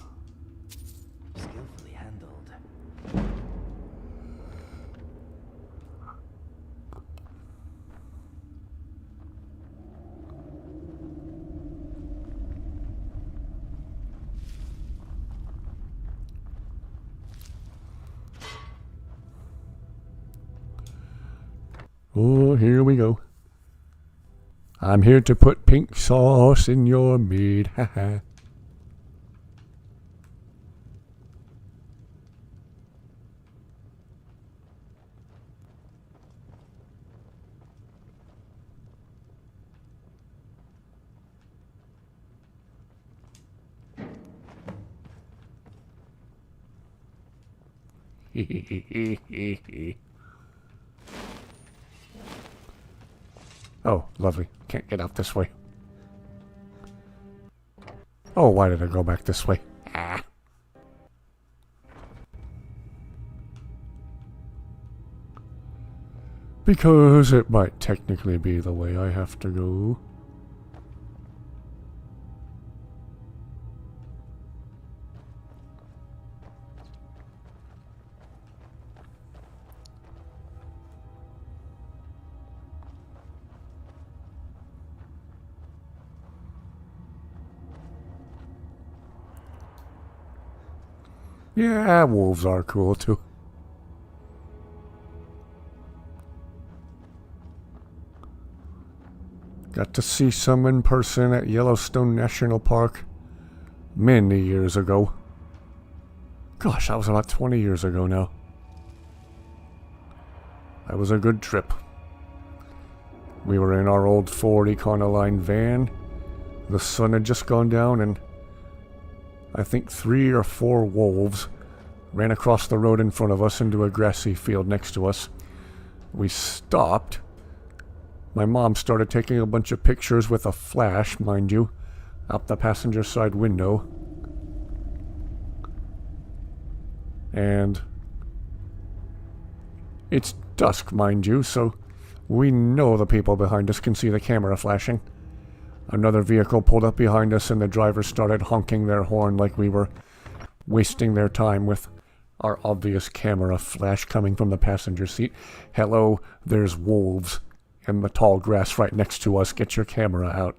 Skillfully handled. Oh, here we go. I'm here to put pink sauce in your meat. Haha. Oh, lovely. Can't get out this way. Oh, why did I go back this way? Ah. Because it might technically be the way I have to go. Yeah, wolves are cool too. Got to see some in person at Yellowstone National Park many years ago. Gosh, that was about 20 years ago now. That was a good trip. We were in our old Ford Econoline van. The sun had just gone down and I think 3 or 4 wolves ran across the road in front of us into a grassy field next to us. We stopped. My mom started taking a bunch of pictures with a flash, mind you, out the passenger side window. And it's dusk, mind you, so we know the people behind us can see the camera flashing. Another vehicle pulled up behind us and the driver started honking their horn like we were wasting their time with our obvious camera flash coming from the passenger seat. Hello, there's wolves in the tall grass right next to us. Get your camera out.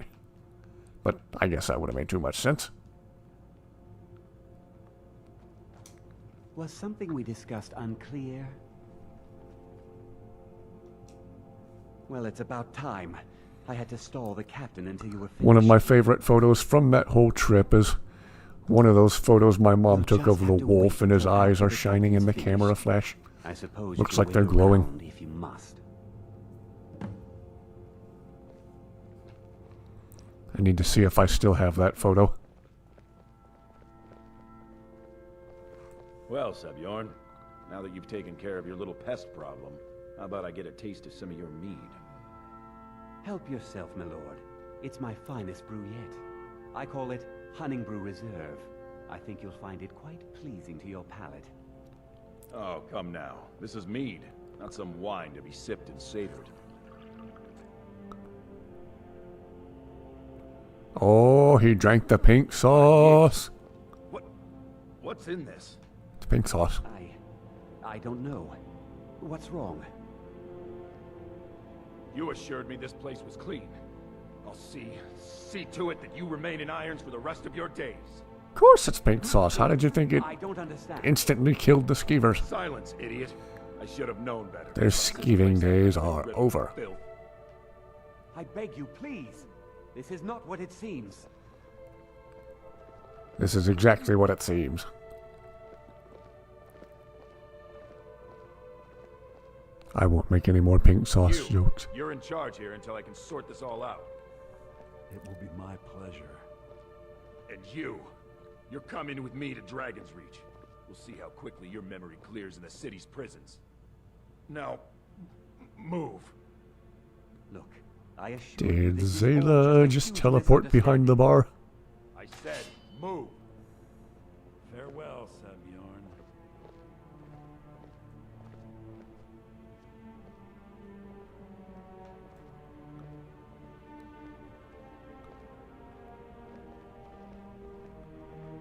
But I guess that would have made too much sense. Was something we discussed unclear? Well, it's about time. I had to stall the captain until you were finished. One of my favorite photos from that whole trip is one of those photos my mom took of the wolf and his eyes are shining in the camera flash. I suppose Looks you like they're wait glowing. around if you must. I need to see if I still have that photo. Well, Sebjorn, now that you've taken care of your little pest problem, how about I get a taste of some of your mead? Help yourself, my lord. It's my finest brew yet. I call it Hunning Brew Reserve. I think you'll find it quite pleasing to your palate. Oh, come now. This is mead, not some wine to be sipped and savored. Oh, he drank the pink sauce. What's in this? It's pink sauce. I don't know. What's wrong? You assured me this place was clean. I'll see to it that you remain in irons for the rest of your days. Of course it's pink sauce. How did you think it I don't understand. instantly killed the skeevers? Silence, idiot. I should have known better. Their skeeving days are over. I beg you, please. This is not what it seems. This is exactly what it seems. I won't make any more pink sauce jokes. You're in charge here until I can sort this all out. It will be my pleasure. And you're coming with me to Dragon's Reach. We'll see how quickly your memory clears in the city's prisons. Now, move. Look, I assure you Did this is all Zayla just a just huge teleport behind the bar? I said, move. Farewell, Sebjorn.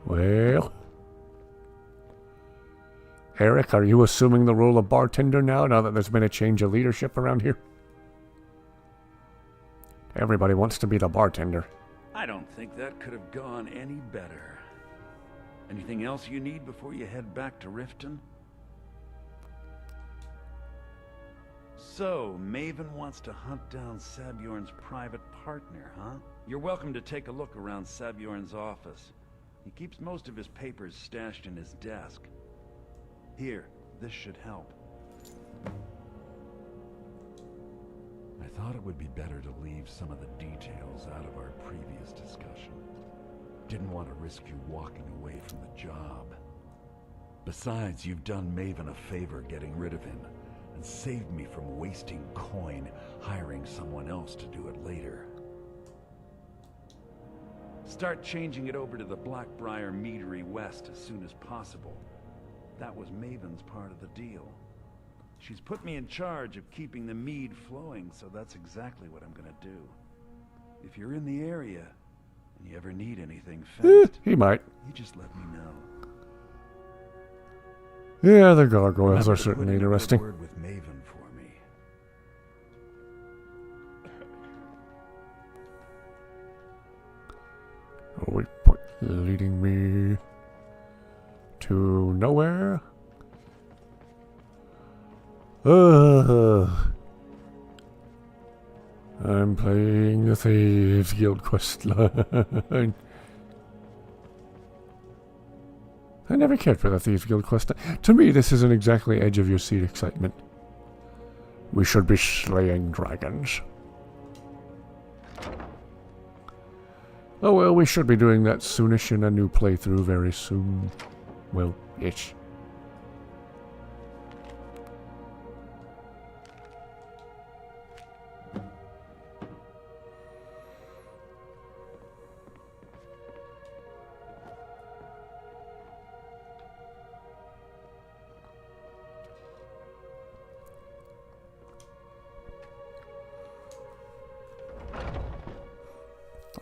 Well, Eric, are you assuming the role of bartender now that there's been a change of leadership around here? Everybody wants to be the bartender. I don't think that could have gone any better. Anything else you need before you head back to Riften? So, Maven wants to hunt down Sabjorn's private partner, huh? You're welcome to take a look around Sabjorn's office. He keeps most of his papers stashed in his desk. Here, this should help. I thought it would be better to leave some of the details out of our previous discussion. Didn't want to risk you walking away from the job. Besides, you've done Maven a favor getting rid of him, and saved me from wasting coin hiring someone else to do it later. Start changing it over to the Blackbriar Meadery West as soon as possible. That was Maven's part of the deal. She's put me in charge of keeping the mead flowing, so that's exactly what I'm gonna do. If you're in the area, and you ever need anything fenced, he might. you just let me know. Yeah, the gargoyles are certainly interesting. Word with Maven for me. Oh, wait, point leading me to nowhere. I'm playing the Thieves Guild quest line. I never cared for the Thieves Guild quest. To me, this isn't exactly edge of your seat excitement. We should be slaying dragons. Oh well, we should be doing that soonish in a new playthrough very soon. Well, ish.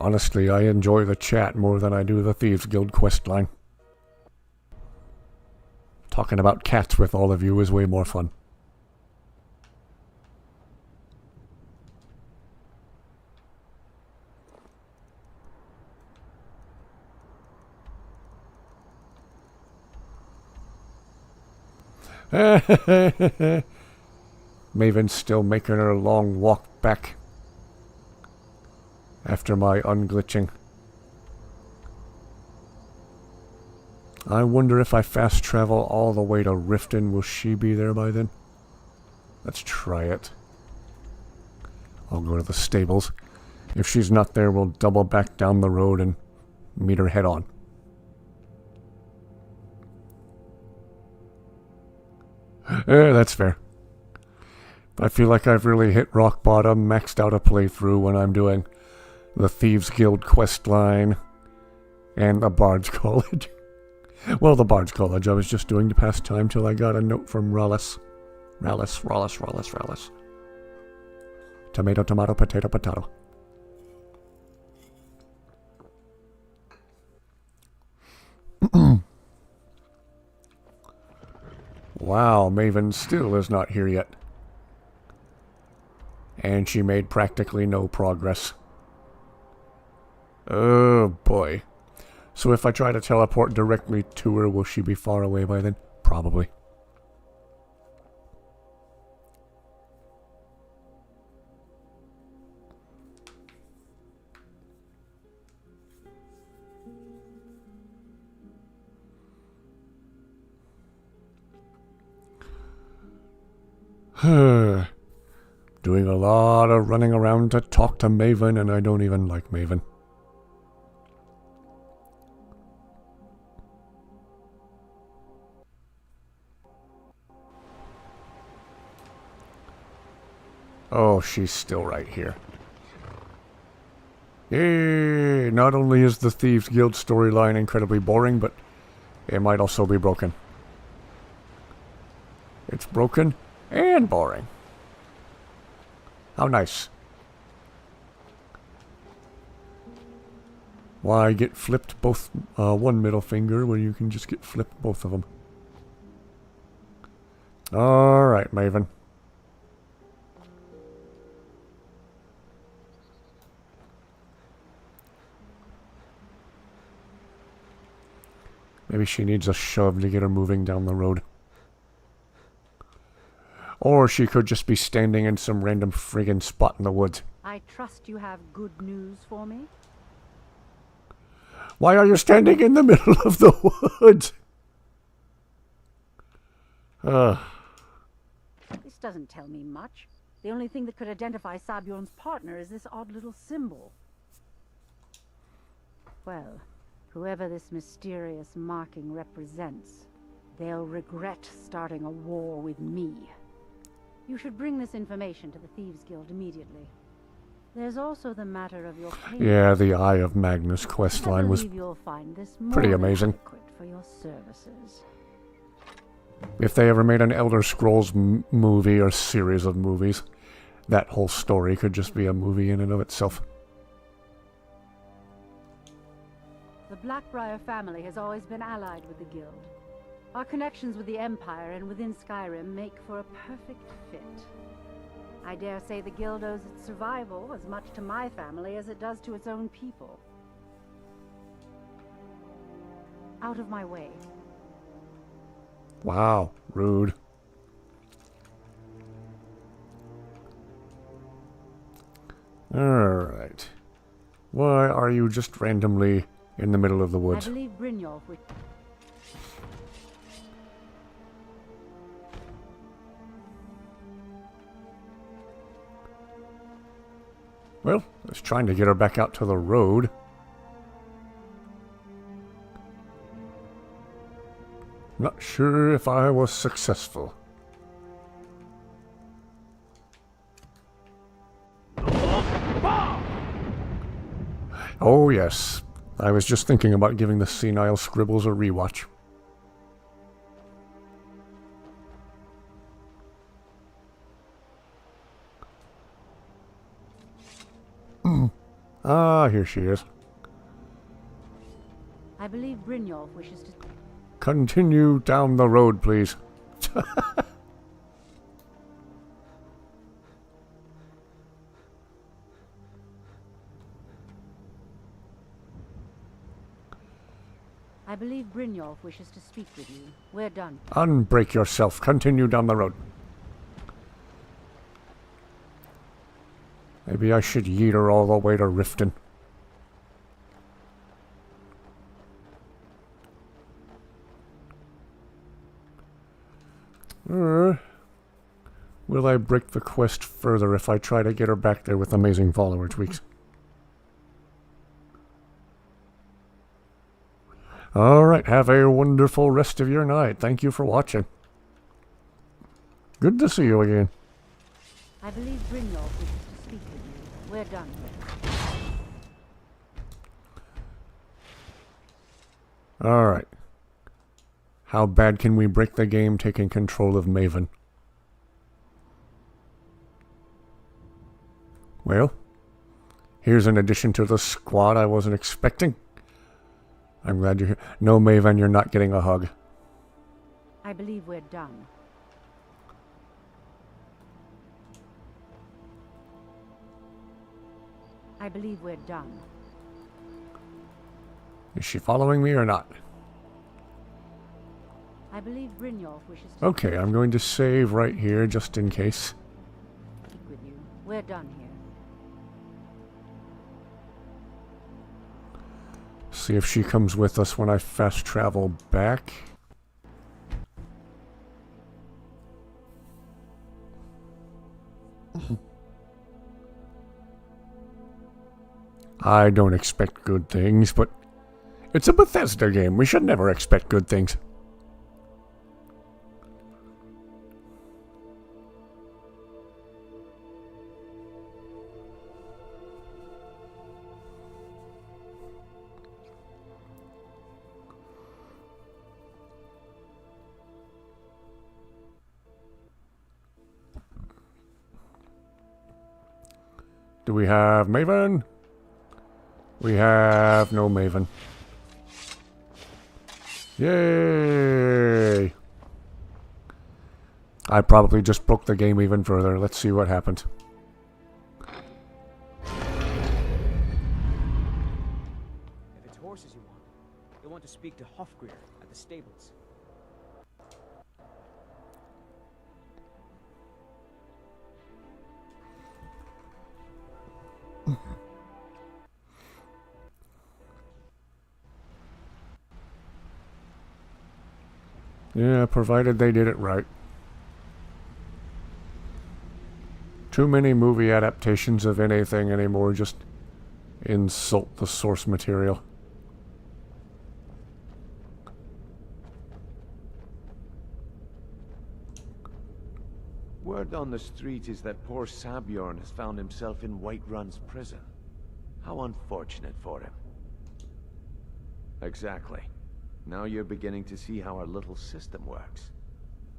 Honestly, I enjoy the chat more than I do the Thieves Guild questline. Talking about cats with all of you is way more fun. Maven's still making her long walk back after my unglitching. I wonder if I fast travel all the way to Riften, will she be there by then? Let's try it. I'll go to the stables. If she's not there, we'll double back down the road and meet her head on. That's fair. I feel like I've really hit rock bottom, maxed out a playthrough when I'm doing the Thieves Guild quest line and the Bard's College. Well, the Bard's College I was just doing to pass time till I got a note from Rallis. Rallis. Tomato, tomato, potato, potato. Wow, Maven still is not here yet. And she made practically no progress. Oh boy. So if I try to teleport directly to her, will she be far away by then? Probably. Doing a lot of running around to talk to Maven, and I don't even like Maven. Oh, she's still right here. Yay! Not only is the Thieves Guild storyline incredibly boring, but it might also be broken. It's broken and boring. How nice. Why get flipped both one middle finger when you can just get flipped both of them? Alright, Maven. Maybe she needs a shove to get her moving down the road. Or she could just be standing in some random friggin' spot in the woods. I trust you have good news for me? Why are you standing in the middle of the woods? This doesn't tell me much. The only thing that could identify Sabjorn's partner is this odd little symbol. Well, whoever this mysterious marking represents, they'll regret starting a war with me. You should bring this information to the Thieves Guild immediately. There's also the matter of your payment. Yeah, the Eye of Magnus questline was you'll find this pretty more than amazing. adequate for your services. If they ever made an Elder Scrolls movie or series of movies, that whole story could just be a movie in and of itself. The Blackbriar family has always been allied with the Guild. Our connections with the Empire and within Skyrim make for a perfect fit. I dare say the Guild owes its survival as much to my family as it does to its own people. Out of my way. Wow, rude. Alright. Why are you just randomly in the middle of the woods? I believe Brynjolf would... Well, I was trying to get her back out to the road. Not sure if I was successful. Oh yes, I was just thinking about giving the Senile Scribbles a rewatch. Ah, here she is. I believe Brynjolf wishes to... Continue down the road, please. I believe Brynjolf wishes to speak with you. We're done. Unbreak yourself. Continue down the road. Maybe I should yeet her all the way to Riften. Will I break the quest further if I try to get her back there with amazing follower tweaks? Alright, have a wonderful rest of your night. Thank you for watching. Good to see you again. I believe Brynjolf wishes to speak with you. We're done here. Alright. How bad can we break the game taking control of Maven? Well, here's an addition to the squad I wasn't expecting. I'm glad you're here. No, Maven, you're not getting a hug. I believe we're done. I believe we're done. Is she following me or not? I believe Brynjolf wishes to Okay, I'm going to save right here just in case. speak with you. We're done here. See if she comes with us when I fast travel back. I don't expect good things, but it's a Bethesda game. We should never expect good things. Do we have Maven? We have no Maven. Yay! I probably just broke the game even further. Let's see what happens. If it's horses you want, you'll want to speak to Hofgrir at the stables. Yeah, provided they did it right. Too many movie adaptations of anything anymore just insult the source material. Word on the street is that poor Sabjorn has found himself in Whiterun's prison. How unfortunate for him. Exactly. Now you're beginning to see how our little system works.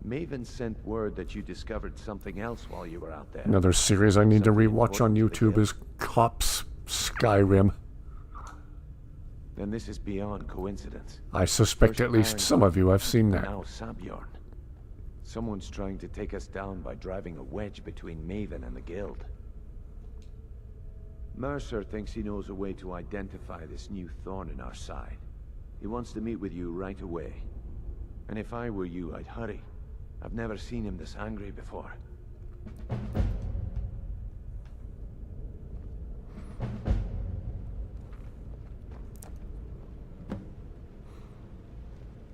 Maven sent word that you discovered something else while you were out there. Another series I need to rewatch on YouTube is Cops Skyrim. Then this is beyond coincidence. I suspect at least some of you have seen that. Now Sabjorn. Someone's trying to take us down by driving a wedge between Maven and the Guild. Mercer thinks he knows a way to identify this new thorn in our side. He wants to meet with you right away. And if I were you, I'd hurry. I've never seen him this angry before.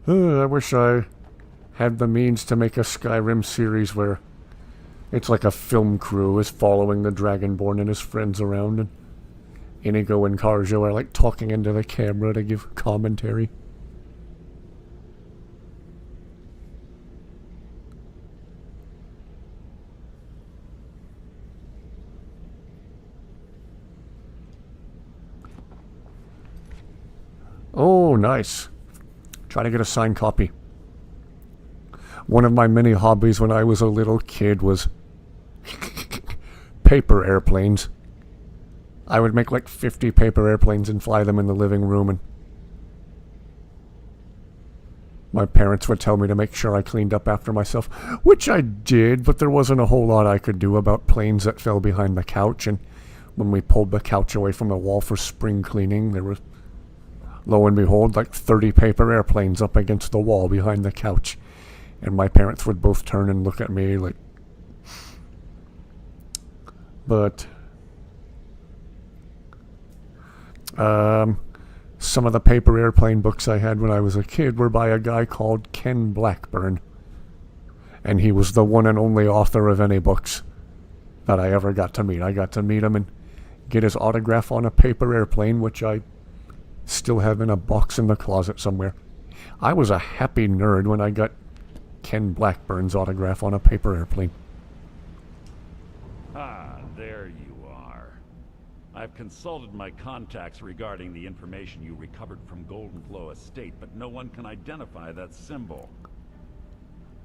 I wish I had the means to make a Skyrim series where it's like a film crew is following the Dragonborn and his friends around, and Inigo and Karjo are like talking into the camera to give commentary. Oh, nice. Try to get a signed copy. One of my many hobbies when I was a little kid was paper airplanes. I would make like 50 paper airplanes and fly them in the living room, and my parents would tell me to make sure I cleaned up after myself, which I did, but there wasn't a whole lot I could do about planes that fell behind the couch, and when we pulled the couch away from the wall for spring cleaning, there was, lo and behold, like 30 paper airplanes up against the wall behind the couch. And my parents would both turn and look at me like... But... some of the paper airplane books I had when I was a kid were by a guy called Ken Blackburn. And he was the one and only author of any books that I ever got to meet. I got to meet him and get his autograph on a paper airplane, which I still have in a box in the closet somewhere. I was a happy nerd when I got Ken Blackburn's autograph on a paper airplane. Ah, there you are. I've consulted my contacts regarding the information you recovered from Golden Glow Estate, but no one can identify that symbol.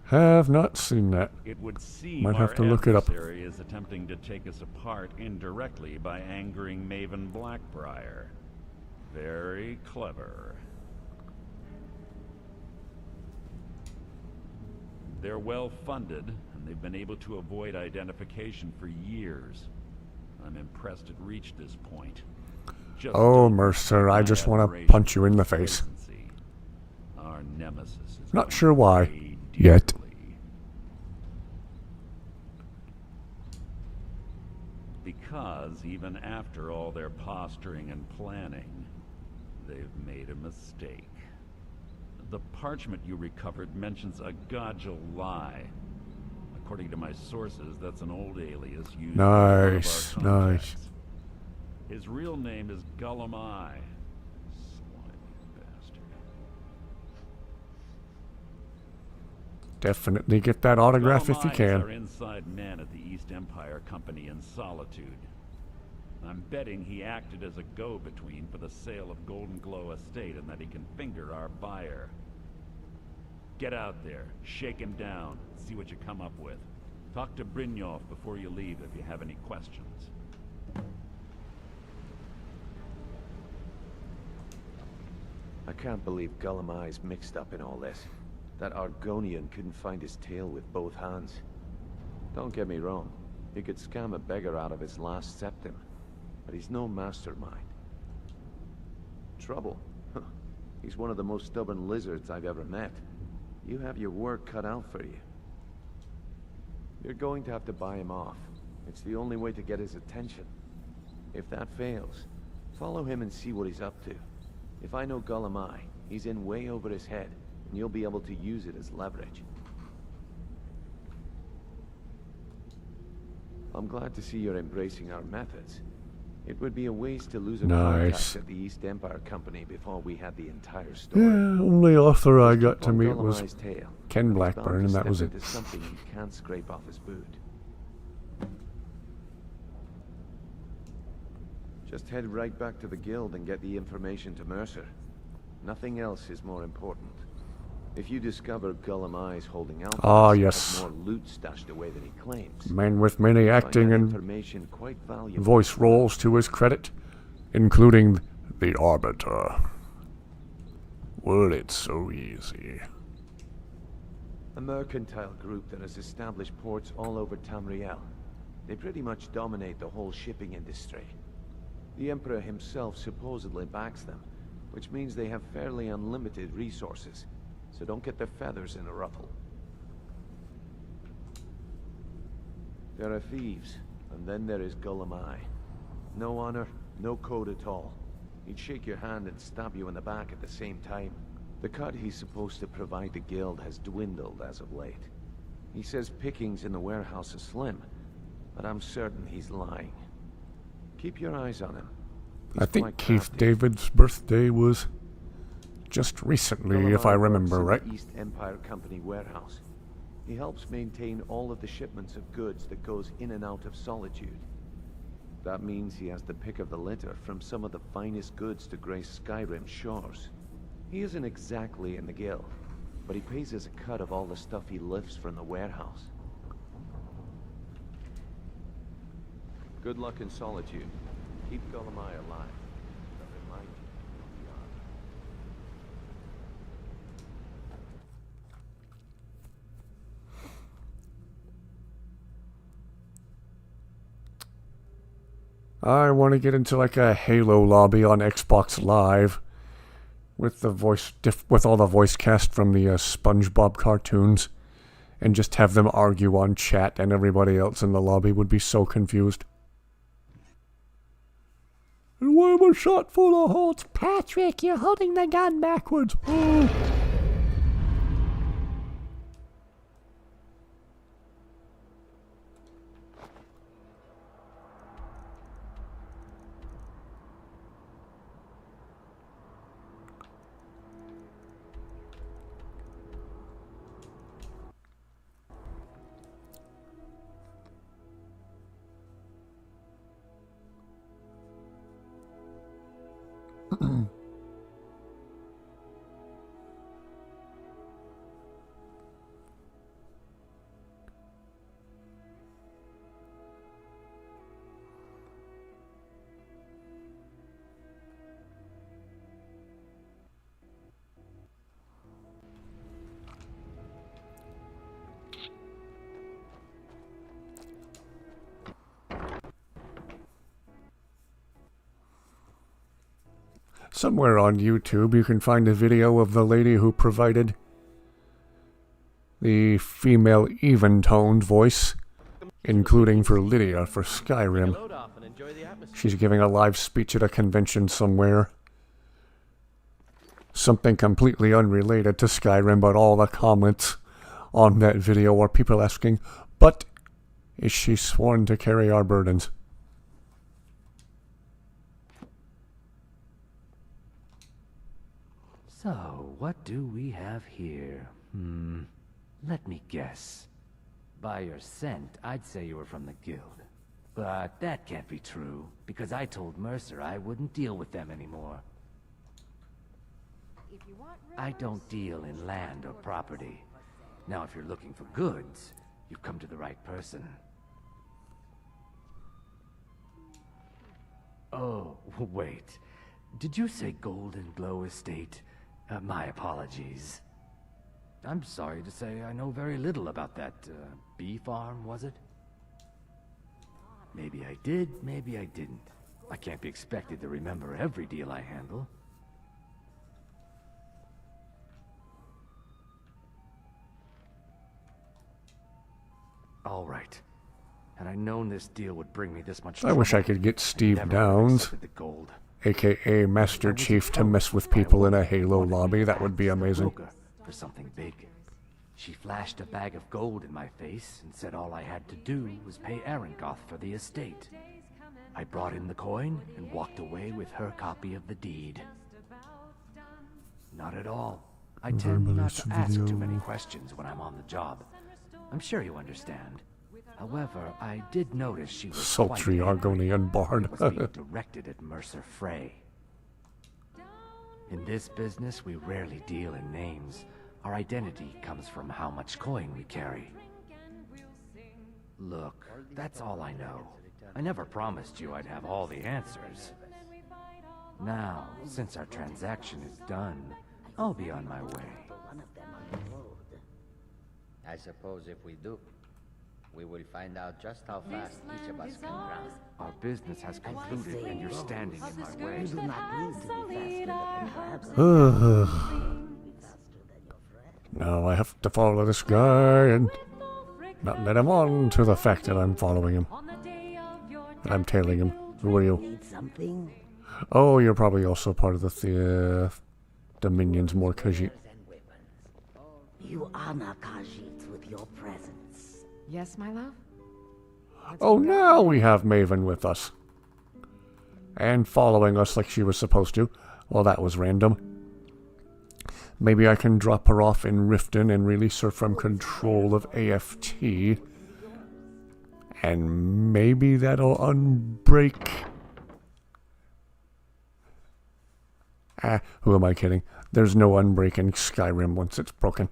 Have not seen that. It would seem might have to our look it up. adversary is attempting to take us apart indirectly by angering Maven Blackbriar. Very clever. They're well funded, and they've been able to avoid identification for years. I'm impressed it reached this point. Oh, Mercer, I just want to punch you in the face. Our nemesis is not sure why yet. Because even after all their posturing and planning, they've made a mistake. The parchment you recovered mentions a Godjal lie. According to my sources, that's an old alias used Nice, in one of our nice. contacts. His real name is Gullum-Eye. Slimy bastard. Definitely get that autograph if you Gullum-Eye is can. our inside man at the East Empire Company in Solitude. I'm betting he acted as a go-between for the sale of Golden Glow Estate and that he can finger our buyer. Get out there, shake him down, see what you come up with. Talk to Brynjolf before you leave if you have any questions. I can't believe Gullum-Eye's mixed up in all this. That Argonian couldn't find his tail with both hands. Don't get me wrong, he could scam a beggar out of his last septim, but he's no mastermind. Trouble? Huh. He's one of the most stubborn lizards I've ever met. You have your work cut out for you. You're going to have to buy him off. It's the only way to get his attention. If that fails, follow him and see what he's up to. If I know Gullum-Eye, he's in way over his head, and you'll be able to use it as leverage. I'm glad to see you're embracing our methods. It would be a waste to lose a Nice. contact at the East Empire Company before we had the entire story. Yeah, only author I got to On meet was Gulliver's tale, Ken but he's bound Blackburn, to and that step was it. into something you can't scrape off his boot. Just head right back to the guild and get the information to Mercer. Nothing else is more important. If you discover Gollum Eyes holding out, Ah, yes. more loot stashed away than he claims. Man with many Find acting that and information quite valuable. voice roles to his credit, including the Arbiter. Well, it's so easy. A mercantile group that has established ports all over Tamriel. They pretty much dominate the whole shipping industry. The Emperor himself supposedly backs them, which means they have fairly unlimited resources. So don't get their feathers in a ruffle. There are thieves, and then there is Gollum Eye. No honor, no code at all. He'd shake your hand and stab you in the back at the same time. The cut he's supposed to provide the guild has dwindled as of late. He says pickings in the warehouse are slim, but I'm certain he's lying. Keep your eyes on him. He's I think quite Keith crafty. David's birthday was just recently, if I Gollum remember works right. in the East Empire Company warehouse. He helps maintain all of the shipments of goods that goes in and out of Solitude. That means he has the pick of the litter from some of the finest goods to grace Skyrim's shores. He isn't exactly in the guild, but he pays us a cut of all the stuff he lifts from the warehouse. Good luck in Solitude. Keep Gollum Eye alive. But remind you who we are. I want to get into like a Halo lobby on Xbox Live with the with all the voice cast from the SpongeBob cartoons, and just have them argue on chat, and everybody else in the lobby would be so confused. And why am I shot full of holes? Patrick, you're holding the gun backwards. Oh. Somewhere on YouTube you can find a video of the lady who provided the female even-toned voice, including for Lydia for Skyrim. She's giving a live speech at a convention somewhere. Something completely unrelated to Skyrim, but all the comments on that video are people asking, but is she sworn to carry our burdens? So, what do we have here? Let me guess. By your scent, I'd say you were from the guild. But that can't be true, because I told Mercer I wouldn't deal with them anymore. I don't deal in land or property. Now, if you're looking for goods, you've come to the right person. Oh, wait. Did you say Golden Glow Estate? My apologies. I'm sorry to say I know very little about that, bee farm, was it? Maybe I did, maybe I didn't. I can't be expected to remember every deal I handle. All right. Had I known this deal would bring me this much I trouble, wish I could get Steve never Downs, accepted the gold. aka Master Chief, to mess with people in a Halo lobby. That would be amazing. for something big. She flashed a bag of gold in my face and said all I had to do was pay Arangoth for the estate. I brought in the coin and walked away with her copy of the deed. Not at all. I tend not to ask too many questions when I'm on the job. I'm sure you understand. However, I did notice she was sultry Argonian bard. It was being directed at Mercer Frey. In this business, we rarely deal in names. Our identity comes from how much coin we carry. Look, that's all I know. I never promised you I'd have all the answers. Now, since our transaction is done, I'll be on my way. I suppose if we do, we will find out just how fast each of us can run. Our business has concluded and you're standing in my way. You do not need to be faster than perhaps. Now I have to follow this guy and not let him on to the fact that I'm following him. And I'm tailing him. Who are you? Need something? Oh, you're probably also part of the Dominion's more Khajiit. You honor Khajiit with your presence. Yes, my love? Oh, now we have Maven with us. And following us like she was supposed to. Well, that was random. Maybe I can drop her off in Riften and release her from control of AFT. And maybe that'll unbreak... who am I kidding? There's no unbreaking Skyrim once it's broken.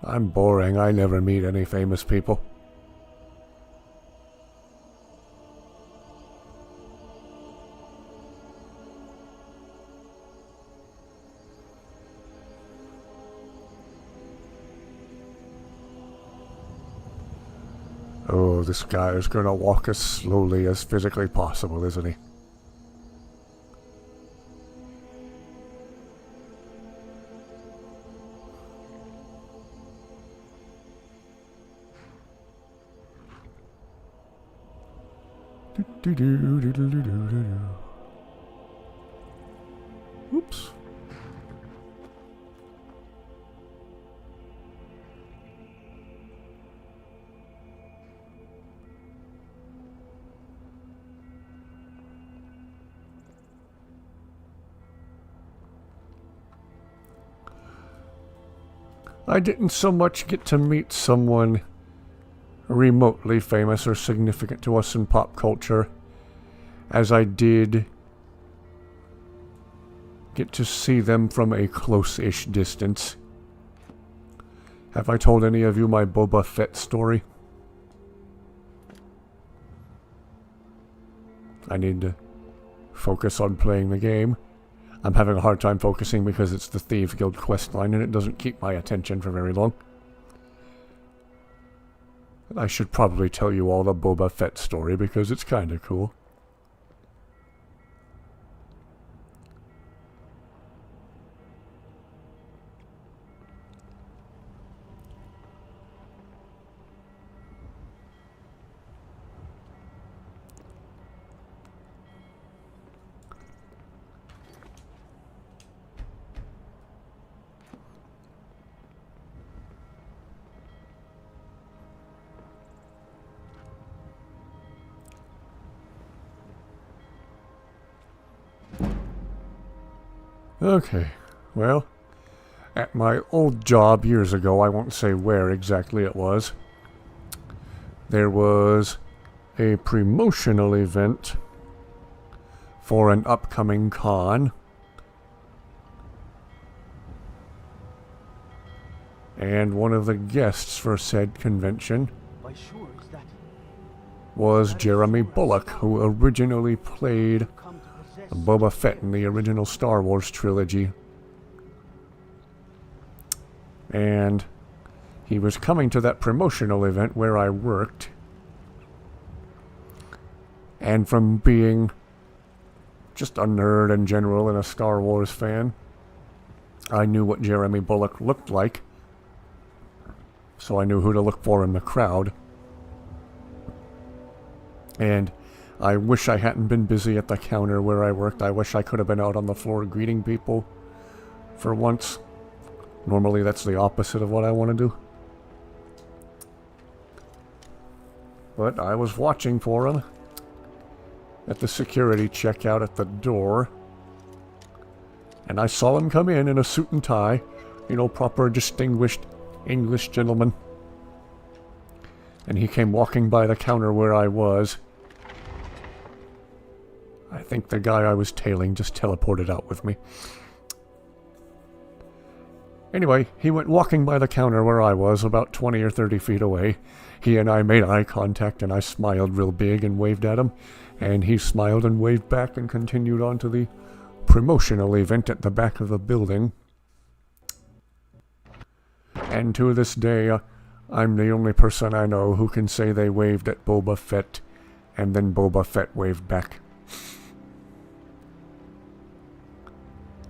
I'm boring. I never meet any famous people. Oh, this guy is going to walk as slowly as physically possible, isn't he? Oops. I didn't so much get to meet someone remotely famous or significant to us in pop culture as I did get to see them from a close-ish distance. Have I told any of you my Boba Fett story? I need to focus on playing the game. I'm having a hard time focusing because it's the Thieves Guild questline and it doesn't keep my attention for very long. I should probably tell you all the Boba Fett story because it's kinda cool. Okay, well, At my old job years ago, I won't say where exactly it was, there was a promotional event for an upcoming con. And one of the guests for said convention was Jeremy Bulloch, who originally played Boba Fett in the original Star Wars trilogy. And he was coming to that promotional event where I worked. And from being just a nerd in general and a Star Wars fan, I knew what Jeremy Bulloch looked like. So I knew who to look for in the crowd. And I wish I hadn't been busy at the counter where I worked. I wish I could have been out on the floor greeting people for once. Normally that's the opposite of what I want to do. But I was watching for him at the security checkout at the door. And I saw him come in a suit and tie. You know, proper distinguished English gentleman. And he came walking by the counter where I was. I think the guy I was tailing just teleported out with me. Anyway, he went walking by the counter where I was, about 20 or 30 feet away. He and I made eye contact, and I smiled real big and waved at him. And he smiled and waved back and continued on to the promotional event at the back of the building. And to this day, I'm the only person I know who can say they waved at Boba Fett, and then Boba Fett waved back.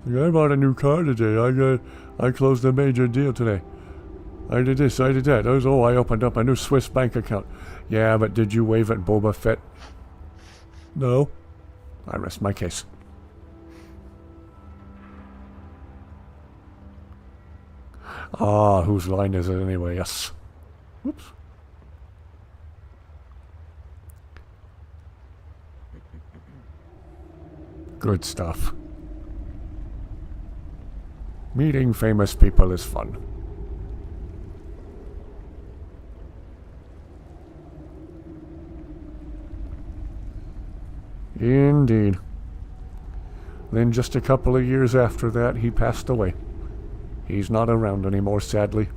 I bought a new car today. I closed a major deal today. I did this, I did that. Oh, I opened up a new Swiss bank account. Yeah, but did you wave at Boba Fett? No. I rest my case. Ah, whose line is it anyway? Yes. Whoops. Good stuff. Meeting famous people is fun. Indeed. Then just a couple of years after that, he passed away. He's not around anymore, sadly.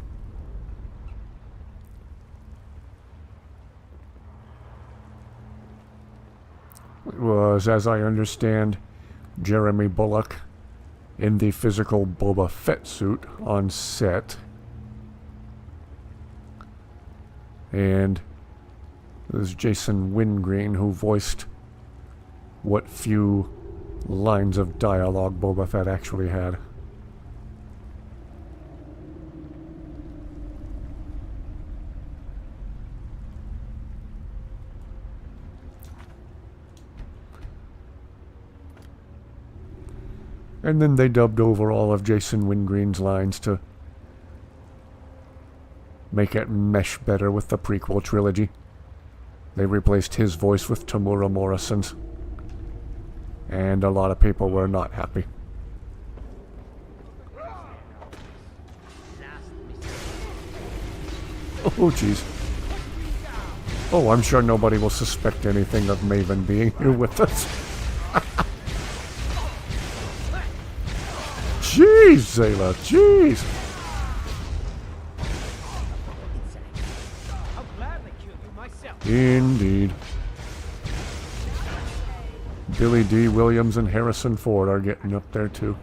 It was, as I understand, Jeremy Bulloch in the physical Boba Fett suit on set. And it was Jason Wingreen who voiced what few lines of dialogue Boba Fett actually had. And then they dubbed over all of Jason Wingreen's lines to make it mesh better with the prequel trilogy. They replaced his voice with Tamura Morrison's. And a lot of people were not happy. Oh, jeez. Oh, I'm sure nobody will suspect anything of Maven being here with us. Jeez, Zayla, jeez! Indeed. Billy D. Williams and Harrison Ford are getting up there too.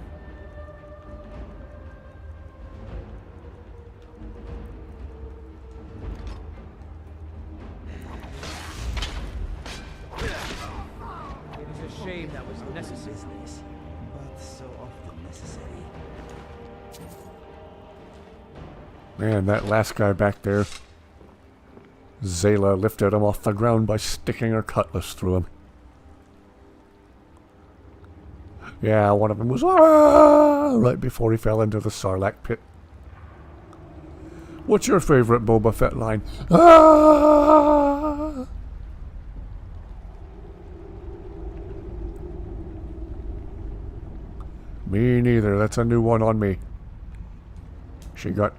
It is a shame that was necessary. But so often necessary. Man, that last guy back there, Zayla lifted him off the ground by sticking her cutlass through him. Yeah, one of them was right before he fell into the Sarlacc pit. What's your favorite Boba Fett line? Ah! Me neither. That's a new one on me. She got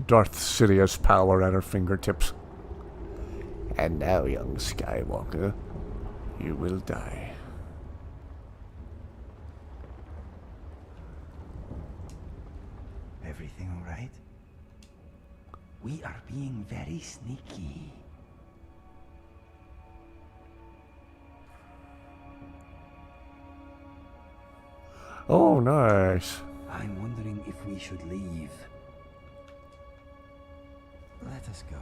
Darth Sidious's power at her fingertips. And now, young Skywalker, you will die. Everything all right? We are being very sneaky. Oh, nice. I'm wondering if we should leave. Let us go.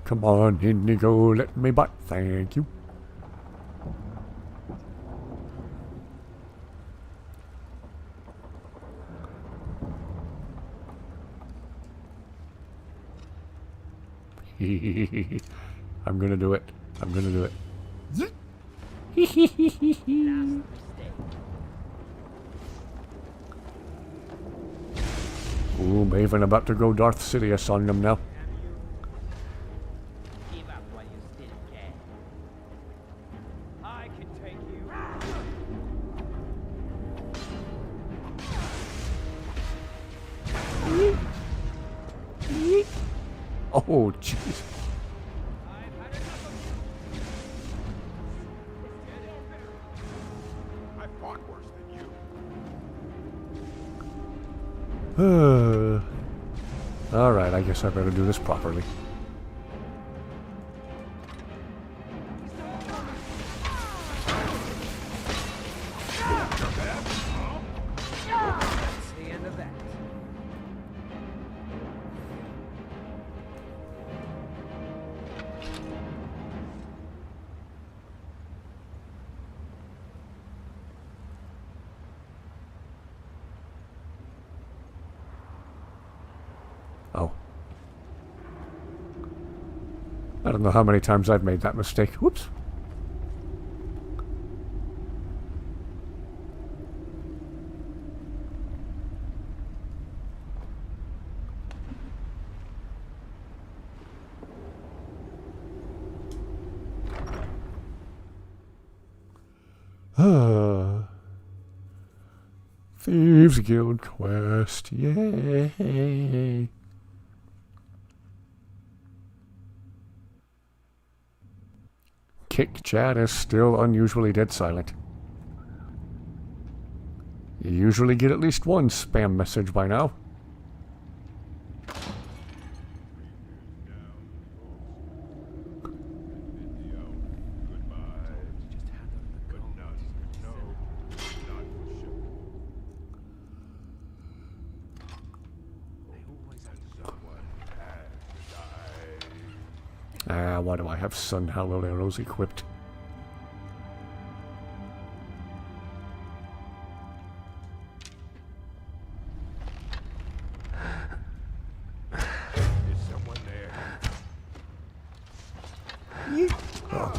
Come on, Indigo, let me back. Thank you. I'm gonna do it. I'm gonna do it. Ooh, Maven about to go Darth Sidious on them now. Give up while you still can. I can take you. Oh, jeez. I fought worse than you. Alright, I guess I better do this properly. That's the end of that. Oh. I don't know how many times I've made that mistake. Whoops. Thieves Guild quest. Yay. Kick chat is still unusually dead silent. You usually get at least one spam message by now. Why do I have sun hallowed arrows equipped? Is someone there? Oh.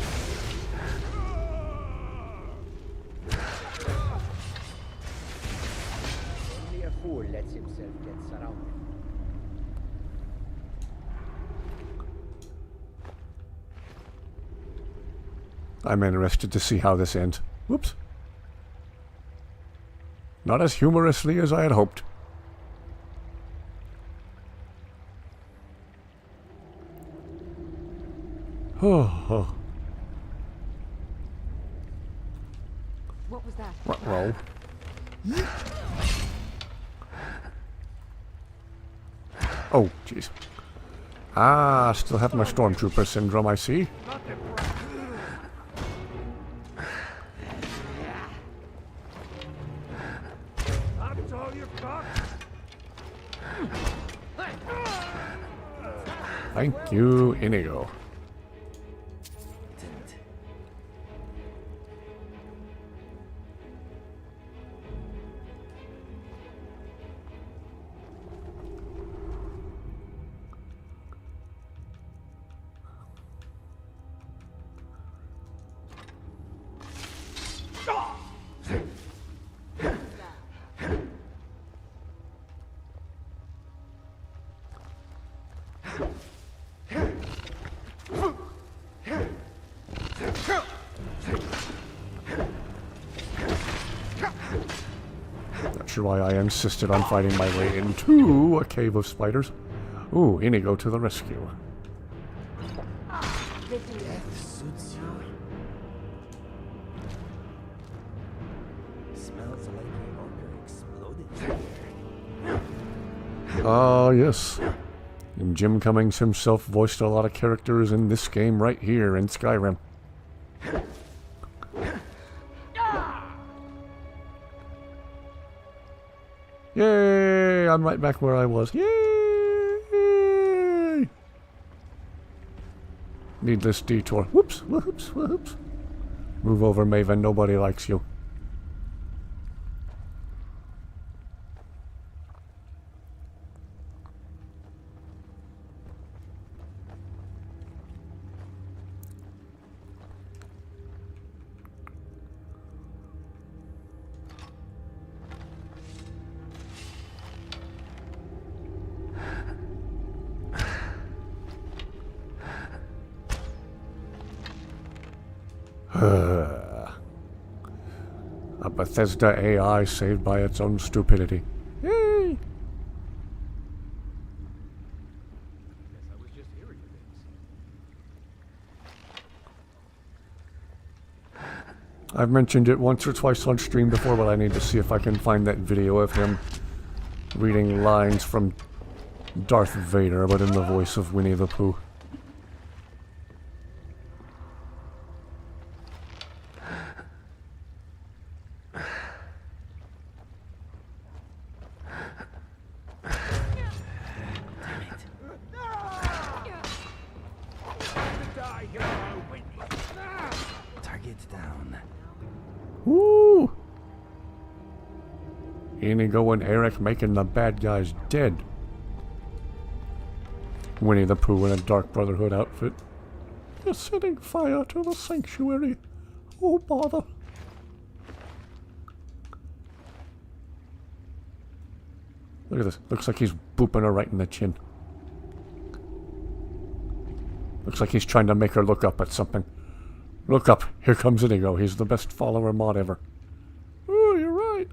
Only a fool lets himself get surrounded. I'm interested to see how this ends. Whoops. Not as humorously as I had hoped. Oh. What was that? Roll. Oh, jeez. Ah, still have my Stormtrooper syndrome, I see. That's all you've got? Thank you, Inigo. sure why I insisted on fighting my way into a cave of spiders. Ooh, Inigo to the rescue. Death suits you. Smells like a worker exploded. Ah, yes. And Jim Cummings himself voiced a lot of characters in this game right here in Skyrim. Yay! I'm right back where I was. Yay! Needless detour. Whoops, whoops, whoops. Move over, Maven. Nobody likes you. A Bethesda AI saved by its own stupidity. Yay! I've mentioned it once or twice on stream before, but I need to see if I can find that video of him reading lines from Darth Vader, but in the voice of Winnie the Pooh. Target down. Woo! Inigo and Eric making the bad guys dead. Winnie the Pooh in a Dark Brotherhood outfit. You're setting fire to the sanctuary. Oh, bother. Look at this. Looks like he's booping her right in the chin. Looks like he's trying to make her look up at something. Look up. Here comes Inigo. He's the best follower mod ever. Oh, you're right.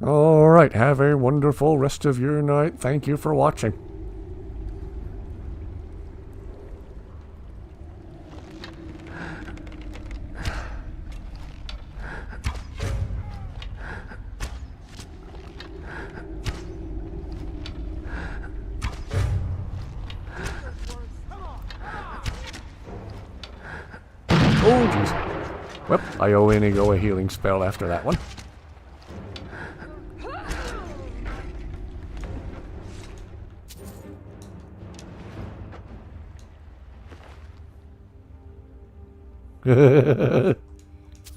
Alright, have a wonderful rest of your night. Thank you for watching. Oh, jeez. Well, I owe Inigo a healing spell after that one.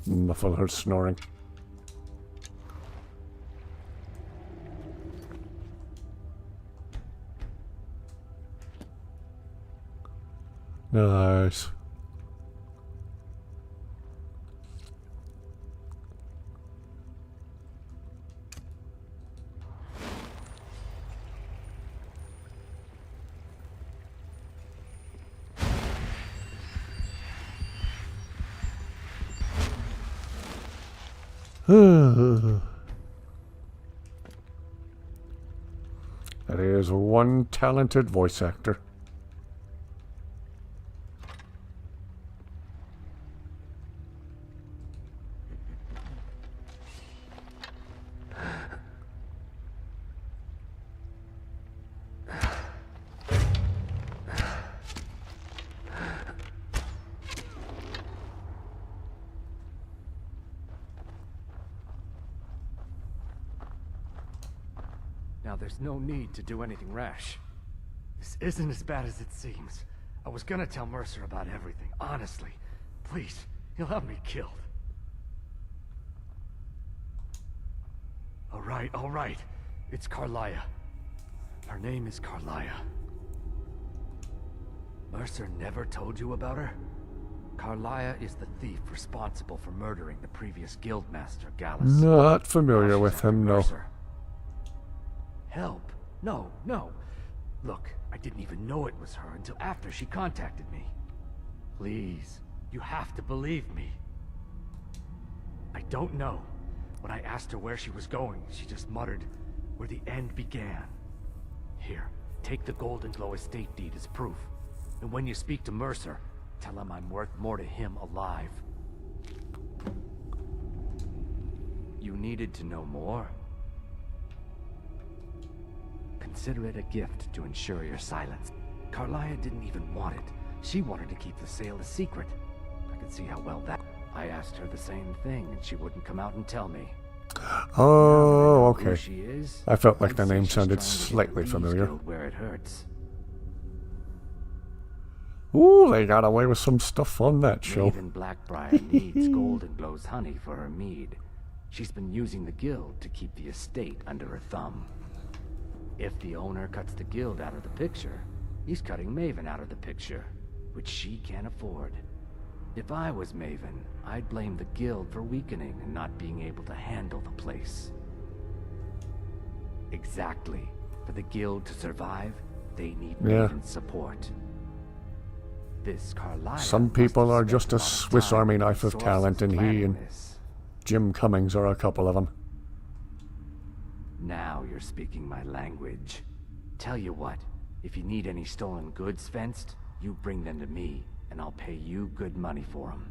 Muffle her snoring. Nice. That is one talented voice actor. Now, there's no need to do anything rash. This isn't as bad as it seems. I was gonna tell Mercer about everything, honestly. Please, he'll have me killed. All right. It's Carlia. Her name is Carlia. Mercer never told you about her? Carlia is the thief responsible for murdering the previous guildmaster, Gallus. Not familiar with him, no. Help? No. Look, I didn't even know it was her until after she contacted me. Please, you have to believe me. I don't know. When I asked her where she was going, she just muttered, "Where the end began." Here, take the Golden Glow estate deed as proof. And when you speak to Mercer, tell him I'm worth more to him alive. You needed to know more? Consider it a gift to ensure your silence. Carlia didn't even want it. She wanted to keep the sale a secret. I could see how well that... I asked her the same thing, and she wouldn't come out and tell me. Oh, okay. She is, I felt like the I'd say name she's sounded trying to get slightly the familiar. Thieves Guild where it hurts. Ooh, they got away with some stuff on that show. Raven Blackbriar needs Golden Glow's honey for her mead. She's been using the guild to keep the estate under her thumb. If the owner cuts the guild out of the picture, he's cutting Maven out of the picture, which she can't afford. If I was Maven, I'd blame the guild for weakening and not being able to handle the place. Exactly. For the guild to survive, they need Maven's support. This Carlia Some people are just a Swiss Army knife of talent, and he and Jim Cummings are a couple of them. Now you're speaking my language. Tell you what, if you need any stolen goods fenced, you bring them to me, and I'll pay you good money for them.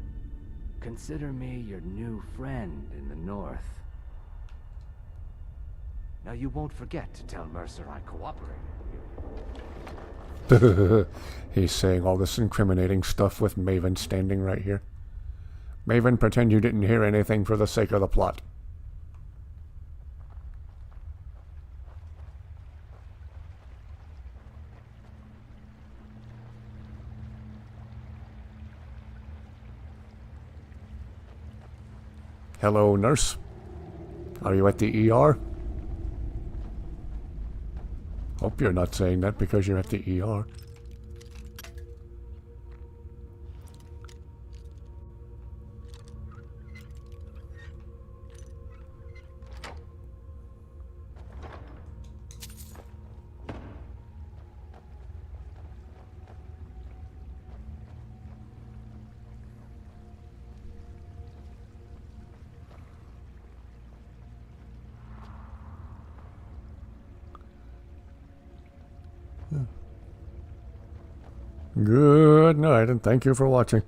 Consider me your new friend in the north. Now you won't forget to tell Mercer I cooperated. He's saying all this incriminating stuff with Maven standing right here. Maven, pretend you didn't hear anything for the sake of the plot. Hello, nurse. Are you at the ER? Hope you're not saying that because you're at the ER. Good night, and thank you for watching.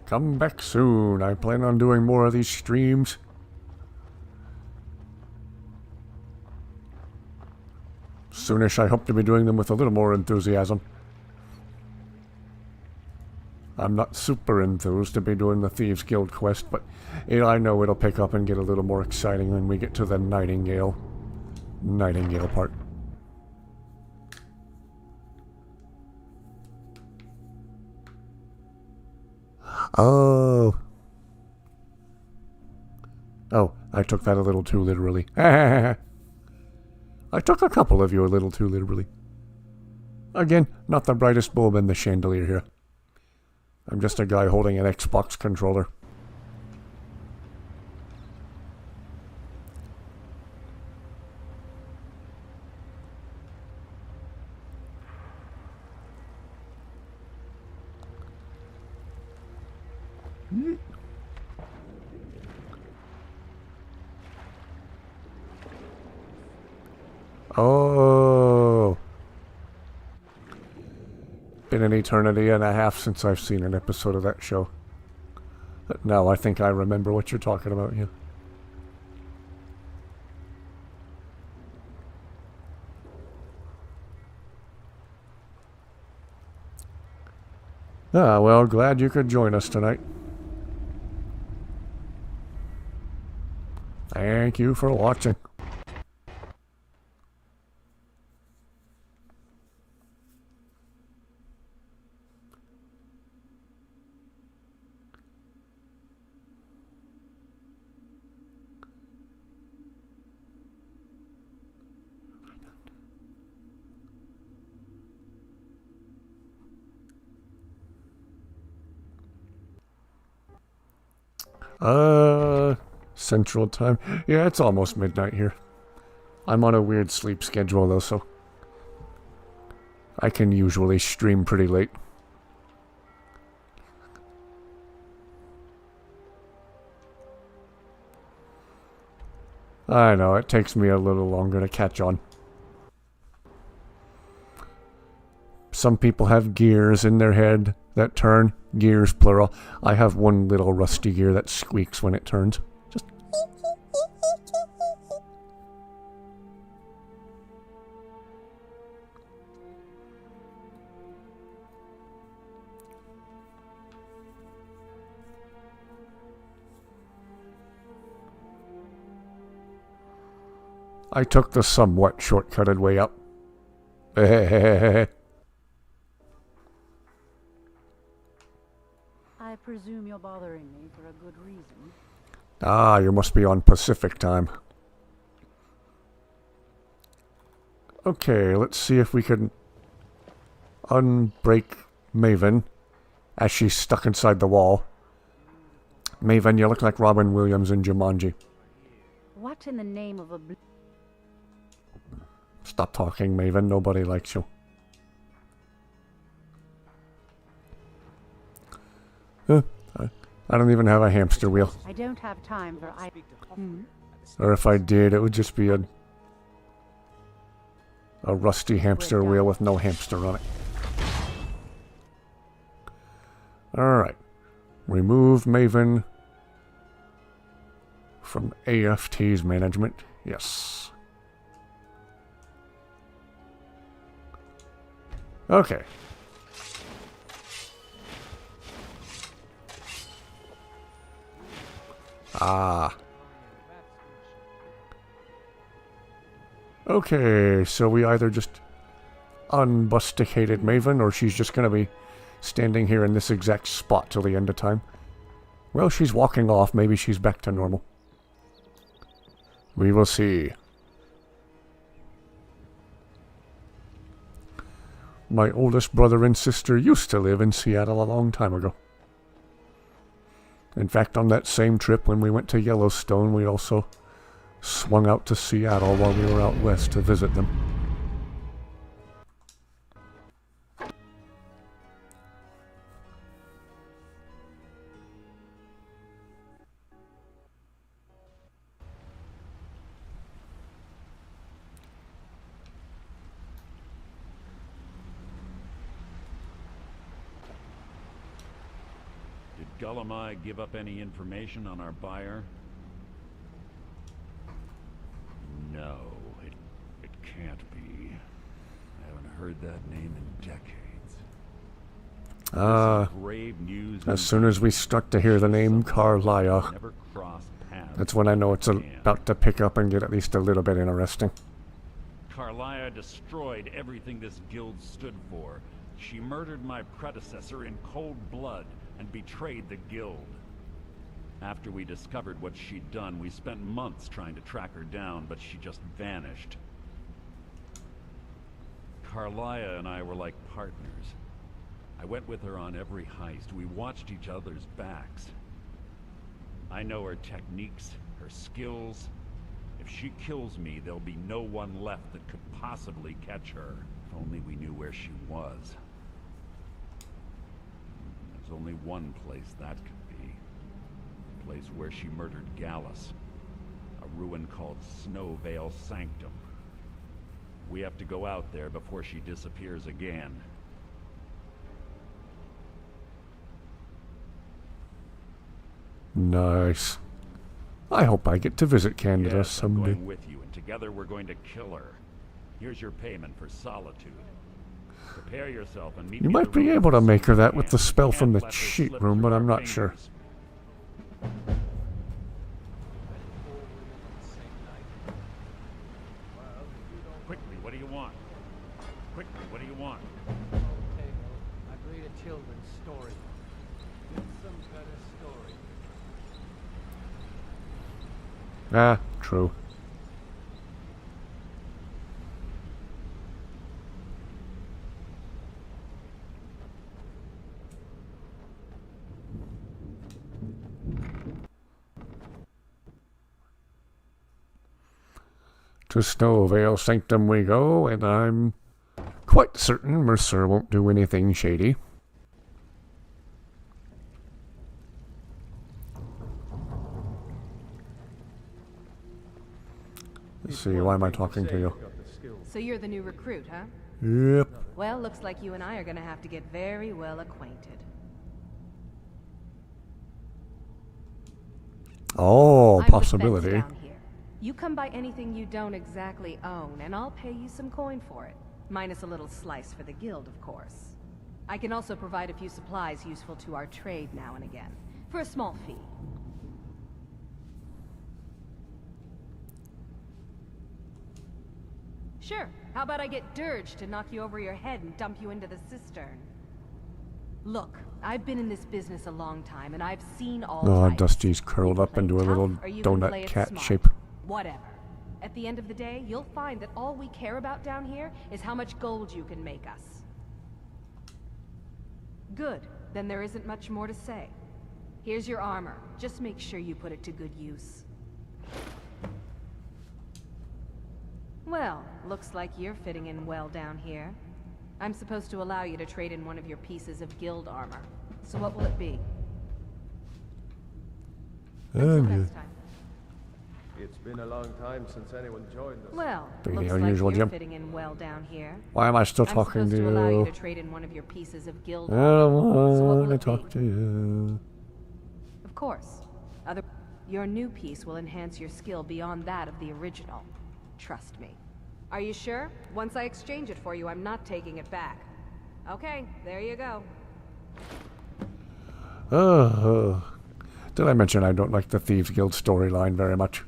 Come back soon. I plan on doing more of these streams. Soonish, I hope to be doing them with a little more enthusiasm. I'm not super enthused to be doing the Thieves Guild quest, but I know it'll pick up and get a little more exciting when we get to the Nightingale part. Oh, I took that a little too literally. I took a couple of you a little too literally. Again, not the brightest bulb in the chandelier here. I'm just a guy holding an Xbox controller. Oh. Been an eternity and a half since I've seen an episode of that show. But now I think I remember what you're talking about, yeah. Ah, well, glad you could join us tonight. Thank you for watching. Central Time. Yeah, it's almost midnight here. I'm on a weird sleep schedule though, so I can usually stream pretty late. I know, it takes me a little longer to catch on. Some people have gears in their head that turn. Gears, plural. I have one little rusty gear that squeaks when it turns. Just... I took the somewhat shortcutted way up. I presume you're bothering me for a good reason. Ah, you must be on Pacific time. Okay, let's see if we can unbreak Maven as she's stuck inside the wall. Maven, you look like Robin Williams in Jumanji. What in the name of a... Stop talking, Maven. Nobody likes you. I don't even have a hamster wheel. I don't have time for... Or if I did, it would just be a rusty hamster wheel with no hamster on it. Alright. Remove Maven from AFT's management. Yes. Okay. Ah. Okay, so we either just unbusticated Maven, or she's just going to be standing here in this exact spot till the end of time. Well, she's walking off. Maybe she's back to normal. We will see. My oldest brother and sister used to live in Seattle a long time ago. In fact, on that same trip when we went to Yellowstone, we also swung out to Seattle while we were out west to visit them. Did Gullumai give up any information on our buyer? No, it can't be. I haven't heard that name in decades. Grave news. As soon as we start to hear the name Carlia, that's when I know it's about to pick up and get at least a little bit interesting. Carlia destroyed everything this guild stood for. She murdered my predecessor in cold blood and betrayed the guild. After we discovered what she'd done, we spent months trying to track her down, but she just vanished. Carlia and I were like partners. I went with her on every heist. We watched each other's backs. I know her techniques, her skills. If she kills me, there'll be no one left that could possibly catch her. If only we knew where she was. There's only one place that could be. The place where she murdered Gallus. A ruin called Snowvale Sanctum. We have to go out there before she disappears again. Nice. I hope I get to visit Canada Yes, I'm someday. going with you, and together we're going to kill her. Here's your payment for solitude. Prepare yourself and meet You me might at the be ruins able to as make soon her as that you with can. the spell from the Can't let her cheat slip room, through but our I'm not sure. fingers. Quickly, what do you want? Quickly, what do you want? I'd read a children's story. Get some better story. Ah, true. To Snowvale Sanctum we go, and I'm quite certain Mercer won't do anything shady. Let's see, why am I talking to you? So you're the new recruit, huh? Yep. Well, looks like you and I are gonna have to get very well acquainted. Oh, I'm the possibility. fence down here. You come by anything you don't exactly own, and I'll pay you some coin for it. Minus a little slice for the guild, of course. I can also provide a few supplies useful to our trade now and again, for a small fee. Sure. How about I get Dirge to knock you over your head and dump you into the cistern? Look, I've been in this business a long time, and I've seen all Oh, types. Dusty's curled up into a little Or you can play donut it cat smart. shape. Whatever. At the end of the day, you'll find that all we care about down here is how much gold you can make us. Good. Then there isn't much more to say. Here's your armor. Just make sure you put it to good use. Well, looks like you're fitting in well down here. I'm supposed to allow you to trade in one of your pieces of guild armor. So what will it be? Until next time. It's been a long time since anyone joined us. Well, Pretty looks unusual, like you're Jim. fitting in well down here. Why am I still I'm talking to supposed to allow you you? to trade in one of your pieces of guild I armor. don't So what want will to it talk be? to you. Of course. Your new piece will enhance your skill beyond that of the original. Trust me. Are you sure? Once I exchange it for you, I'm not taking it back. Okay, there you go. Did I mention I don't like the Thieves Guild storyline very much?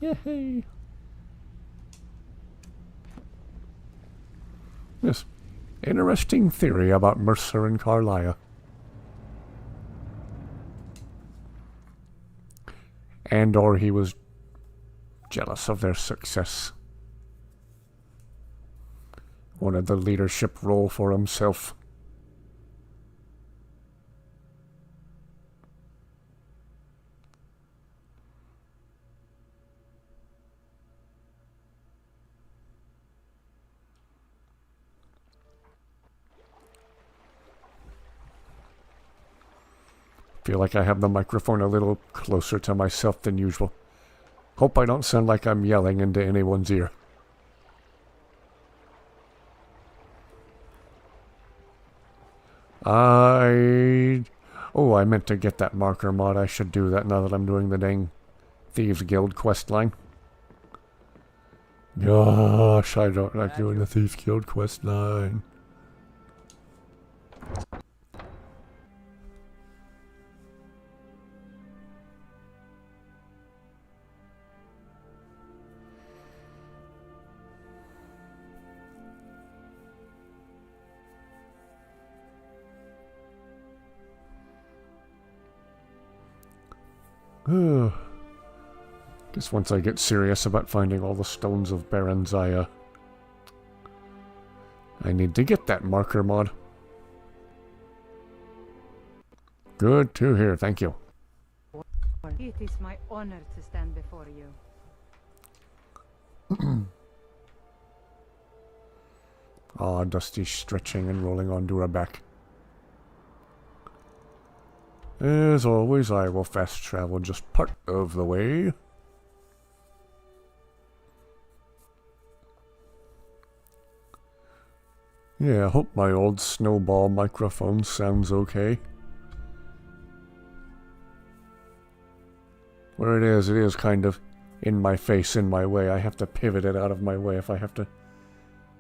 Yay! Yes. Interesting theory about Mercer and Carlia. And or he was jealous of their success. Wanted the leadership role for himself. Feel like I have the microphone a little closer to myself than usual. Hope I don't sound like I'm yelling into anyone's ear. I meant to get that marker mod. I should do that now that I'm doing the dang Thieves Guild quest line. Gosh, I don't like doing the Thieves Guild quest line. Guess once I get serious about finding all the stones of Barons, I need to get that marker mod. Good to hear, thank you. It is my honor to stand before you. Dusty's stretching and rolling onto her back. As always, I will fast travel just part of the way. Yeah, I hope my old snowball microphone sounds okay. Where it is kind of in my face, in my way. I have to pivot it out of my way if I have to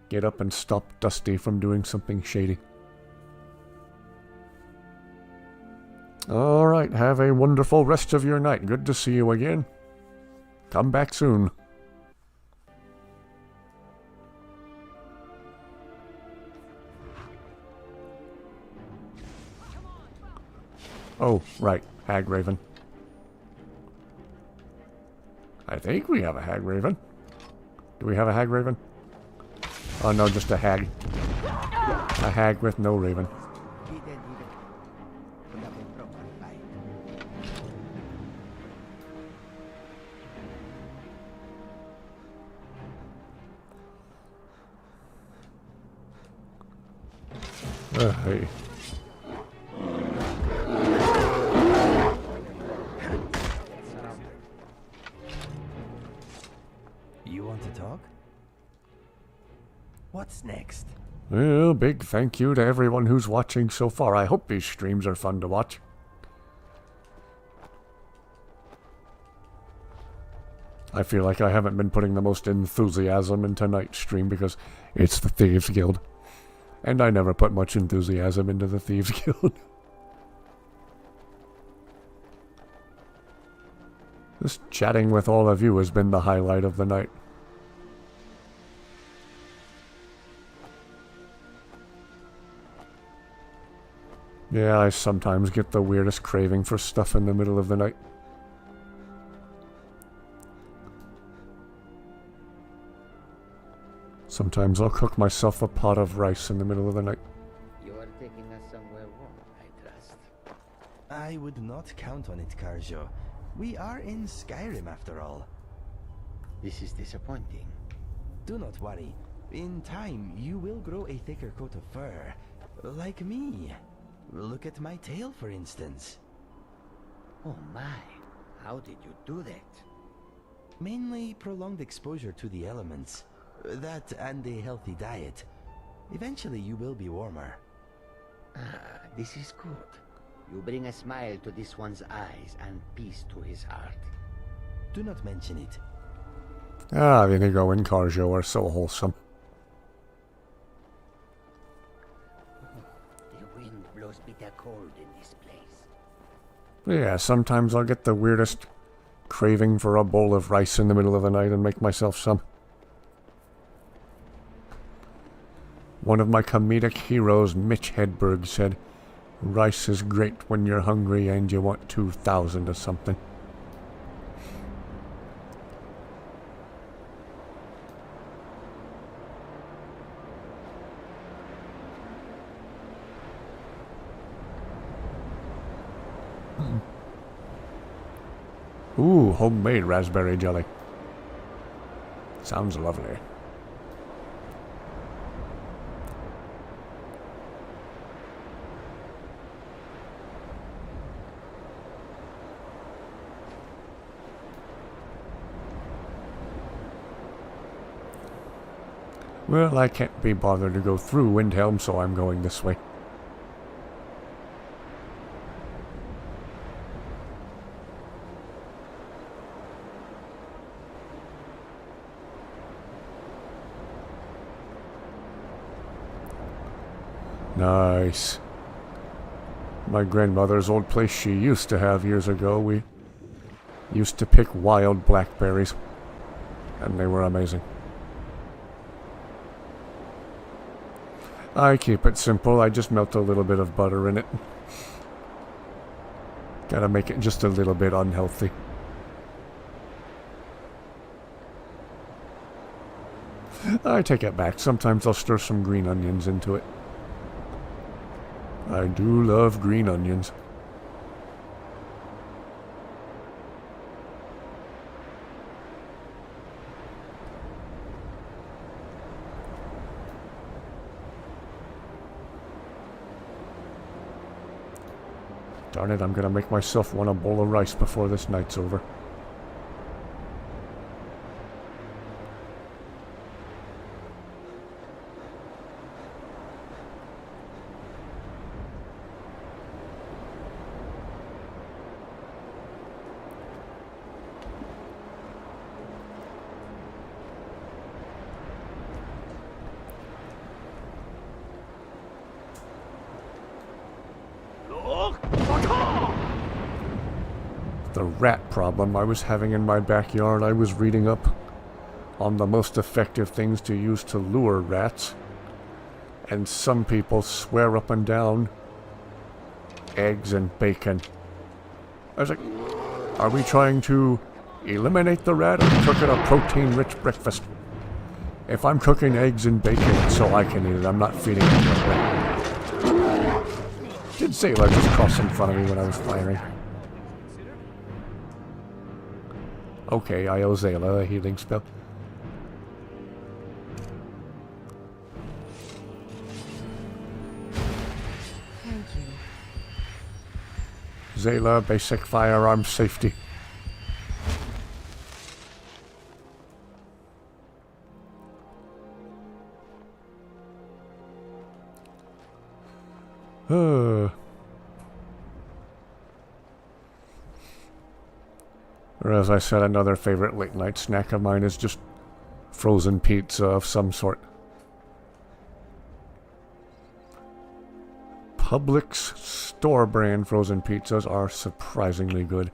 get up and stop Dusty from doing something shady. Alright, have a wonderful rest of your night. Good to see you again. Come back soon. Oh, right, Hag Raven. I think we have a Hag Raven. Do we have a Hag Raven? Oh no, just a hag. A hag with no raven. Hey. You want to talk? What's next? Well, big thank you to everyone who's watching so far. I hope these streams are fun to watch. I feel like I haven't been putting the most enthusiasm into tonight's stream because it's the Thieves Guild. And I never put much enthusiasm into the Thieves Guild. Just chatting with all of you has been the highlight of the night. Yeah, I sometimes get the weirdest craving for stuff in the middle of the night. Sometimes I'll cook myself a pot of rice in the middle of the night. You are taking us somewhere warm, I trust. I would not count on it, Karjo. We are in Skyrim after all. This is disappointing. Do not worry. In time, you will grow a thicker coat of fur. Like me. Look at my tail, for instance. Oh my, how did you do that? Mainly prolonged exposure to the elements. That and a healthy diet. Eventually you will be warmer. Ah, this is good. You bring a smile to this one's eyes and peace to his heart. Do not mention it. Ah, Inigo and Karjo are so wholesome. The wind blows bitter cold in this place. Yeah, sometimes I'll get the weirdest craving for a bowl of rice in the middle of the night and make myself some. One of my comedic heroes, Mitch Hedberg, said, "Rice is great when you're hungry and you want 2,000 of something." Ooh, homemade raspberry jelly. Sounds lovely. Well, I can't be bothered to go through Windhelm, so I'm going this way. Nice. My grandmother's old place she used to have years ago. We used to pick wild blackberries, and they were amazing. I keep it simple. I just melt a little bit of butter in it. Gotta make it just a little bit unhealthy. I take it back. Sometimes I'll stir some green onions into it. I do love green onions. Darn it, I'm gonna make myself want a bowl of rice before this night's over. The rat problem I was having in my backyard, I was reading up on the most effective things to use to lure rats. And some people swear up and down eggs and bacon. I was like, are we trying to eliminate the rat or cook it a protein-rich breakfast? If I'm cooking eggs and bacon it's so I can eat it, I'm not feeding it to a rat. Did Zayla just cross in front of me when I was firing? Okay, I owe Zayla a healing spell. Zayla, basic firearm safety. Or as I said, another favorite late night snack of mine is just frozen pizza of some sort. Publix store brand frozen pizzas are surprisingly good.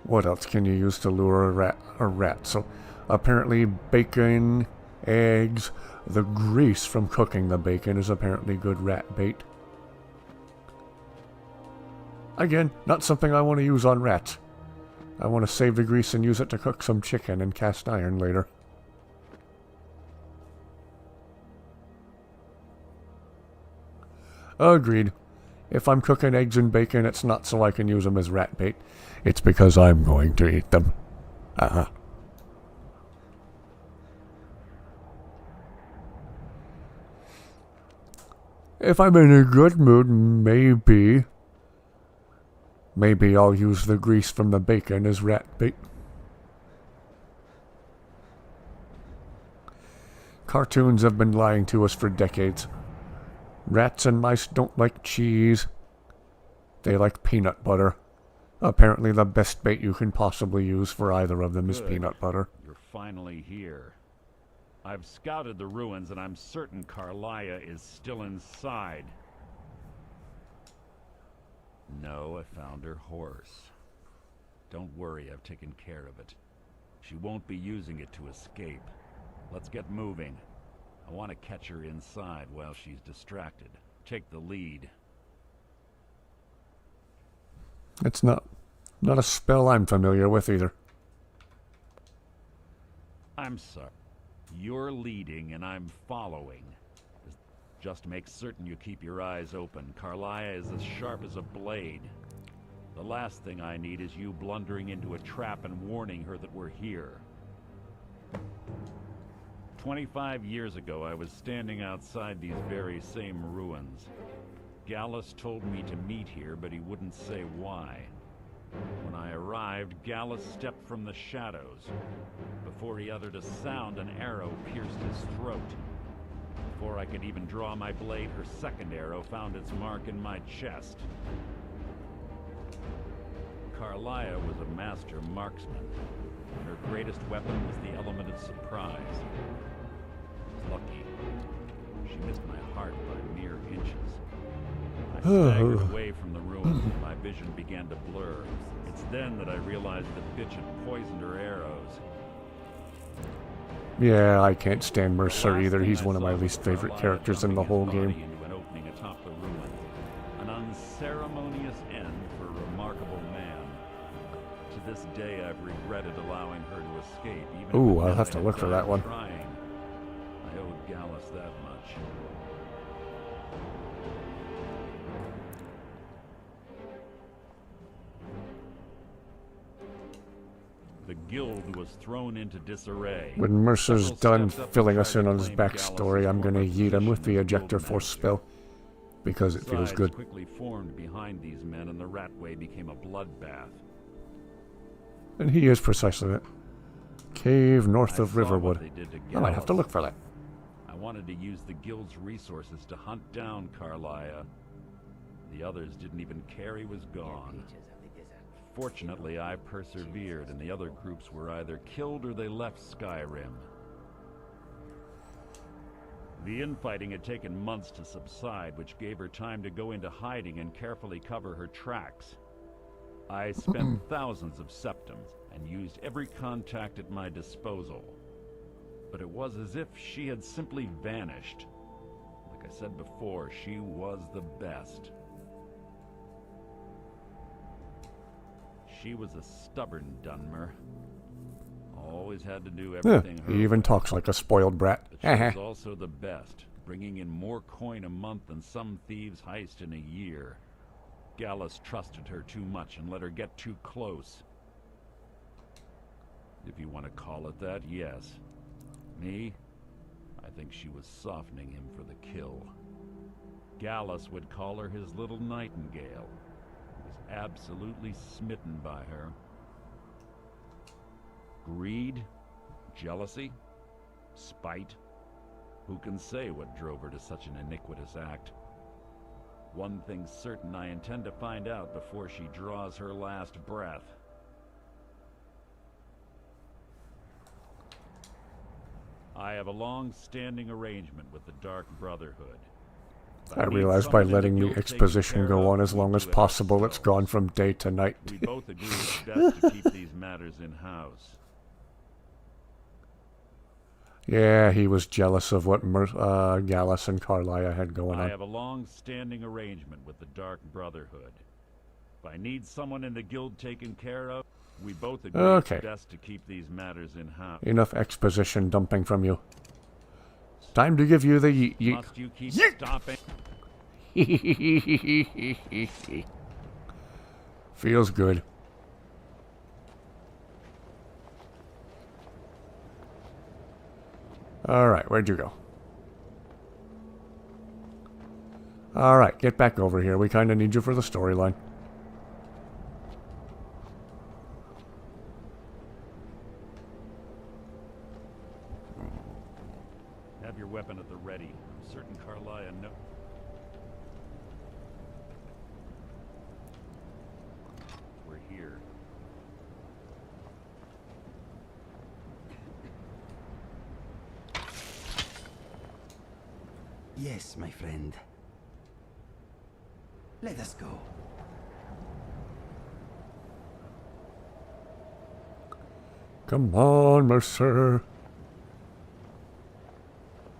What else can you use to lure a rat? So apparently bacon, eggs, the grease from cooking the bacon is apparently good rat bait. Again, not something I want to use on rats. I want to save the grease and use it to cook some chicken in cast iron later. Agreed. If I'm cooking eggs and bacon, it's not so I can use them as rat bait. It's because I'm going to eat them. If I'm in a good mood, maybe I'll use the grease from the bacon as rat bait. Cartoons have been lying to us for decades. Rats and mice don't like cheese. They like peanut butter. Apparently the best bait you can possibly use for either of them is peanut butter. You're finally here. I've scouted the ruins and I'm certain Carlia is still inside. No, I found her horse. Don't worry, I've taken care of it. She won't be using it to escape. Let's get moving. I want to catch her inside while she's distracted. Take the lead. It's not a spell I'm familiar with either. I'm sorry. You're leading and I'm following. Just make certain you keep your eyes open. Carlia is as sharp as a blade. The last thing I need is you blundering into a trap and warning her that we're here. 25 years ago, I was standing outside these very same ruins. Gallus told me to meet here, but he wouldn't say why. When I arrived, Gallus stepped from the shadows. Before he uttered a sound, an arrow pierced his throat. Before I could even draw my blade, her second arrow found its mark in my chest. Carlia was a master marksman, and her greatest weapon was the element of surprise. I was lucky. She missed my heart by mere inches. I staggered away from the ruins and my vision began to blur. It's then that I realized the bitch had poisoned her arrows. Yeah, I can't stand Mercer either. He's one of my least favorite characters in the whole game. Into an opening atop the ruins. An unceremonious end for a remarkable man. To this day, I've regretted allowing her to escape. Even Ooh, I'll have to look for that one. Trying. I owed Gallus that much. The guild was thrown into disarray. When Mercer's done filling us in on his backstory, I'm gonna yeet him with the ejector force spell. Because it feels good. Quickly formed behind these men and the Ratway became a bloodbath. And he is precisely that. Cave north of Riverwood. I might have to look for that. I wanted to use the guild's resources to hunt down Carlia. The others didn't even care he was gone. Fortunately, I persevered, and the other groups were either killed or they left Skyrim. The infighting had taken months to subside, which gave her time to go into hiding and carefully cover her tracks. I spent thousands of septims and used every contact at my disposal. But it was as if she had simply vanished. Like I said before, she was the best. She was a stubborn Dunmer. Always had to do everything her he even talks like a spoiled brat. But she was also the best, bringing in more coin a month than some thieves heist in a year. Gallus trusted her too much and let her get too close. If you want to call it that, yes. Me? I think she was softening him for the kill. Gallus would call her his little nightingale. He was absolutely smitten by her. Greed? Jealousy? Spite? Who can say what drove her to such an iniquitous act? One thing's certain, I intend to find out before she draws her last breath. I have a long-standing arrangement with the Dark Brotherhood. I realize by letting the exposition go on as long as possible, it's gone from day to night. We both agree it's best to keep these matters in-house. Yeah, he was jealous of what Gallus and Carlia had going I on. have a long-standing arrangement with the Dark Brotherhood. If I need someone in the guild taken care of, we both agree Okay. it's best to keep these matters in-house. Enough exposition dumping from you. Time to give you the yeet. Must you keep stopping? Feels good. Alright, where'd you go? Alright, get back over here. We kinda need you for the storyline. Have your weapon at the ready. I'm certain Carlia knows. We're here. Yes, my friend. Let us go. Come on, Mercer.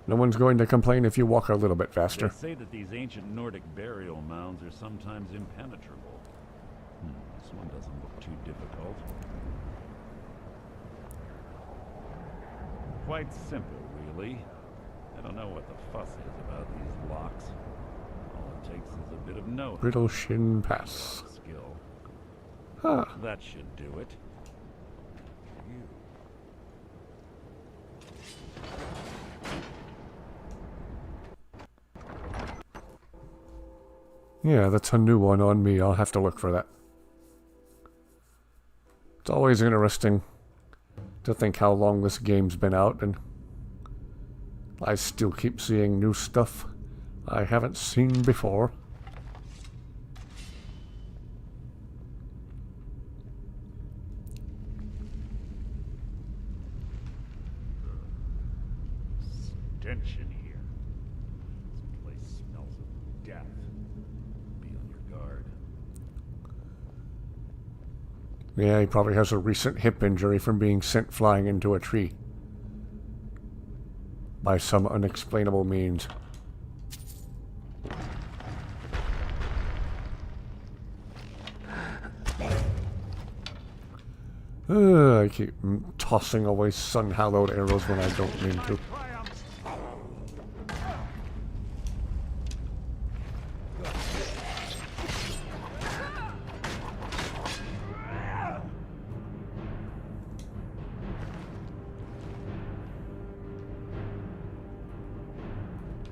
No one's going to complain if you walk a little bit faster. They say that these ancient Nordic burial mounds are sometimes impenetrable. This one doesn't look too difficult. Quite simple, really. I don't know what the fuss is about these locks. All it takes is a bit of know-how. Brittle Shin Pass. Skill. Huh. That should do it. Yeah, that's a new one on me. I'll have to look for that. It's always interesting to think how long this game's been out, and I still keep seeing new stuff I haven't seen before. Stench in here. This place smells of death. Be on your guard. Yeah, he probably has a recent hip injury from being sent flying into a tree. By some unexplainable means. I keep tossing away sun-hallowed arrows when I don't mean to.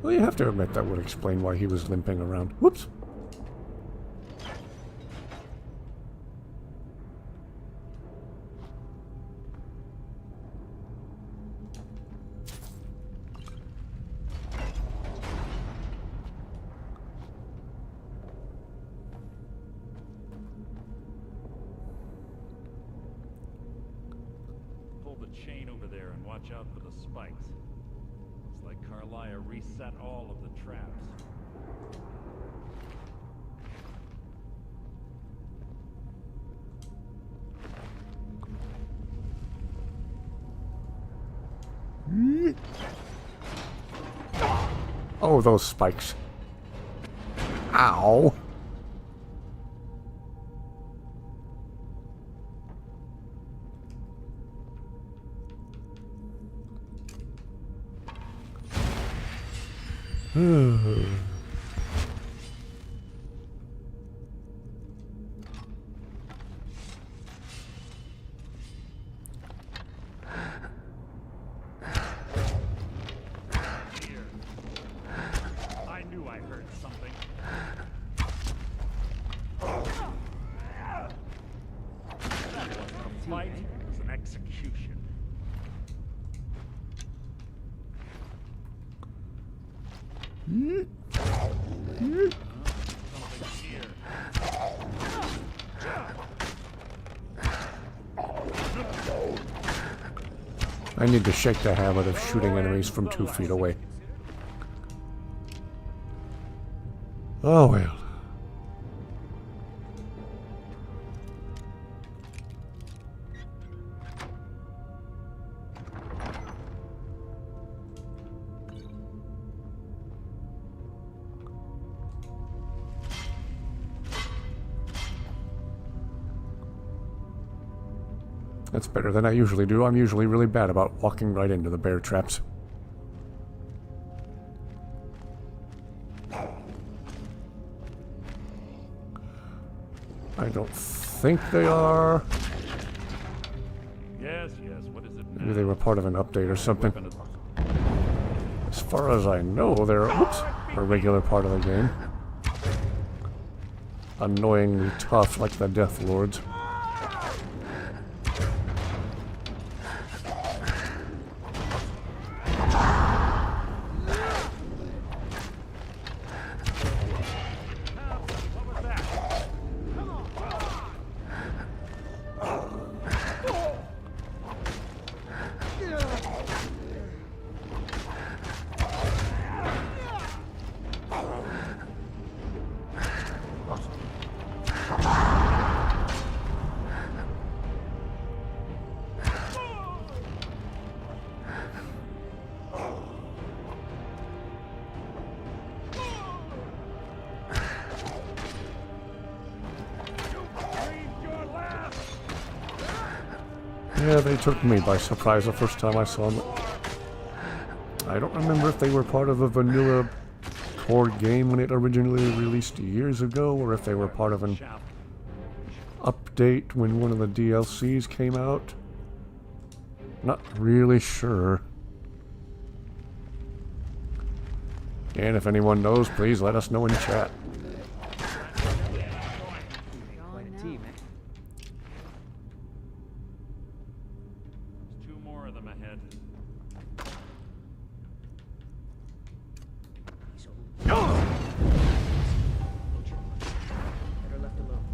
Well, you have to admit that would explain why he was limping around. Whoops. Pull the chain over there and watch out for the spikes. Looks like Carlia reset all of the traps. Oh, those spikes. Ow. I heard something. That wasn't a fight, it was an execution. I need to shake the habit of shooting enemies from 2 feet away. Oh well. That's better than I usually do. I'm usually really bad about walking right into the bear traps. I don't think they are. Yes, what is it now? Maybe they were part of an update or something. As far as I know, they're a regular part of the game. Annoyingly tough like the Death Lords. Yeah, they took me by surprise the first time I saw them. I don't remember if they were part of a vanilla core game when it originally released years ago, or if they were part of an update when one of the DLCs came out. Not really sure. And if anyone knows, please let us know in chat. Quite a team, eh? There's 2 more of them ahead. Better left alone.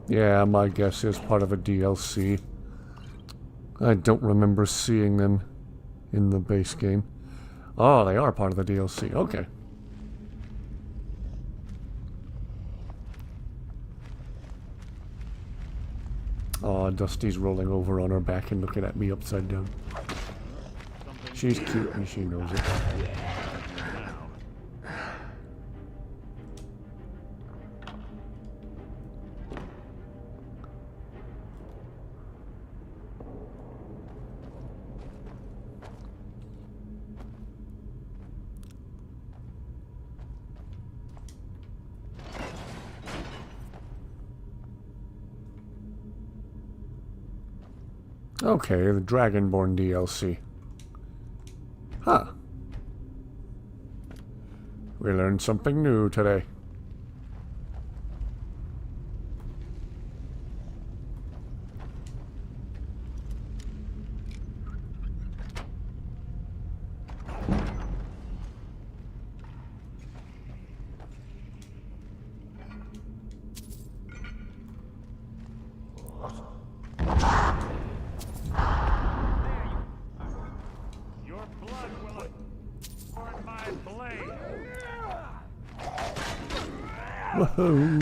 Yeah, my guess is part of a DLC. I don't remember seeing them in the base game. Oh, they are part of the DLC. Okay. Oh, Dusty's rolling over on her back and looking at me upside down. She's cute and she knows it. Okay, the Dragonborn DLC. Huh. We learned something new today. Whoa.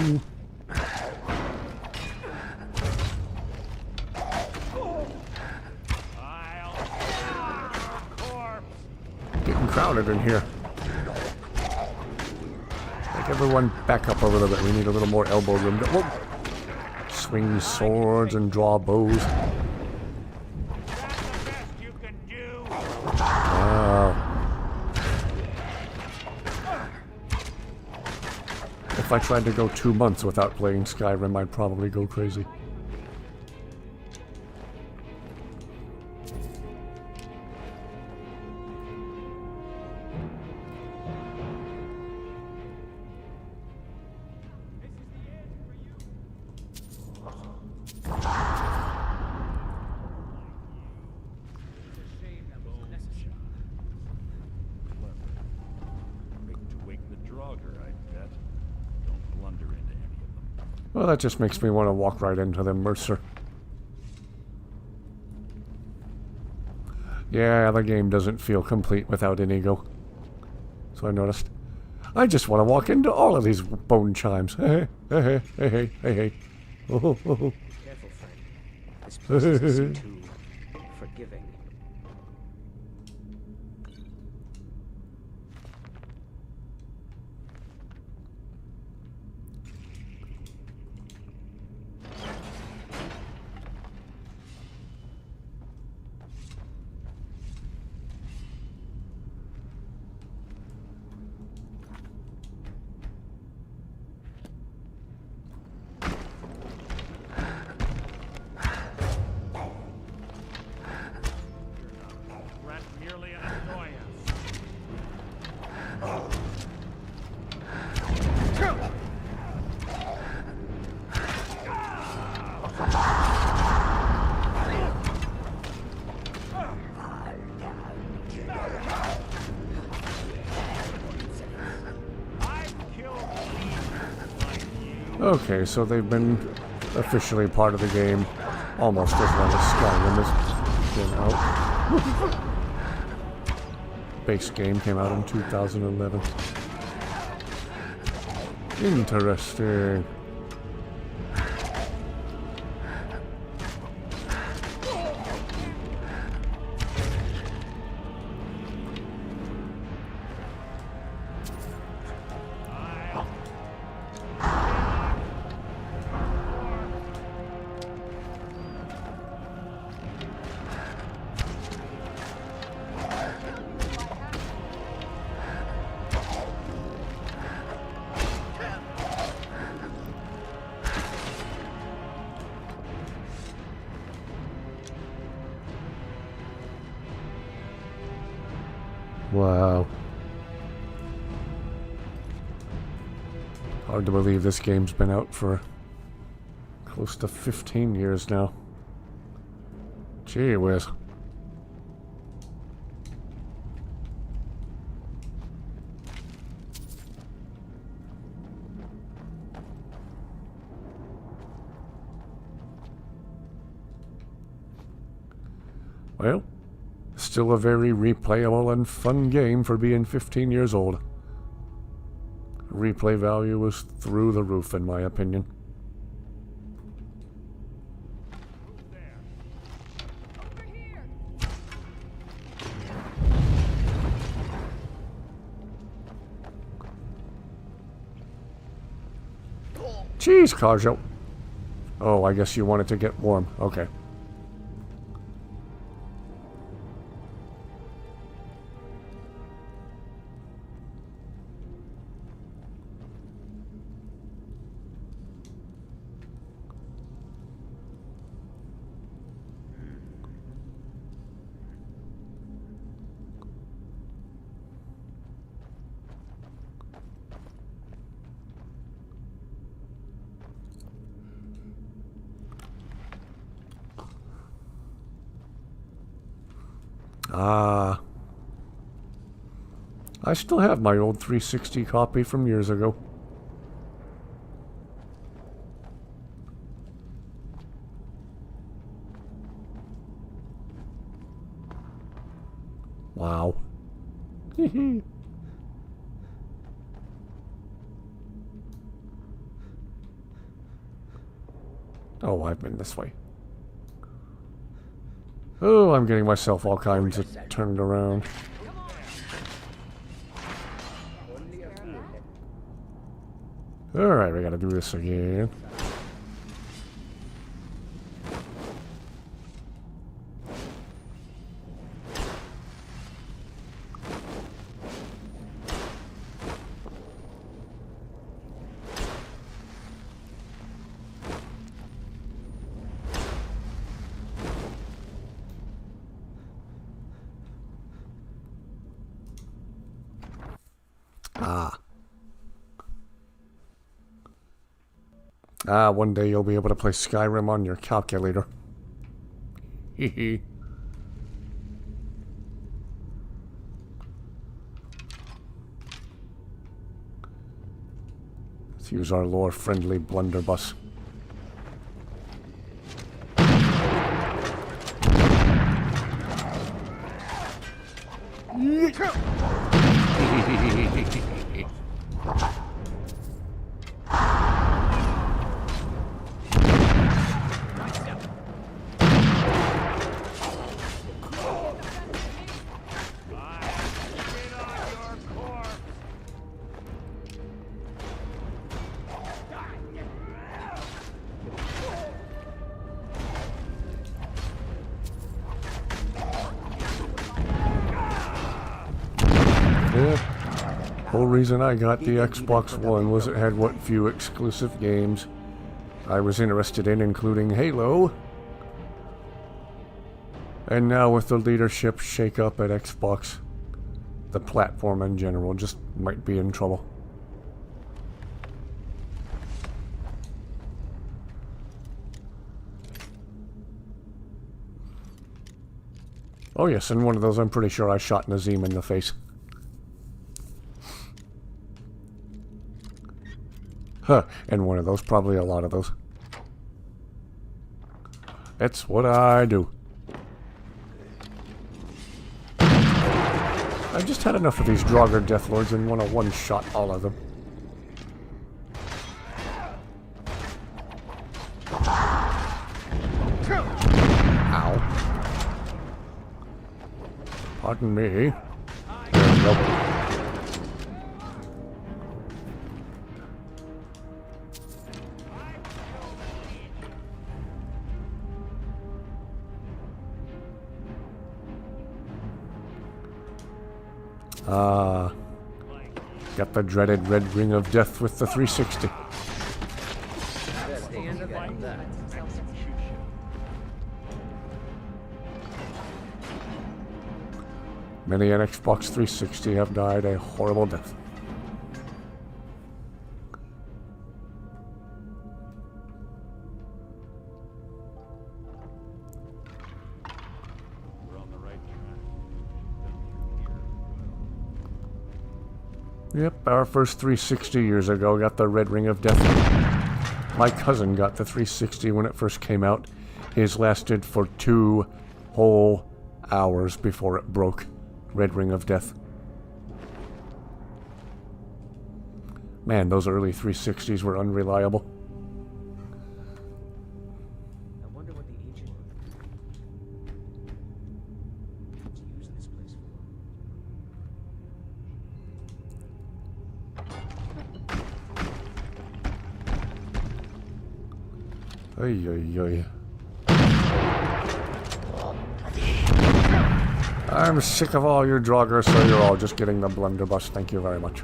Getting crowded in here. Like everyone back up a little bit. We need a little more elbow room to swing swords and draw bows. Wow. If I tried to go 2 months without playing Skyrim, I'd probably go crazy. Well, that just makes me want to walk right into them, Mercer. Yeah, the game doesn't feel complete without Inigo. So I noticed. I just want to walk into all of these bone chimes. Hey, hey, hey, hey, hey, hey. Oh, oh, oh. Careful, friend. This place doesn't seem too forgiving. Okay, so they've been officially part of the game almost as long as Skyrim has been out. Base game came out in 2011. Interesting. Wow. Hard to believe this game's been out for close to 15 years now. Gee whiz. Well, still a very replayable and fun game for being 15 years old. Replay value was through the roof, in my opinion. Jeez, Carjo. Oh, I guess you wanted to get warm. Okay. Ah. I still have my old 360 copy from years ago. Wow. Oh, I've been this way. Oh, I'm getting myself all kinds of turned around. Alright, we gotta do this again. Ah. Ah, one day you'll be able to play Skyrim on your calculator. Hehe. Let's use our lore-friendly blunderbuss. Whole reason I got the Xbox One was it had what few exclusive games I was interested in, including Halo. And now with the leadership shake-up at Xbox, the platform in general just might be in trouble. Oh yes, and one of those I'm pretty sure I shot Nazim in the face. Huh, and one of those, probably a lot of those. It's what I do. I've just had enough of these Draugr Deathlords and want to one-shot all of them. Ow. Pardon me. There we go. Got the dreaded red ring of death with the 360. Many an Xbox 360 have died a horrible death. Yep, our first 360 years ago got the red ring of death. My cousin got the 360 when it first came out. His lasted for 2 whole hours before it broke. Red ring of death. Man, those early 360s were unreliable. I wonder what the ancient used this place for. Ay, ay, ay. I'm sick of all your Draugr, so you're all just getting the blunderbuss. Thank you very much.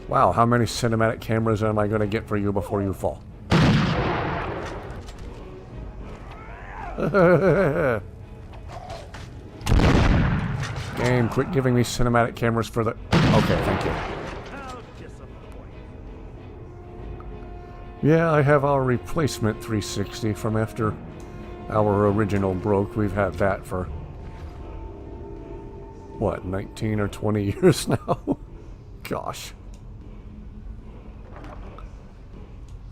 Wow, how many cinematic cameras am I going to get for you before you fall? Game, quit giving me cinematic cameras for the... Okay, thank you. Yeah, I have our replacement 360 from after our original broke. We've had that for, what, 19 or 20 years now? Gosh.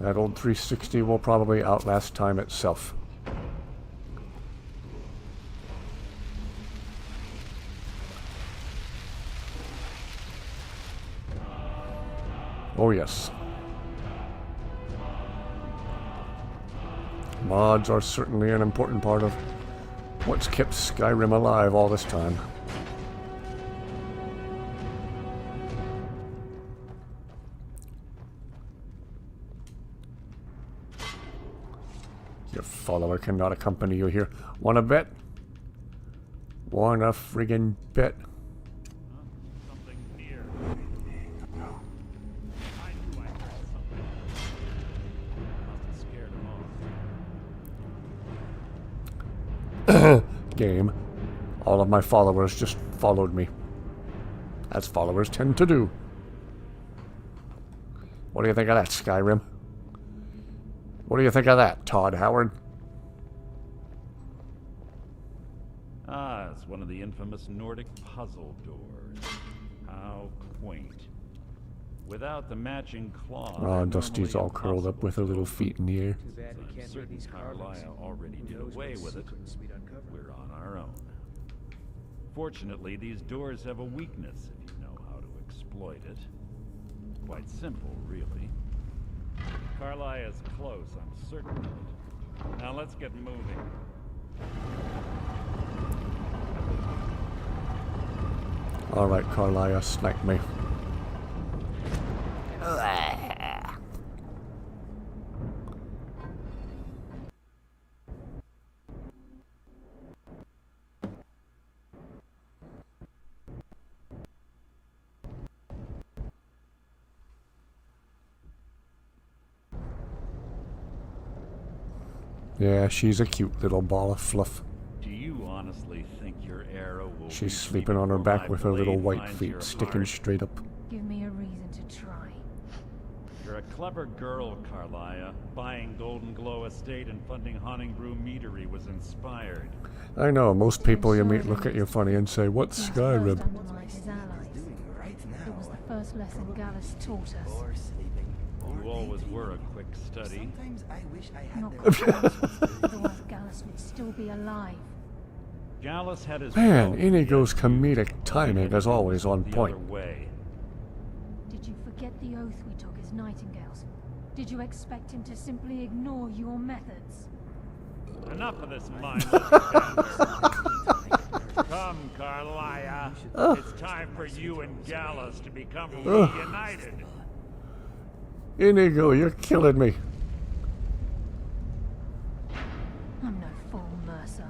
That old 360 will probably outlast time itself. Oh yes. Mods are certainly an important part of what's kept Skyrim alive all this time. Your follower cannot accompany you here. Wanna bet? Wanna friggin' bet? Game. All of my followers just followed me. as followers tend to do. What do you think of that, Skyrim? What do you think of that, Todd Howard? Ah, it's one of the infamous Nordic puzzle doors. How quaint. Without the matching claw. Oh, Dusty's all curled up with her little feet in the air. Too bad we can't read these Carlisle already did away with it. We're on our own. Fortunately, these doors have a weakness if you know how to exploit it. Quite simple, really. Carlisle is close, I'm certain of it. Now let's get moving. Alright, Carlisle, snipe me. Yeah, she's a cute little ball of fluff. Do you honestly think your arrow will She's sleeping on her back with her little white feet sticking straight up. Give me a reason to try. You're a clever girl, Carlisle. Buying Golden Glow Estate and funding Honningbrew Meadery was inspired. I know, most people you meet look at you funny and say, what's Skyrim? His allies. It was the first lesson Gallus taught us. You always were a quick study. Sometimes I wish I had Not the quite. Otherwise Gallus would still be alive. Gallus had his Man, Inigo's comedic timing is always on point. Did you forget the oath we took as Nightingales? Did you expect him to simply ignore your methods? Enough of this mindless banter. Come, Carlisle. It's time for you and Gallus to become reunited. Inigo, you're killing me. I'm no fool, Mercer.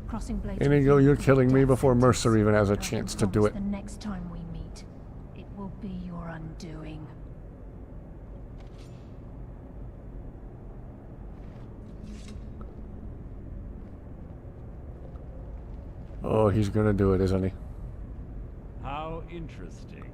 Crossing blades. Inigo, you're killing me before Mercer even has a chance to do it. The next time we meet, it will be your undoing. Oh, he's gonna do it, isn't he? How interesting.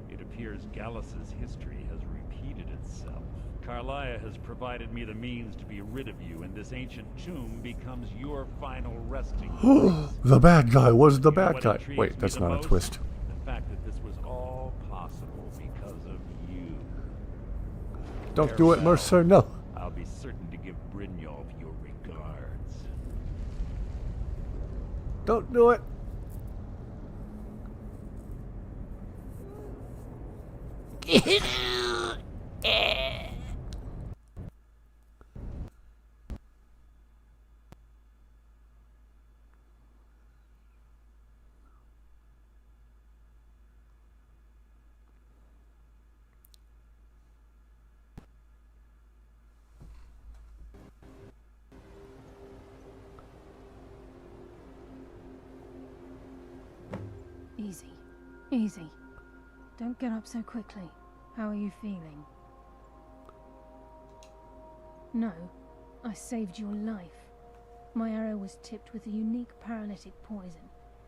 It appears Gallus's history has repeated itself. Carlisle has provided me the means to be rid of you, and this ancient tomb becomes your final resting place. The bad guy was the bad What guy. intrigues Wait, me that's the not a most? twist. The fact that this was all possible because of you. Don't do it, Farewell. Mercer, no. I'll be certain to give Brynjolf your regards. Don't do it. Easy. Easy. Don't get up so quickly. How are you feeling? No, I saved your life. My arrow was tipped with a unique paralytic poison.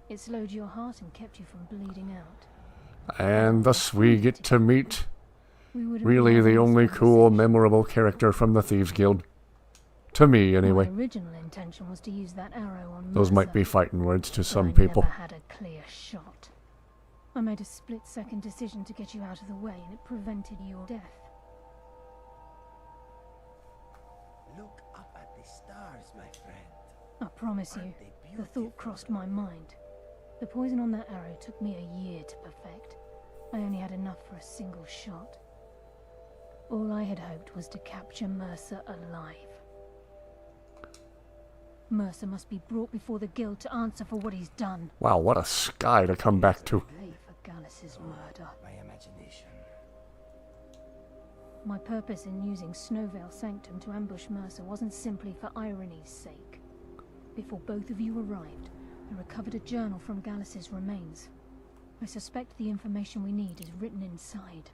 It slowed your heart and kept you from bleeding out. And thus we get to meet We would have really never the only this cool, memorable character from the Thieves Guild. To me, anyway. My original intention was to use that arrow on Those Mercer, might be fighting words to but some I people. never had a clear shot. I made a split-second decision to get you out of the way, and it prevented your death. Look up at the stars, my friend. I promise you, the thought crossed my mind. The poison on that arrow took me a year to perfect. I only had enough for a single shot. All I had hoped was to capture Mercer alive. Mercer must be brought before the guild to answer for what he's done. Wow, what a sky to come back to. Pay for Gallus's murder. My imagination. My purpose in using Snowvale Sanctum to ambush Mercer wasn't simply for irony's sake. Before both of you arrived, I recovered a journal from Gallus's remains. I suspect the information we need is written inside.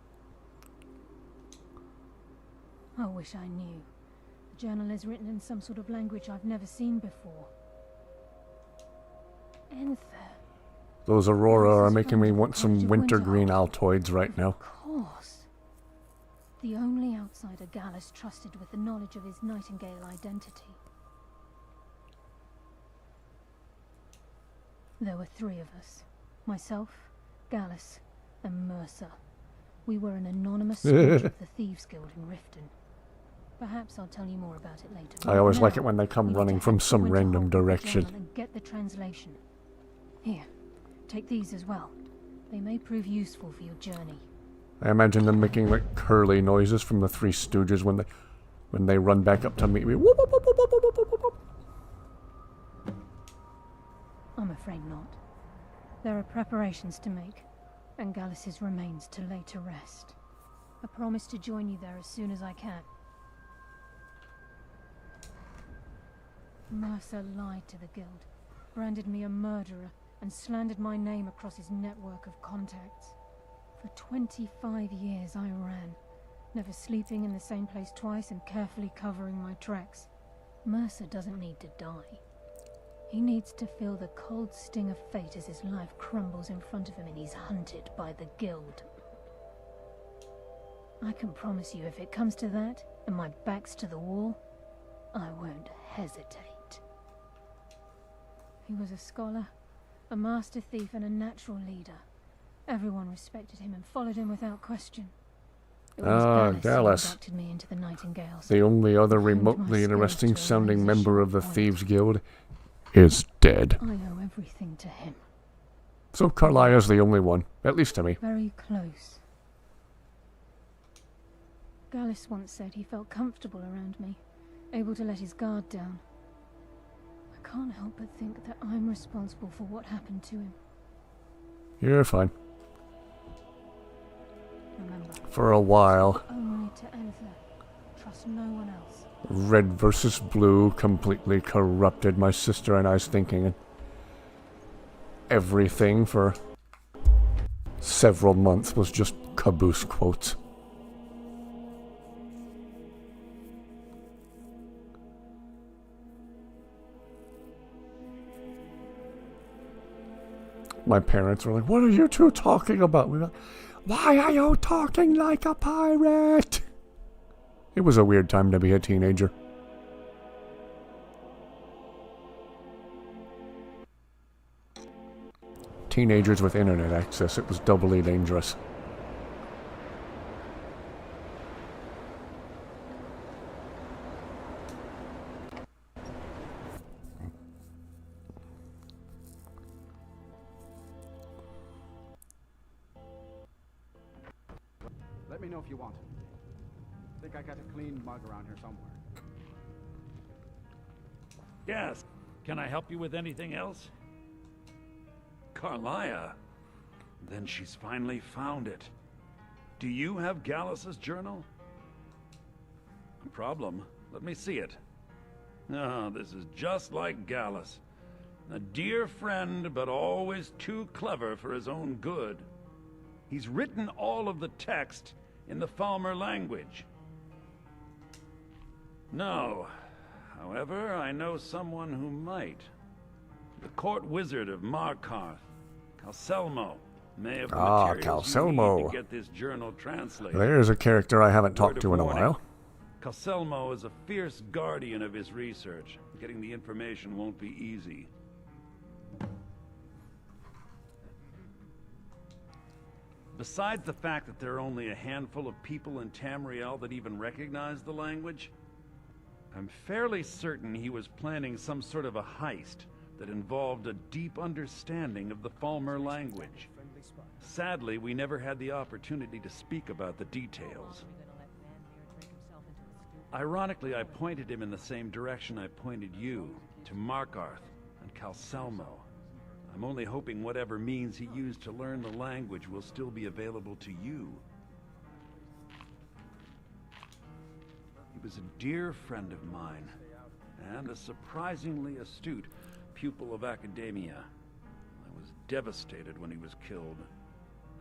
I wish I knew. The journal is written in some sort of language I've never seen before. Enther. Those Aurora are making me want some wintergreen Altoids right now. Of course. The only outsider Gallus trusted with the knowledge of his Nightingale identity. There were 3 of us. Myself, Gallus, and Mercer. We were an anonymous scourge of the Thieves Guild in Riften. Perhaps I'll tell you more about it later. I always like it when they come running from some random direction. And get the translation. Here, take these as well. They may prove useful for your journey. I imagine them making like curly noises from the Three Stooges when they run back up to meet me. Whoop, whoop, whoop, whoop, whoop, whoop, whoop, whoop. I'm afraid not. There are preparations to make, and Gallus's remains to lay to rest. I promise to join you there as soon as I can. Mercer lied to the Guild, branded me a murderer, and slandered my name across his network of contacts. For 25 years I ran, never sleeping in the same place twice and carefully covering my tracks. Mercer doesn't need to die. He needs to feel the cold sting of fate as his life crumbles in front of him and he's hunted by the Guild. I can promise you if it comes to that, and my back's to the wall, I won't hesitate. He was a scholar, a master thief and a natural leader. Everyone respected him and followed him without question. Gallus. Inducted me into the Nightingales. The only other remotely interesting sounding member of the Thieves Guild is dead. I owe everything to him. So Carlia's the only one, at least to me. Very close. Gallus once said he felt comfortable around me, able to let his guard down. I can't help but think that I'm responsible for what happened to him. You're fine. Remember, for a while. Only to enter. Trust no one else. Red versus blue completely corrupted my sister and I's thinking. And everything for several months was just caboose quotes. My parents were like, "What are you two talking about?" We were like, "Why are you talking like a pirate?" It was a weird time to be a teenager. Teenagers with internet access, it was doubly dangerous. Let me know if you want. I think I got a clean mug around here somewhere. Yes. Can I help you with anything else? Carlia. Then she's finally found it. Do you have Gallus's journal? No problem. Let me see it. Ah, this is just like Gallus. A dear friend, but always too clever for his own good. He's written all of the text in the Falmer language. No. However, I know someone who might. The court wizard of Markarth, Calselmo, may have the materials you need to get this journal translated. There's a character I haven't talked to in a while. Calselmo is a fierce guardian of his research. Getting the information won't be easy. Besides the fact that there are only a handful of people in Tamriel that even recognize the language, I'm fairly certain he was planning some sort of a heist that involved a deep understanding of the Falmer language. Sadly, we never had the opportunity to speak about the details. Ironically, I pointed him in the same direction I pointed you, to Markarth and Calselmo. I'm only hoping whatever means he used to learn the language will still be available to you. He was a dear friend of mine, and a surprisingly astute pupil of academia. I was devastated when he was killed.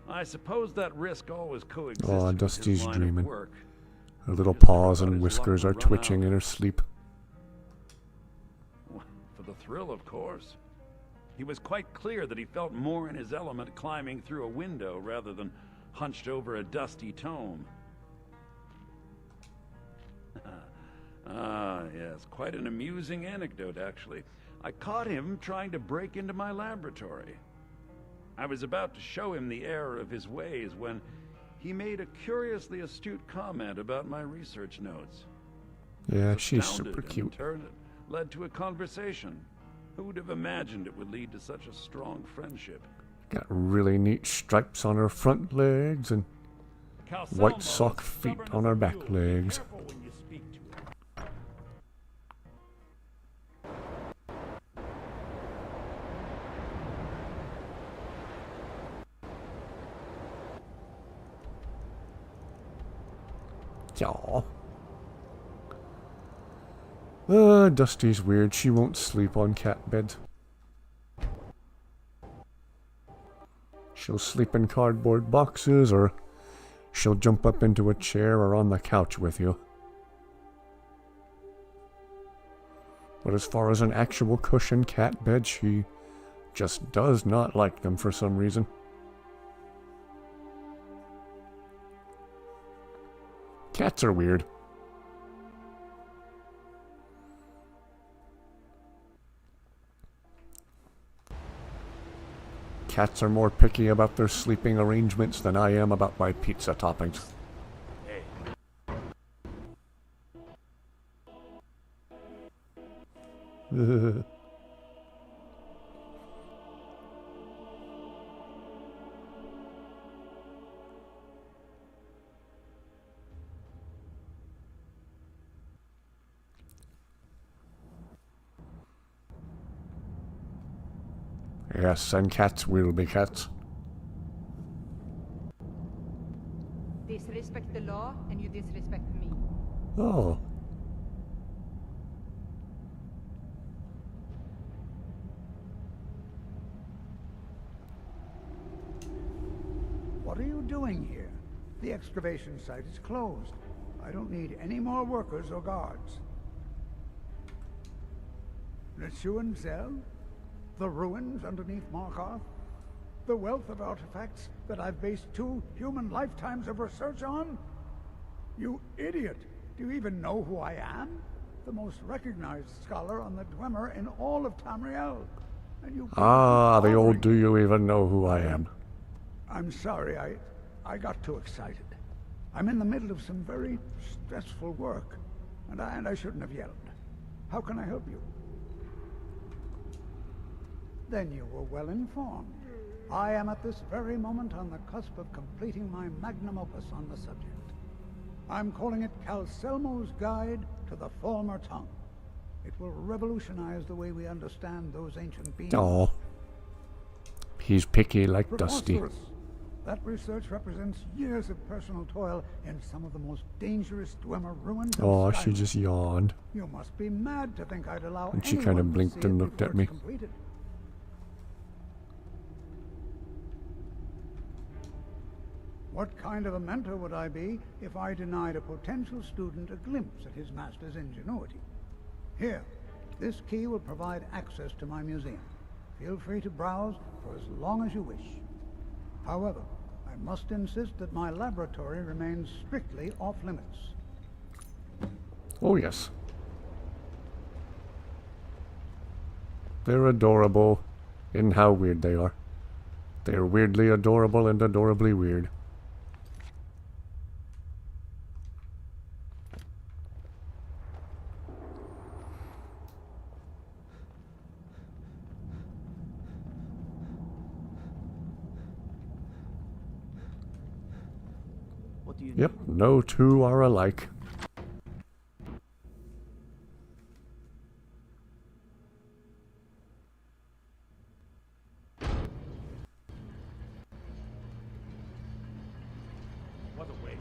I suppose that risk always coexisted Oh, with his Dusty's line of dreaming. work. Her little paws and whiskers are twitching in her sleep. For the thrill, of course. He was quite clear that he felt more in his element climbing through a window rather than hunched over a dusty tome. Ah, yes, quite an amusing anecdote, actually. I caught him trying to break into my laboratory. I was about to show him the error of his ways when he made a curiously astute comment about my research notes. Yeah, she's Astounded, super and cute. in turn, it led to a conversation. Who would have imagined it would lead to such a strong friendship? Got really neat stripes on her front legs and white Calcelmo sock is feet stubborn on as her a back mule. Be legs. careful when you speak to him. Aw. Dusty's weird. She won't sleep on cat beds. She'll sleep in cardboard boxes, or she'll jump up into a chair or on the couch with you. But as far as an actual cushion cat bed, she just does not like them for some reason. Cats are weird. Cats are more picky about their sleeping arrangements than I am about my pizza toppings. Yes, and cats will be cats. Disrespect the law, and you disrespect me. Oh. What are you doing here? The excavation site is closed. I don't need any more workers or guards. The Shuan Cell? The ruins underneath Markarth? The wealth of artifacts that I've based 2 human lifetimes of research on? You idiot! Do you even know who I am? The most recognized scholar on the Dwemer in all of Tamriel. And you... Ah, the old do you even know who I am? I'm sorry, I got too excited. I'm in the middle of some very stressful work, and I shouldn't have yelled. How can I help you? Then you were well informed. I am at this very moment on the cusp of completing my magnum opus on the subject. I'm calling it Calcelmo's Guide to the Former Tongue. It will revolutionize the way we understand those ancient beings. Oh. He's picky like Dusty. Preposterous. That research represents years of personal toil in some of the most dangerous Dwemer ruins of Oh, Skyrim. she just yawned. You must be mad to think I'd allow And she anyone kind to of see blinked it and looked before at me. it's completed. What kind of a mentor would I be if I denied a potential student a glimpse at his master's ingenuity? Here, this key will provide access to my museum. Feel free to browse for as long as you wish. However, I must insist that my laboratory remains strictly off-limits. Oh, yes. They're adorable in how weird they are. They're weirdly adorable and adorably weird. What do you Yep, no two are alike. What a waste.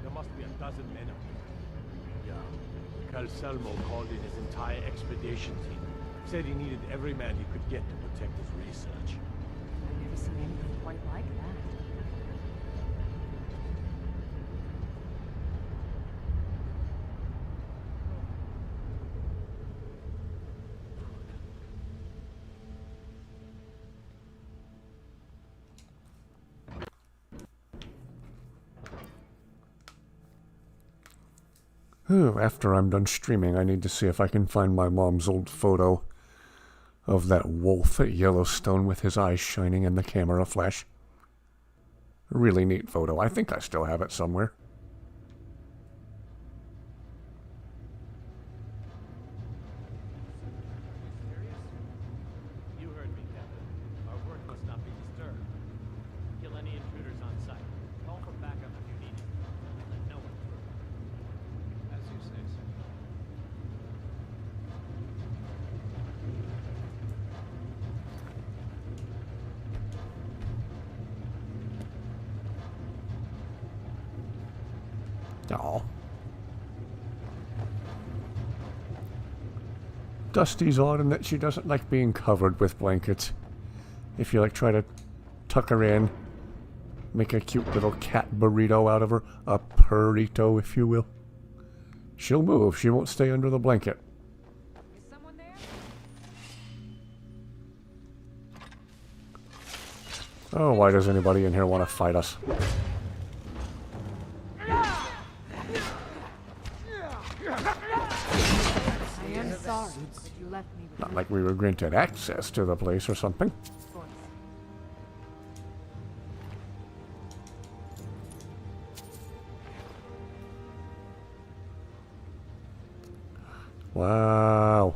There must be a dozen men up here. Yeah. Calcelmo called in his entire expedition team. Said he needed every man he could get to protect his research. I've never seen anything quite like that. After I'm done streaming, I need to see if I can find my mom's old photo of that wolf at Yellowstone with his eyes shining in the camera flash. Really neat photo. I think I still have it somewhere. You heard me, Captain. Our work must not be disturbed. Kill any intruders on site. Call for backup if you need it. Let no one through. As you say, sir. Aw. Dusty's odd in that she doesn't like being covered with blankets. If you like try to tuck her in, make a cute little cat burrito out of her, a burrito if you will, she'll move. She won't stay under the blanket. Is someone there? Oh, why does anybody in here want to fight us? I am sorry that you left me with Not like we were granted access to the place or something. voice. Wow.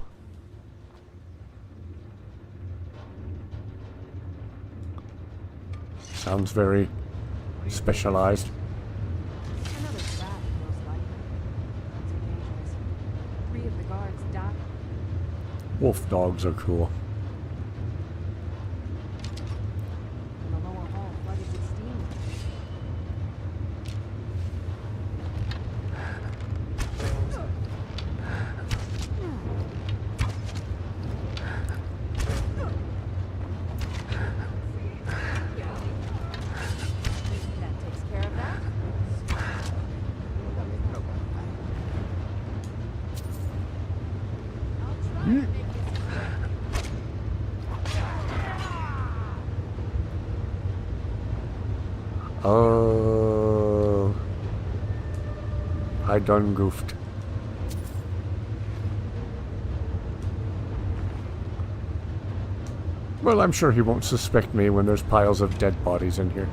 Sounds very specialized. Another crash, most likely. Not so dangerous. 3 of the guards died. Wolf dogs are cool. And the lower hall flooded with steam. That takes care of that. Oh, I done goofed. Well, I'm sure he won't suspect me when there's piles of dead bodies in here.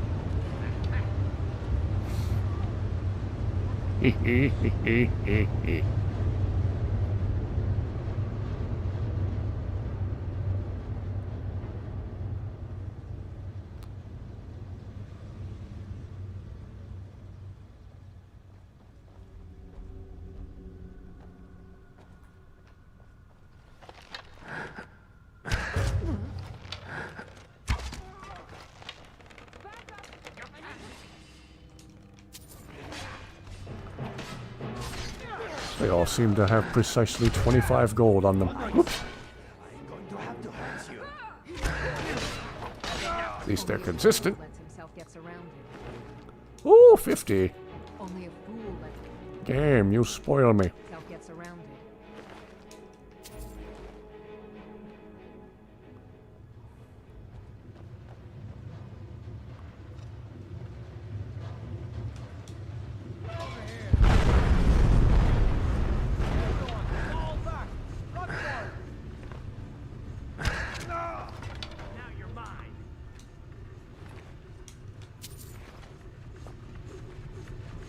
They all seem to have precisely 25 gold on them. Whoops. At least they're consistent. Lets himself get surrounded. Ooh, 50. Only a fool lets Game, you spoil me. himself get surrounded.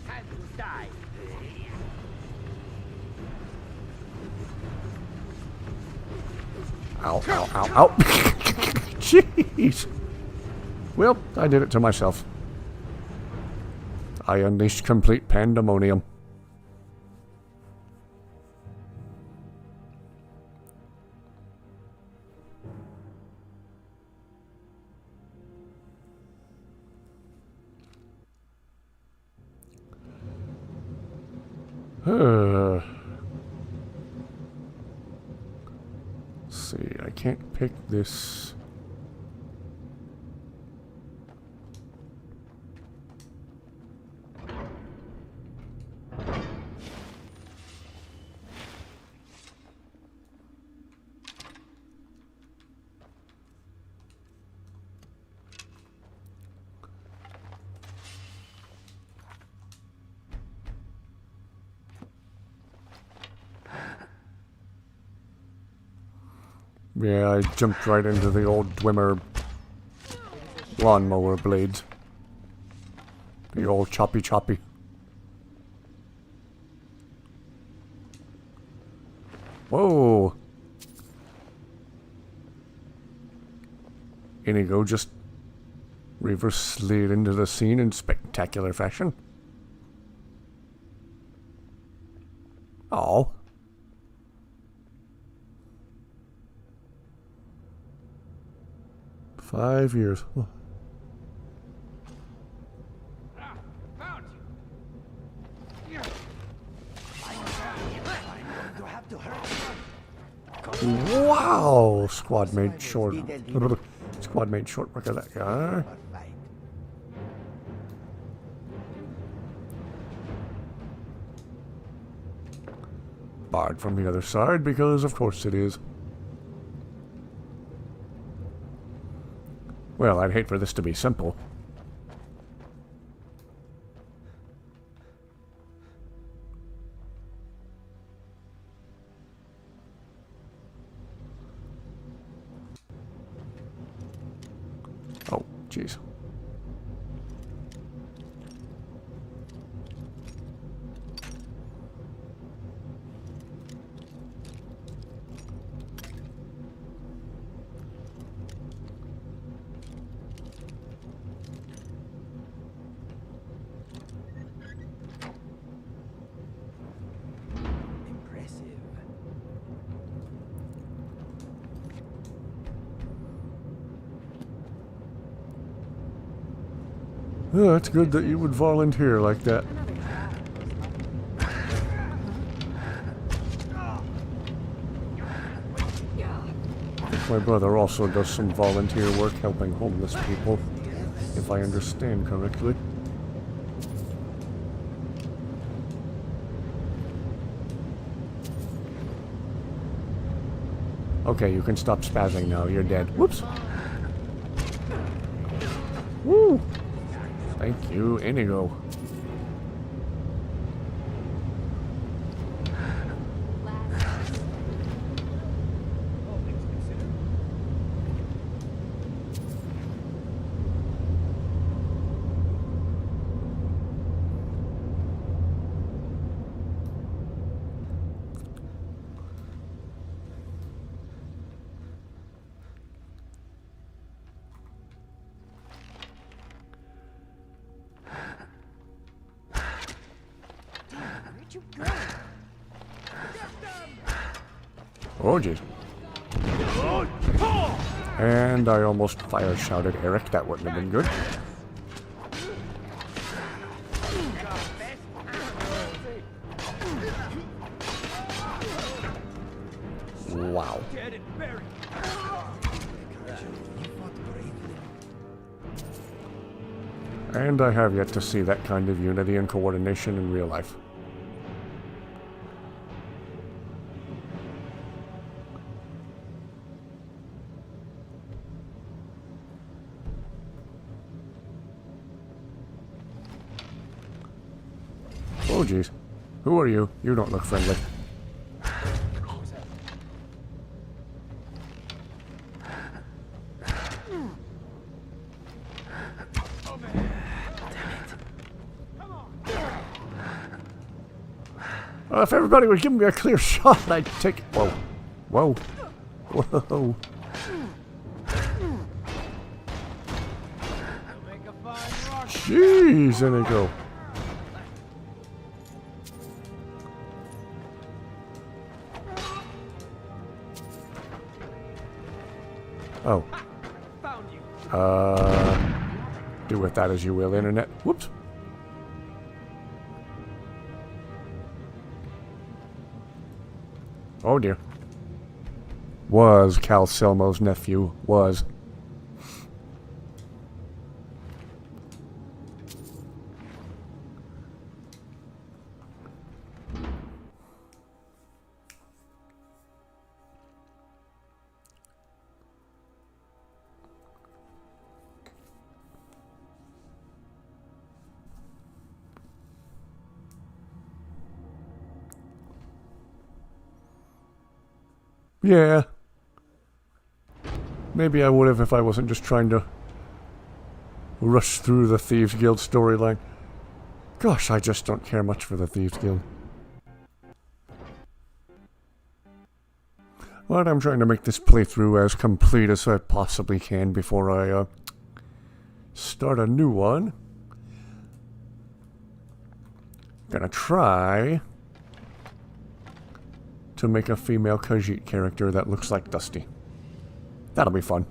Time to die. Ow, ow, ow, ow. Jeez. Well, I did it to myself. I unleashed complete pandemonium. Let's see, I can't pick this. Yeah, I jumped right into the old Dwemer lawnmower blades. The old choppy choppy. Whoa! Inigo just reverse slid into the scene in spectacular fashion. Oh. "5 years. Huh. Wow! Squad mate short. Squad mate short work of that guy. Barred from the other side because of course it is. Well, I'd hate for this to be simple. Oh, jeez. Oh, it's good that you would volunteer like that. My brother also does some volunteer work helping homeless people, if I understand correctly. Okay, you can stop spazzing now. You're dead. Whoops. Woo! Thank you, Inigo. Oh, jeez. And I almost fire shouted Eric. That wouldn't have been good. Wow. And I have yet to see that kind of unity and coordination in real life. Oh, jeez. Who are you? You don't look friendly. If everybody would give me a clear shot, I'd take it. Whoa. Whoa. Whoa. Jeez, Inigo. Oh. Do with that as you will, Internet. Whoops. Oh dear. Was Cal Selmo's nephew. Was. Yeah. Maybe I would have if I wasn't just trying to rush through the Thieves Guild storyline. Gosh, I just don't care much for the Thieves Guild. But I'm trying to make this playthrough as complete as I possibly can before I start a new one. Gonna try to make a female Khajiit character that looks like Dusty. That'll be fun.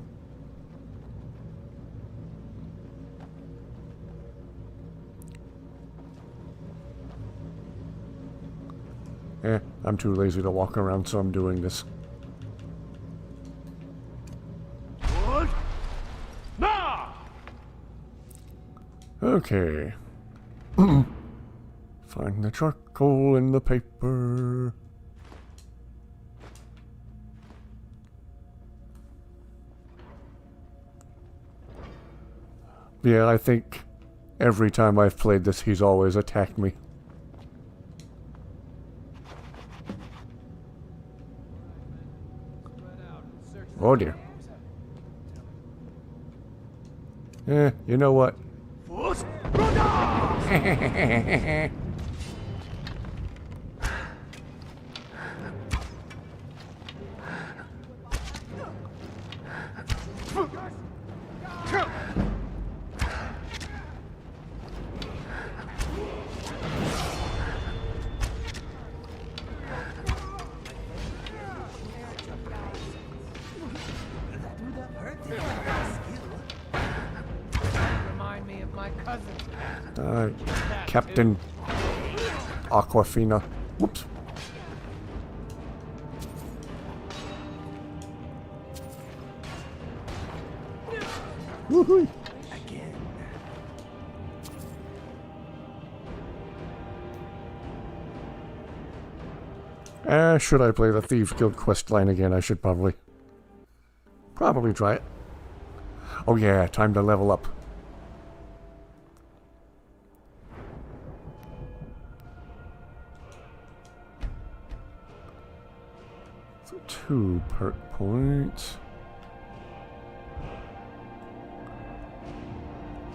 I'm too lazy to walk around, so I'm doing this. Okay. Find the charcoal in the paper. Yeah, I think every time I've played this, he's always attacked me. Oh dear. You know what? Remind me of my cousin. Captain Aquafina. Whoops. Woohoo! Again. Should I play the Thieves Guild quest line again? I should probably try it. Oh yeah, time to level up. So 2 perk points.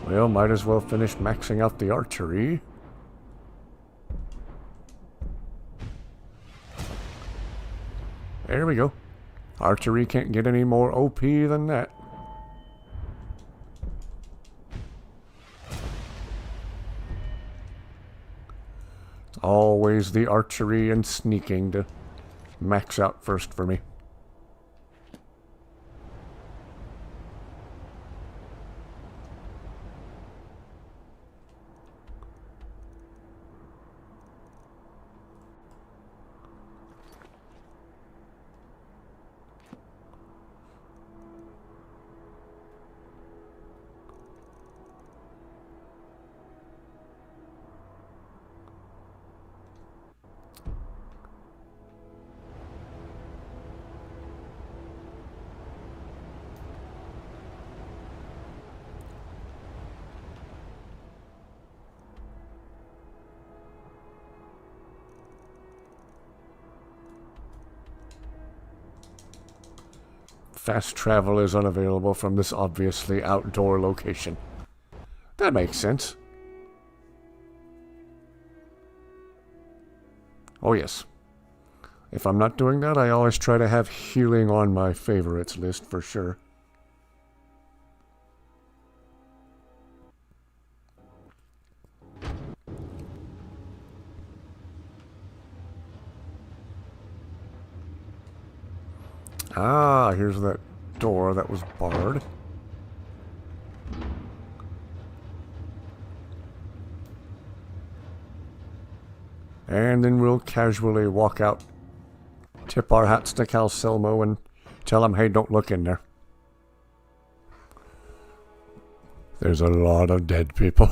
Well, might as well finish maxing out the archery. There we go. Archery can't get any more OP than that. It's always the archery and sneaking to max out first for me. Fast travel is unavailable from this obviously outdoor location. That makes sense. Oh yes. If I'm not doing that, I always try to have healing on my favorites list for sure. Ah, here's that door that was barred. And then we'll casually walk out, tip our hats to Calcelmo, and tell him, hey, don't look in there. There's a lot of dead people.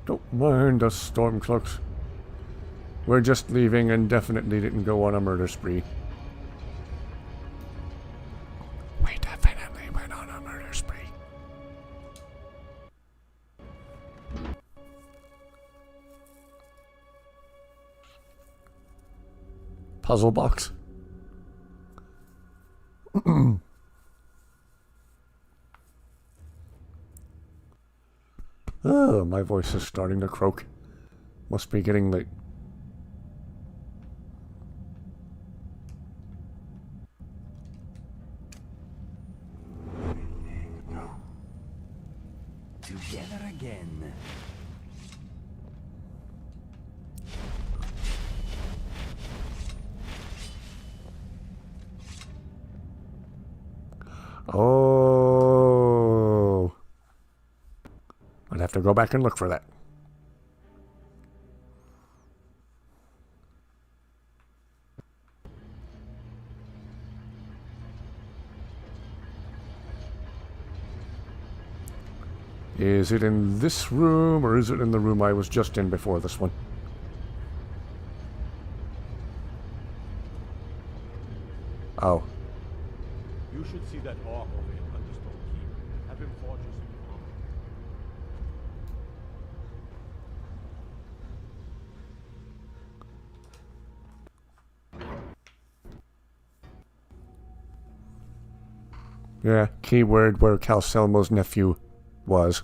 Don't mind us, Stormcloaks. We're just leaving and definitely didn't go on a murder spree. We definitely went on a murder spree. puzzle box. Oh, my voice is starting to croak. Must be getting late. Together again. Oh. I'd have to go back and look for that. Is it in this room, or is it in the room I was just in before this one? Oh. You should see that orc over in Understone Keep. Have him forge us some armor. Yeah, keyword where Calcelmo's nephew was.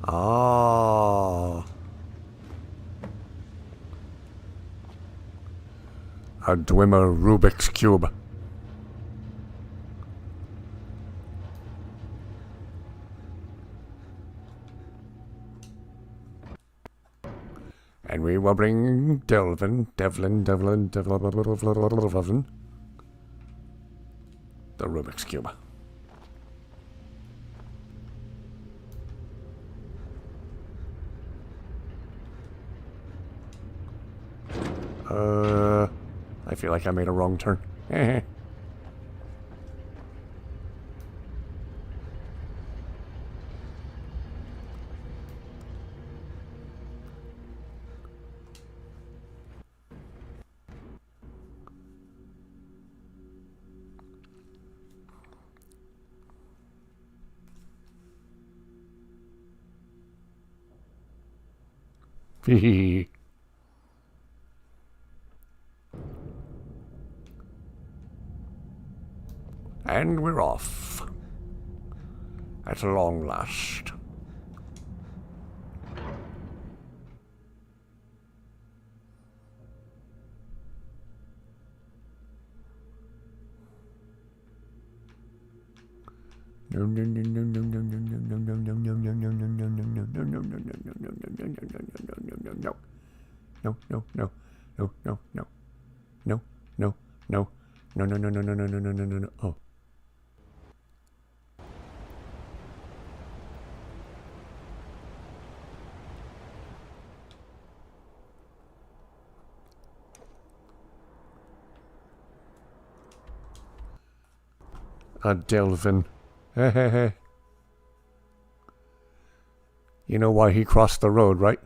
Ah. A Dwemer Rubik's Cube. And we will bring Devlin, the Rubik's Cube. I feel like I made a wrong turn. Hee. And we're off. At long last. No. Oh. Delvin. You know why he crossed the road, right?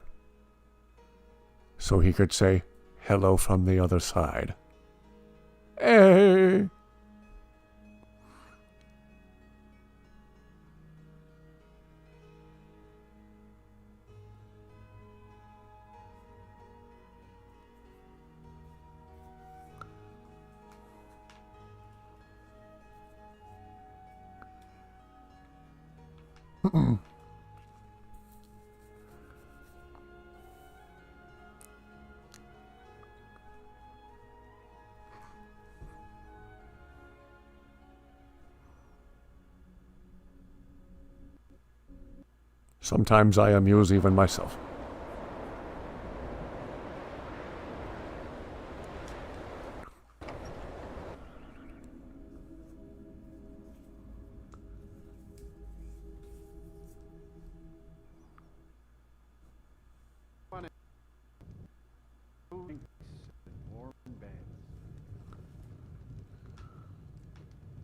So he could say, hello from the other side. Hey! Sometimes I amuse even myself.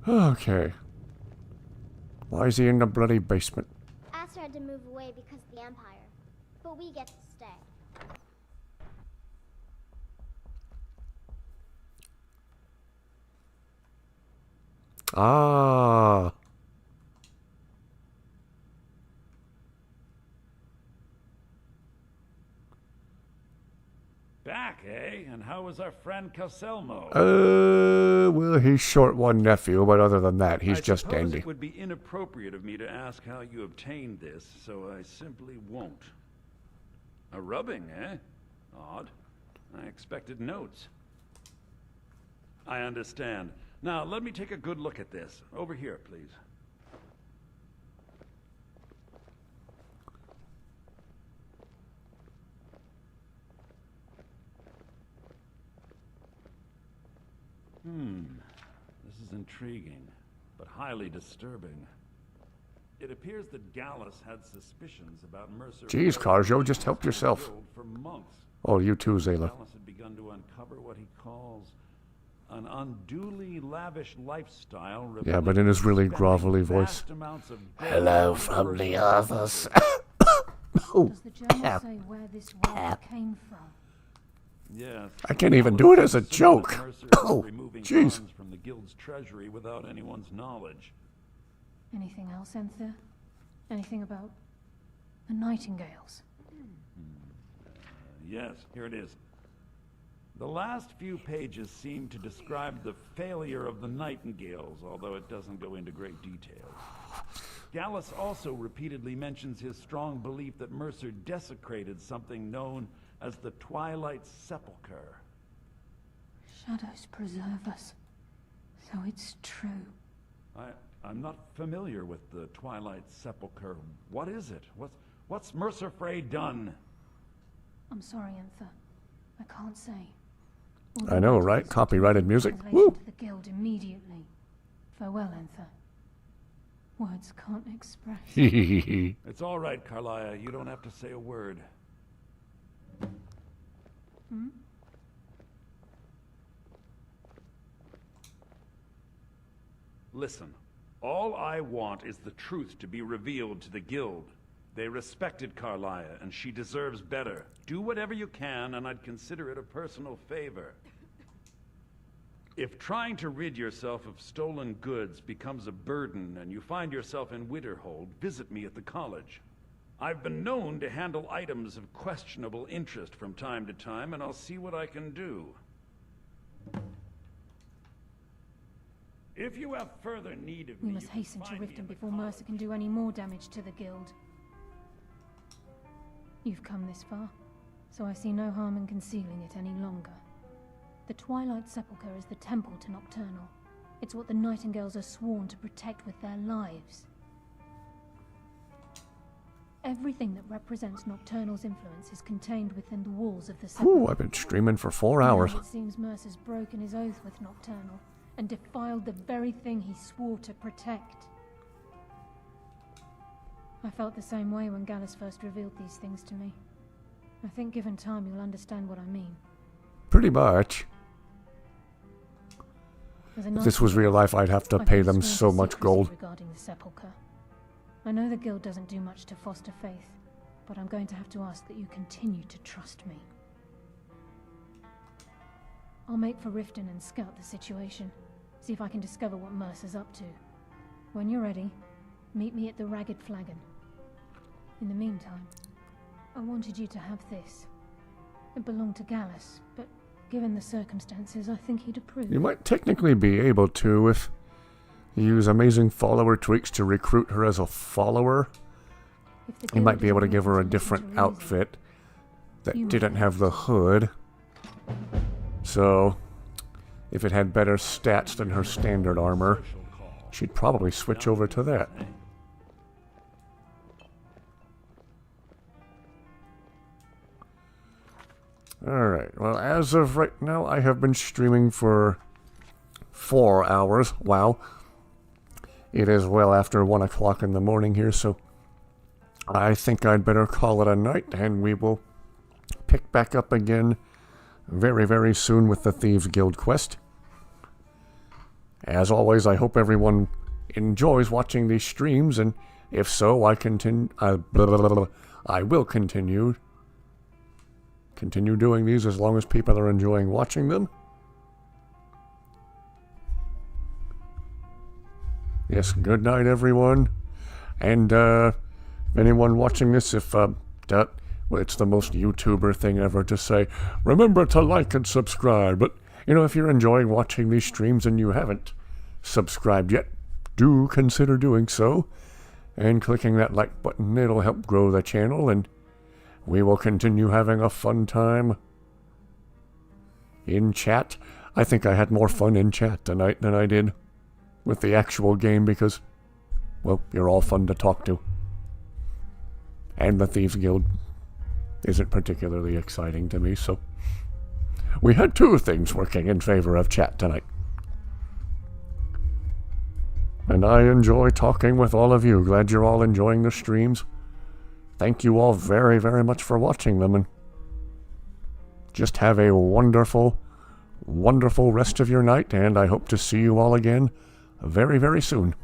Okay. Why is he in the bloody basement? Aster had to move away because of the Empire, but we get to stay. Ah. Back, eh? And how was our friend Caselmo? Well, he's short one nephew, but other than that, he's just dandy. It would be inappropriate of me to ask how you obtained this, so I simply won't. A rubbing, eh? Odd. I expected notes. I understand. Now, let me take a good look at this. Over here, please. This is intriguing, but highly disturbing. It appears that Gallus had suspicions about Mercer. Jeez, Carjo, just help yourself. For months. Oh, you too, Zayla. Gallus had begun to uncover what he calls an unduly lavish lifestyle. Yeah, but in his really grovelly voice. Hello from the others. Does the journal say where this wealth came from? Yes. I can't even do it as a joke. Oh, jeez. From the guild's treasury without anyone's knowledge. Anything else, Enther? Anything about the Nightingales? Yes, here it is. The last few pages seem to describe the failure of the Nightingales, although it doesn't go into great detail. Gallus also repeatedly mentions his strong belief that Mercer desecrated something known as the Twilight Sepulchre. Shadows preserve us. So it's true. I'm not familiar with the Twilight Sepulchre. What is it? What's Mercer Frey done? I'm sorry, Enther. I can't say. I know, right? Copyrighted music. Woo! Woo! To the guild immediately. Farewell, Enther. Words can't express. It's all right, Carlia. You don't have to say a word. Hmm? Listen, all I want is the truth to be revealed to the guild. They respected Carlia, and she deserves better. Do whatever you can, and I'd consider it a personal favor. If trying to rid yourself of stolen goods becomes a burden and you find yourself in Winterhold, visit me at the college. I've been known to handle items of questionable interest from time to time, and I'll see what I can do. If you have further need of me, We must hasten to Riften before Mercer can do any more damage to the guild. You've come this far, so I see no harm in concealing it any longer. The Twilight Sepulchre is the temple to Nocturnal. It's what the Nightingales are sworn to protect with their lives. Everything that represents Nocturnal's influence is contained within the walls of the Sepulchre. Ooh, I've been streaming for 4 hours. Now it seems Mercer's broken his oath with Nocturnal and defiled the very thing he swore to protect. I felt the same way when Gallus first revealed these things to me. I think given time you'll understand what I mean. Pretty much. As a If this was real life, I'd have to I pay kept them sworn so to much secrecy gold. regarding the Sepulchre. I know the guild doesn't do much to foster faith, but I'm going to have to ask that you continue to trust me. I'll make for Riften and scout the situation, see if I can discover what Mercer's up to. When you're ready, meet me at the Ragged Flagon. In the meantime, I wanted you to have this. It belonged to Gallus, but given the circumstances, I think he'd approve. You might technically be able to if you use amazing follower tweaks to recruit her as a follower. You might be able to give her a different outfit that didn't have the hood. So, if it had better stats than her standard armor, she'd probably switch over to that. Alright, well, as of right now, I have been streaming for 4 hours. Wow. It is well after 1 o'clock in the morning here, so I think I'd better call it a night, and we will pick back up again very, very soon with the Thieves Guild quest. As always, I hope everyone enjoys watching these streams, and if so, I will continue doing these as long as people are enjoying watching them. Yes, good night, everyone. And anyone watching this, if well, it's the most YouTuber thing ever to say, remember to like and subscribe. But you know, if you're enjoying watching these streams and you haven't subscribed yet, do consider doing so and clicking that like button. It'll help grow the channel, and we will continue having a fun time in chat. I think I had more fun in chat tonight than I did with the actual game because, well, you're all fun to talk to. And the Thieves Guild isn't particularly exciting to me, so we had two things working in favor of chat tonight. And I enjoy talking with all of you. Glad you're all enjoying the streams. Thank you all very, very much for watching them, and just have a wonderful, wonderful rest of your night, and I hope to see you all again very, very soon.